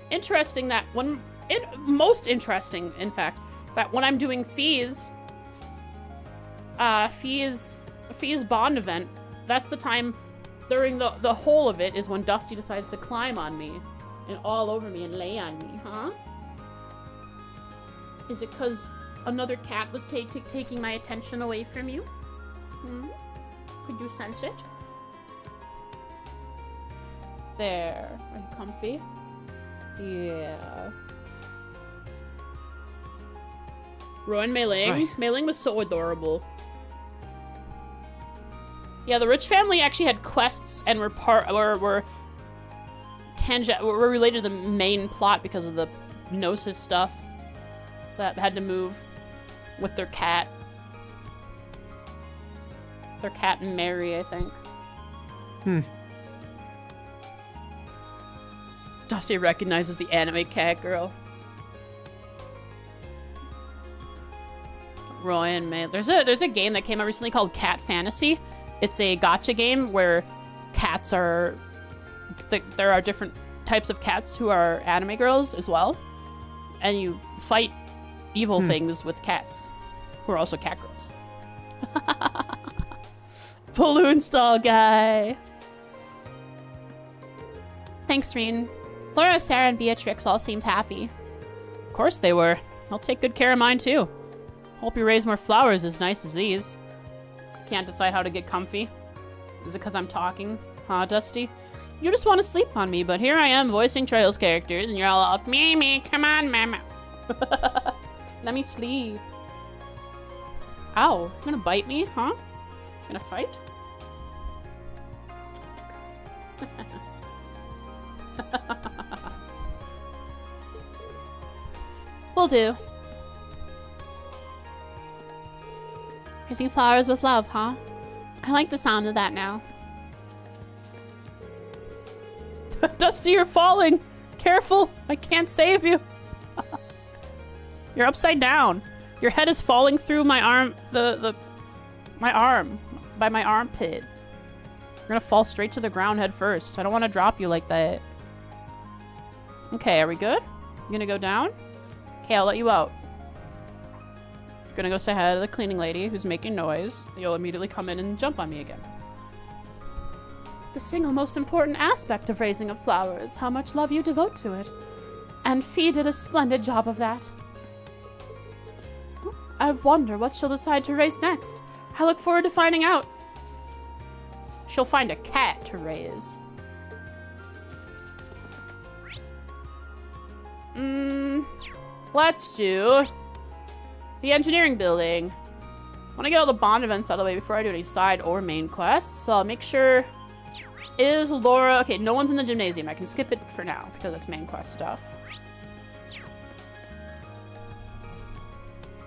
Interesting that most interesting, in fact, that when I'm doing Fee's Bond event, that's the time during the whole of it is when Dusty decides to climb on me and all over me and lay on me, huh? Is it because another cat was taking my attention away from you? Could you sense it? There. Are you comfy? Yeah. Rowan Mei Ling. Right. Mei Ling was so adorable. Yeah, the Rich family actually had quests and were related to the main plot because of the Gnosis stuff that had to move with their cat. Their cat and Mary, I think. Dusty recognizes the anime cat girl. Roy and May. There's a game that came out recently called Cat Fantasy. It's a gacha game where cats are... there are different types of cats who are anime girls as well. And you fight evil things with cats who are also cat girls. Balloon stall guy. Thanks, Reen. Laura, Sarah, and Beatrix all seemed happy. Of course they were. I'll take good care of mine too. Hope you raise more flowers as nice as these. Can't decide how to get comfy. Is it because I'm talking? Huh, Dusty? You just want to sleep on me, but here I am voicing Trails characters, and you're all out, me, come on, mama. Let me sleep. Ow, you gonna bite me, huh? Gonna fight? Will do. Raising flowers with love, huh? I like the sound of that now. Dusty, you're falling! Careful! I can't save you! You're upside down. Your head is falling through my arm, my arm, by my armpit. You're gonna fall straight to the ground head first. I don't want to drop you like that. Okay, are we good? You gonna go down? Okay, I'll let you out. You're gonna go say hi to the cleaning lady who's making noise. You'll immediately come in and jump on me again. The single most important aspect of raising of flowers, how much love you devote to it. And Fee did a splendid job of that. I wonder what she'll decide to raise next. I look forward to finding out. She'll find a cat to raise. Let's do the engineering building. I want to get all the bond events out of the way before I do any side or main quests, so I'll make sure. Is Laura... Okay, no one's in the gymnasium. I can skip it for now because it's main quest stuff.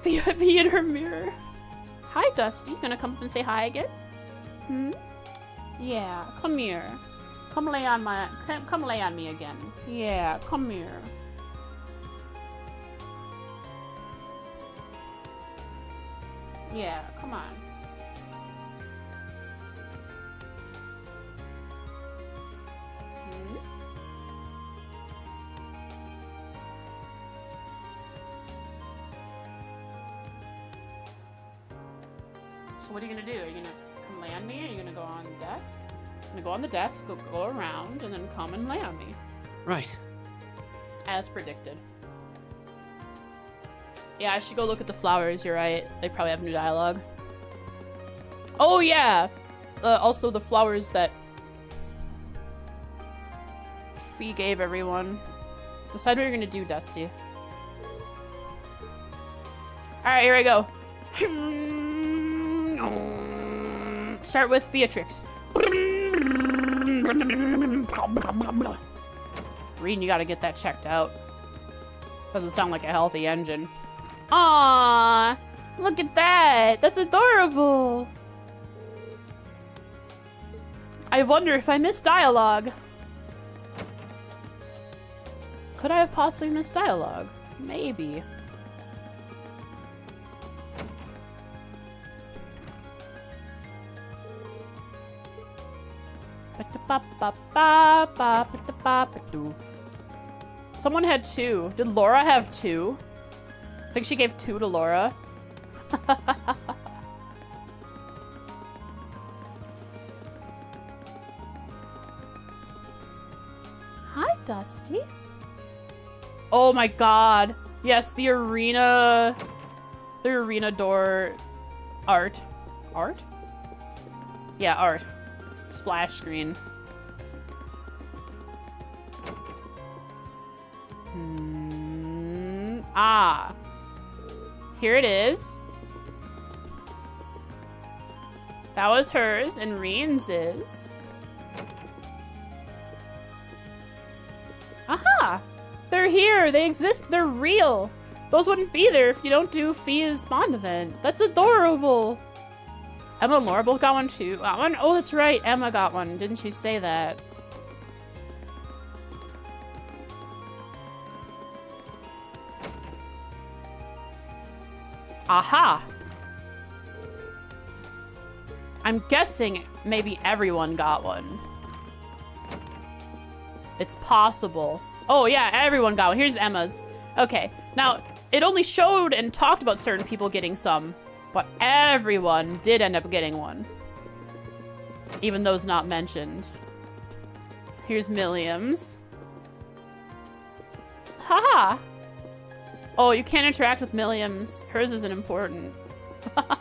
Be in her mirror. Hi, Dusty. Gonna come up and say hi again? Yeah, come here. Come lay on me again. Yeah, come here. Yeah, come on. So what are you gonna do? Are you gonna come lay on me, or are you gonna go on the desk? I'm gonna go on the desk, go around, and then come and lay on me. Right. As predicted. Yeah, I should go look at the flowers, you're right. They probably have new dialogue. Oh yeah! Also the flowers that Fee gave everyone. Decide what you're gonna do, Dusty. Alright, here we go. Start with Beatrix. Reen, you gotta get that checked out. Doesn't sound like a healthy engine. Aww! Look at that! That's adorable! I wonder if I missed dialogue. Could I have possibly missed dialogue? Maybe. Someone had 2. Did Laura have 2? I think she gave 2 to Laura. Hi, Dusty. Oh my god. Yes, the arena door art. Art? Yeah, art. Splash screen. Ah. Here it is. That was hers, and Reen's is. Aha! They're here! They exist! They're real! Those wouldn't be there if you don't do Fee's Bond event. That's adorable! Emma and Laura both got one too. Got one? Oh, that's right. Emma got one. Didn't she say that? Aha! I'm guessing maybe everyone got one. It's possible. Oh yeah, everyone got one. Here's Emma's. Okay, now it only showed and talked about certain people getting some, but everyone did end up getting one. Even those not mentioned. Here's Milliam's. Haha! Oh, you can't interact with Milliam's. Hers isn't important. I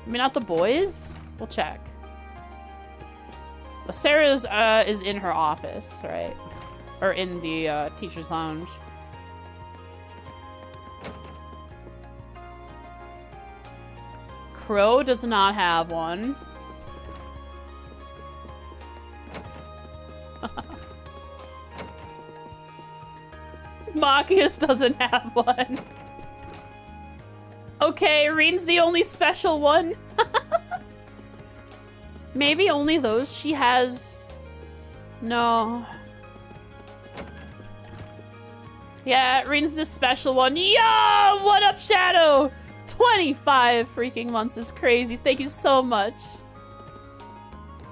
mean, not the boys? We'll check. Well, Sarah's is in her office, right? Or in the teacher's lounge. Crow does not have one. Machias doesn't have one. Okay, Reen's the only special one. Maybe only those she has. No. Yeah, Reen's the special one. Yo! What up, Shadow? 25 freaking months is crazy. Thank you so much.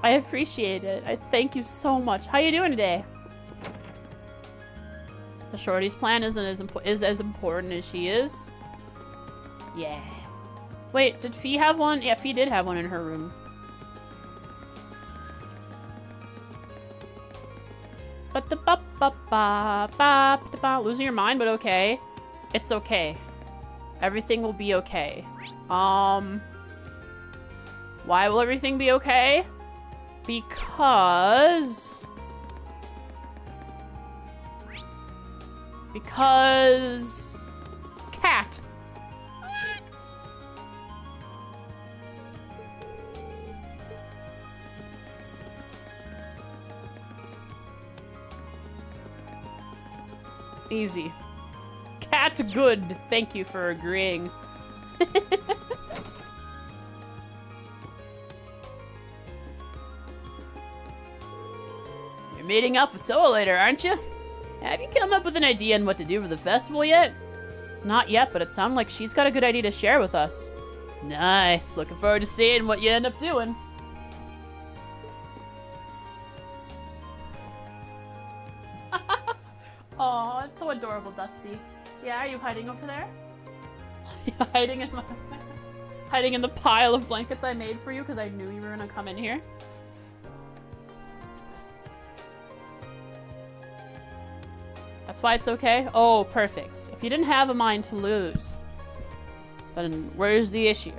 I appreciate it. I thank you so much. How you doing today? The Shorty's plan is as important as she is. Yeah. Wait, did Fee have one? Yeah, Fee did have one in her room. Losing your mind, but okay. It's okay. Everything will be okay. Why will everything be okay? Because cat. Easy. Cat good. Thank you for agreeing. You're meeting up with Toa later, aren't you? Have you come up with an idea on what to do for the festival yet? Not yet, but it sounds like she's got a good idea to share with us. Nice. Looking forward to seeing what you end up doing. Oh, it's so adorable, Dusty. Yeah, are you hiding over there? hiding in the pile of blankets I made for you because I knew you were gonna come in here. That's why it's okay? Oh, perfect. If you didn't have a mind to lose, then where's the issue?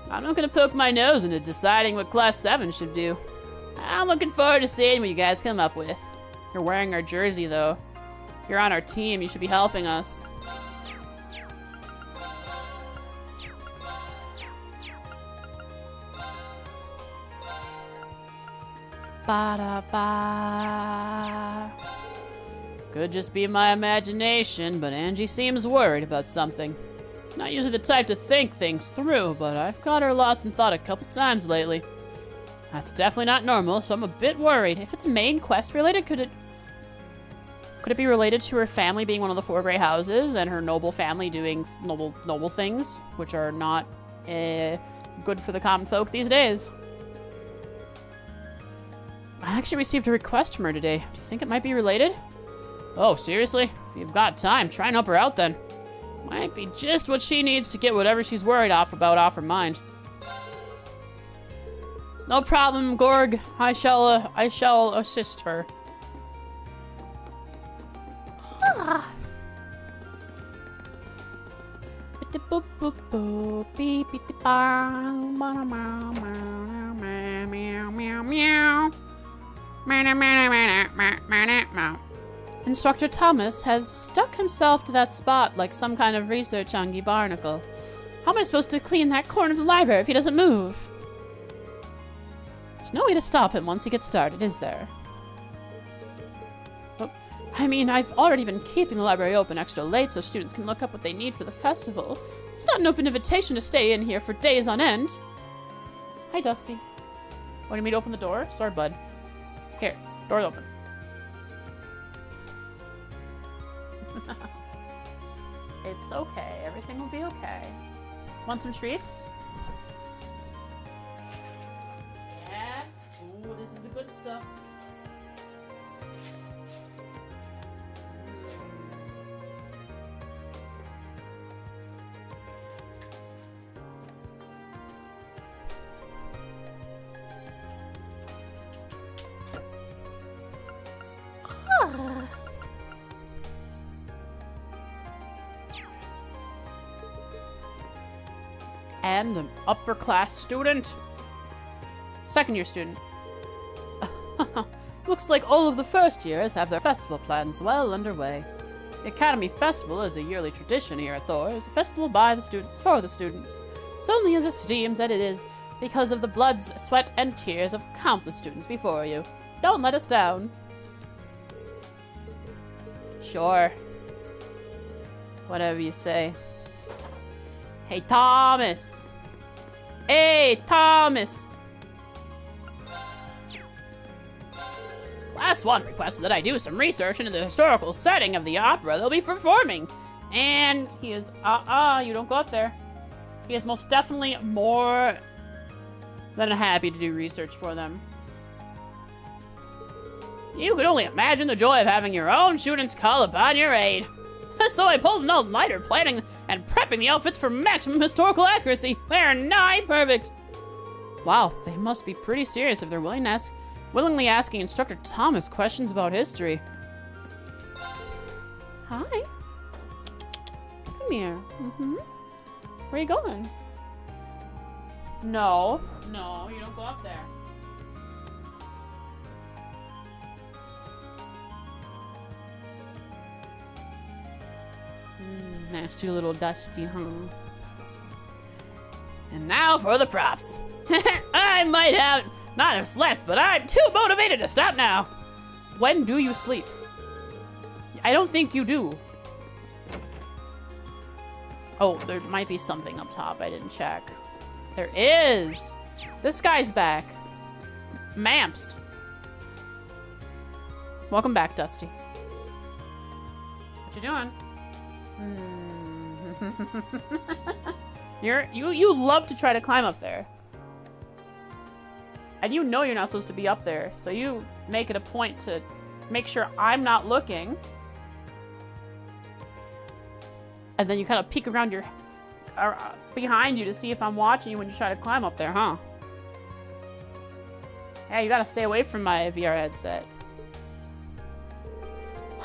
I'm not gonna poke my nose into deciding what Class 7 should do. I'm looking forward to seeing what you guys come up with. You're wearing our jersey, though. You're on our team. You should be helping us. Ba-da-ba. Could just be my imagination, but Angie seems worried about something. Not usually the type to think things through, but I've caught her lost in thought a couple times lately. That's definitely not normal, so I'm a bit worried. If it's main quest related, could it be related to her family being one of the 4 gray houses and her noble family doing noble things, which are not good for the common folk these days? I actually received a request from her today. Do you think it might be related? Oh, seriously? If you've got time, try and help her out then. Might be just what she needs to get whatever she's worried about off her mind. No problem, Gorg. I shall assist her. Instructor Thomas has stuck himself to that spot like some kind of research on Guy Barnacle. How am I supposed to clean that corner of the library if he doesn't move? There's no way to stop him once he gets started, is there? Oh, I mean, I've already been keeping the library open extra late so students can look up what they need for the festival. It's not an open invitation to stay in here for days on end. Hi, Dusty. Want me to open the door? Sorry, bud. Here, door's open. It's okay. Everything will be okay. Want some treats? Yeah. Ooh, this is the good stuff. And an upper class student. Second year student. Looks like all of the first years have their festival plans well underway. The Academy Festival is a yearly tradition here at Thor. It's a festival by the students for the students. It's only as esteemed that it is because of the blood, sweat, and tears of countless students before you. Don't let us down. Sure. Whatever you say. Hey, Thomas! Hey, Thomas! Class 1 requested that I do some research into the historical setting of the opera they'll be performing. And he is, you don't go up there. He is most definitely more than happy to do research for them. You could only imagine the joy of having your own students call upon your aid. So I pulled an all-nighter planning and prepping the outfits for maximum historical accuracy. They're nigh perfect. Wow, they must be pretty serious if they're willingly asking Instructor Thomas questions about history. Hi. Come here. Where are you going? No, you don't go up there. Nasty little Dusty, huh? And now for the props. I might not have slept, but I'm too motivated to stop now. When do you sleep? I don't think you do. Oh, there might be something up top I didn't check. There is. This guy's back. Mamst. Welcome back, Dusty. What you doing? You love to try to climb up there. And you know you're not supposed to be up there, so you make it a point to make sure I'm not looking. And then you kind of peek around behind you to see if I'm watching you when you try to climb up there, huh? Hey, you gotta stay away from my VR headset.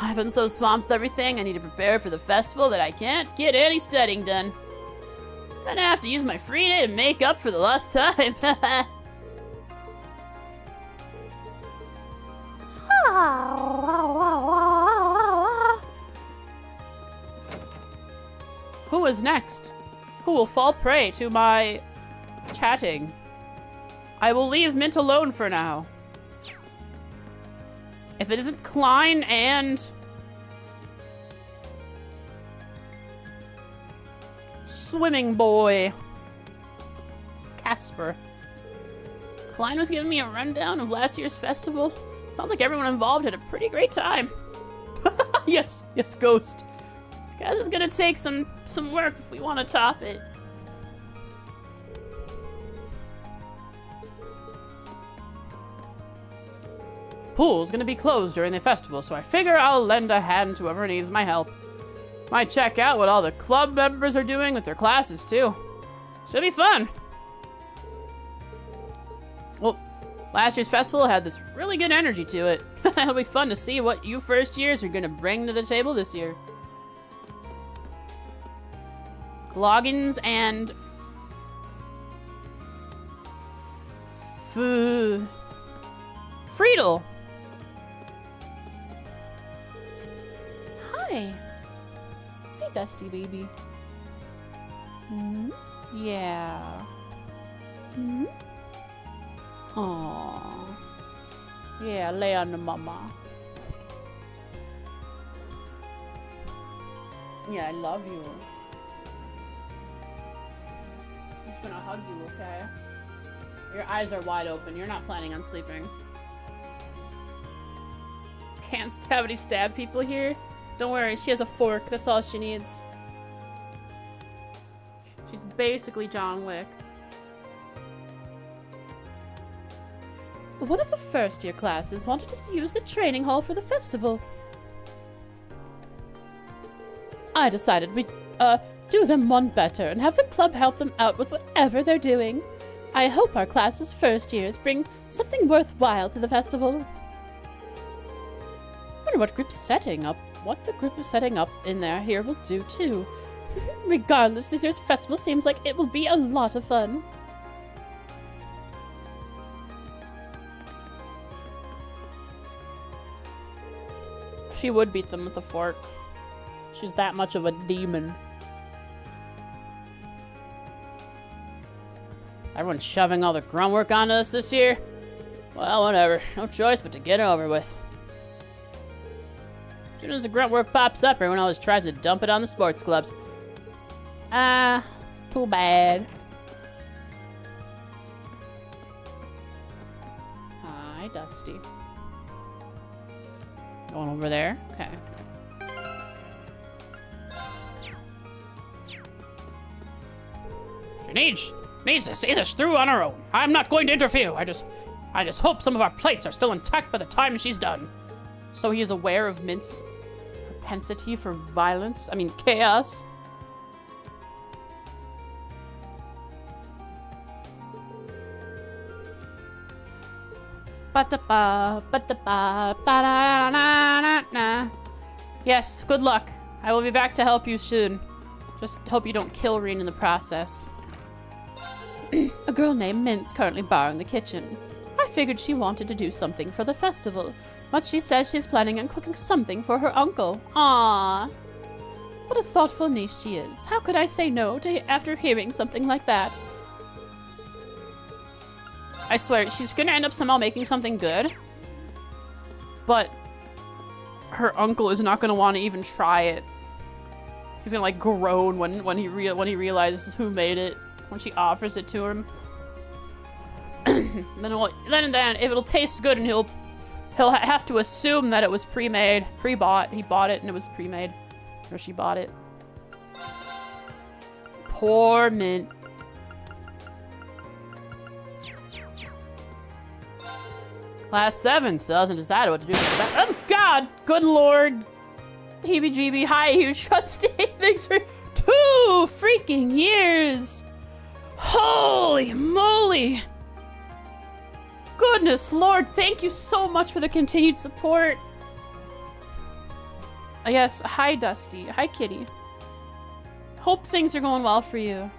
I've been so swamped with everything I need to prepare for the festival that I can't get any studying done. Then I have to use my free day to make up for the lost time. Who is next? Who will fall prey to my chatting? I will leave Mint alone for now. If it isn't Klein and Swimming Boy Casper. Klein was giving me a rundown of last year's festival. Sounds like everyone involved had a pretty great time. Yes, Ghost. Guys, it's gonna take some work if we want to top it. Pool's gonna be closed during the festival, so I figure I'll lend a hand to whoever needs my help. Might check out what all the club members are doing with their classes, too. Should be fun. Well, last year's festival had this really good energy to it. It'll be fun to see what you first years are gonna bring to the table this year. Logins and Friedel. Hi. Hey, Dusty baby. Yeah. Aww. Yeah, lay on the mama. Yeah, I love you. I'm just gonna hug you, okay? Your eyes are wide open. You're not planning on sleeping. Can't have any stab people here. Don't worry, she has a fork. That's all she needs. She's basically John Wick. One of the first year classes wanted to use the training hall for the festival. I decided we'd, do them one better and have the club help them out with whatever they're doing. I hope our class's first years bring something worthwhile to the festival. Wonder what the group is setting up in there here will do too. Regardless, this year's festival seems like it will be a lot of fun. She would beat them with a fork. She's that much of a demon. Everyone's shoving all the grunt work onto us this year. Well, whatever. No choice but to get it over with. As soon as the grunt work pops up, everyone always tries to dump it on the sports clubs. Too bad. Hi, Dusty. Going over there? Okay. She needs to see this through on her own. I'm not going to interfere. I just hope some of our plates are still intact by the time she's done. So he is aware of Mint's propensity for violence? I mean, chaos? Yes, good luck. I will be back to help you soon. Just hope you don't kill Reen in the process. A girl named Mint's currently barring the kitchen. I figured she wanted to do something for the festival, but she says she's planning on cooking something for her uncle. Aww. What a thoughtful niece she is. How could I say no after hearing something like that? I swear, she's gonna end up somehow making something good. But her uncle is not gonna want to even try it. He's gonna like groan when he realizes who made it. When she offers it to him. then if it'll taste good and he'll have to assume that it was pre-made, pre-bought. He bought it and it was pre-made. Or she bought it. Poor Mint. Class 7 still hasn't decided what to do with that. Oh god! Good lord! Heebie-jeebie, hi, huge trustee. Thanks for 2 freaking years! Holy moly! Goodness lord, thank you so much for the continued support. Yes, hi Dusty. Hi Kitty. Hope things are going well for you.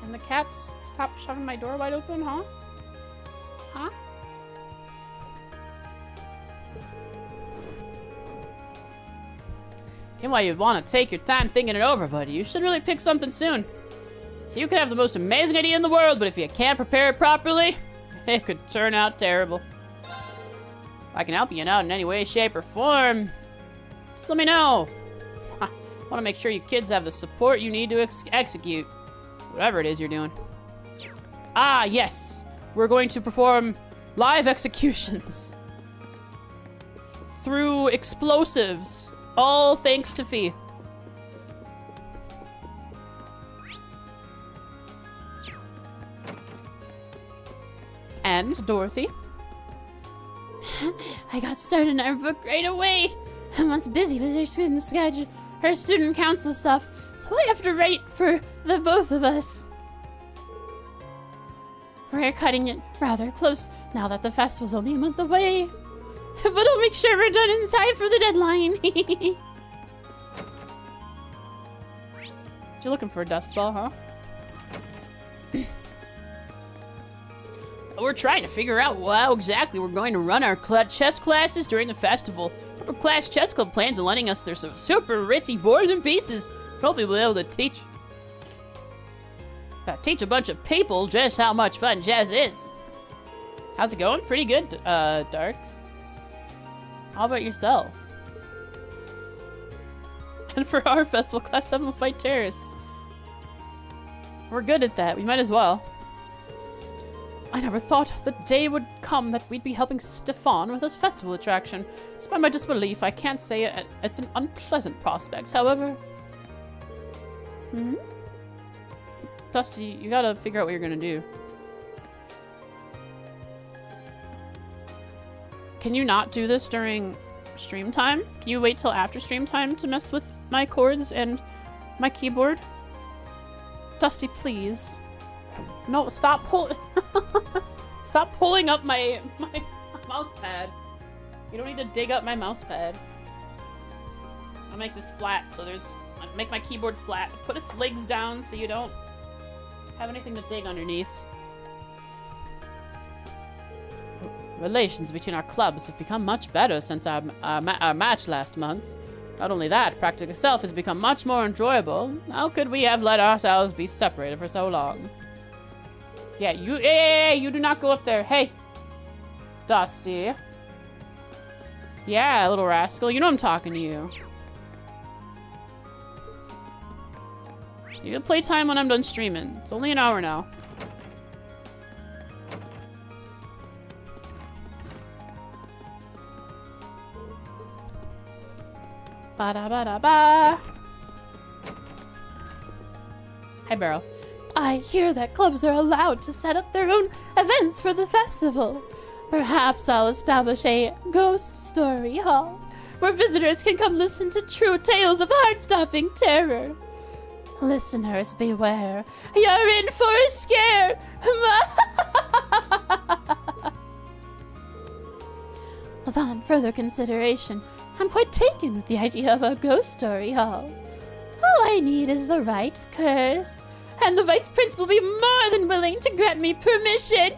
Can the cats stop shoving my door wide open, huh? Huh? And while you'd want to take your time thinking it over, buddy, you should really pick something soon. You could have the most amazing idea in the world, but if you can't prepare it properly, it could turn out terrible. If I can help you out in any way, shape, or form, just let me know. I want to make sure you kids have the support you need to execute whatever it is you're doing. Ah, yes! We're going to perform live executions through explosives. All thanks to Fee. And Dorothy. I got started in our book right away. I was busy with her student council stuff, so I have to write for the both of us. We're cutting it rather close now that the festival's only a month away. But I'll make sure we're done in time for the deadline. You're looking for a dust ball, huh? We're trying to figure out how exactly we're going to run our chess classes during the festival. Upper Class Chess Club plans on lending us their super ritzy boards and pieces. Hopefully we'll be able to teach a bunch of people just how much fun chess is. How's it going? Pretty good, Darks. How about yourself? And for our festival, Class 7 will fight terrorists. We're good at that. We might as well. I never thought the day would come that we'd be helping Stefan with his festival attraction. Despite my disbelief, I can't say it's an unpleasant prospect, however. Dusty, you gotta figure out what you're gonna do. Can you not do this during stream time? Can you wait till after stream time to mess with my chords and my keyboard? Dusty, please. No, stop stop pulling up my mouse pad. You don't need to dig up my mouse pad. I'll make this flat so I'll make my keyboard flat. Put its legs down so you don't have anything to dig underneath. Relations between our clubs have become much better since our match last month. Not only that, practice itself has become much more enjoyable. How could we have let ourselves be separated for so long? Yeah, you do not go up there. Hey, Dusty. Yeah, little rascal. You know I'm talking to you. You can play time when I'm done streaming. It's only an hour now. Ba-da-ba-da-ba. Hi, Barrel. I hear that clubs are allowed to set up their own events for the festival. Perhaps I'll establish a ghost story hall where visitors can come listen to true tales of heart-stopping terror. Listeners, beware. You're in for a scare. Upon further consideration, I'm quite taken with the idea of a ghost story hall. All I need is the right curse, and the vice prince will be more than willing to grant me permission.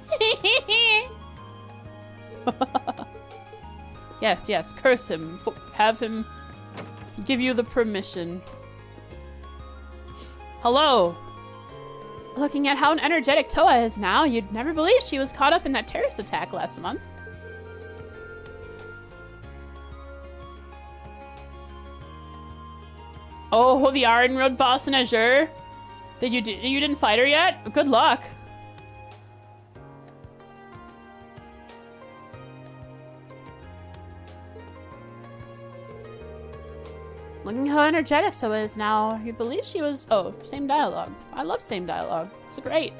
Yes, curse him. Have him give you the permission. Hello. Looking at how energetic Toa is now, you'd never believe she was caught up in that terrorist attack last month. Oh, the Iron Road boss in Azure. You didn't fight her yet? Good luck. Looking at how energetic Toa is now, you'd believe she was... Oh, same dialogue. I love same dialogue. It's great.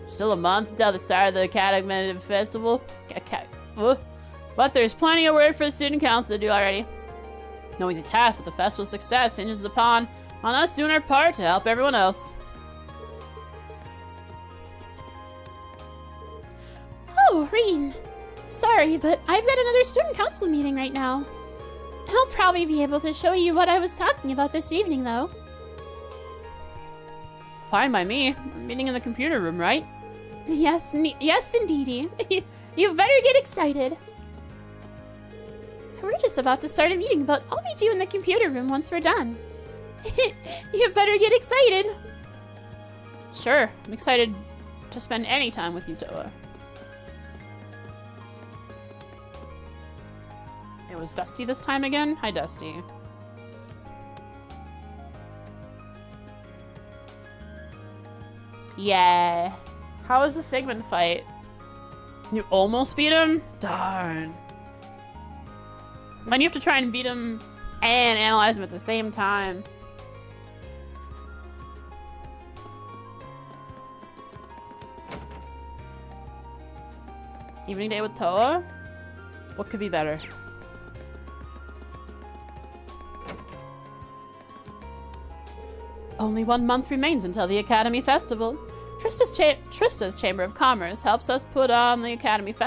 Still a month until the start of the Academy Festival. But there's plenty of work for the student council to do already. No easy task, but the festival's success hinges on us doing our part to help everyone else. Oh, Reen. Sorry, but I've got another student council meeting right now. I'll probably be able to show you what I was talking about this evening, though. Fine by me. We're meeting in the computer room, right? Yes, indeedy. You better get excited. We're just about to start a meeting, but I'll meet you in the computer room once we're done. You better get excited. Sure, I'm excited to spend any time with you, Toa. It was Dusty this time again? Hi, Dusty. Yeah. How was the Sigmund fight? You almost beat him? Darn. Then you have to try and beat him and analyze him at the same time. Evening day with Toa? What could be better? Only 1 month remains until the Academy Festival. Trista's Chamber of Commerce helps us put on the Academy Festival.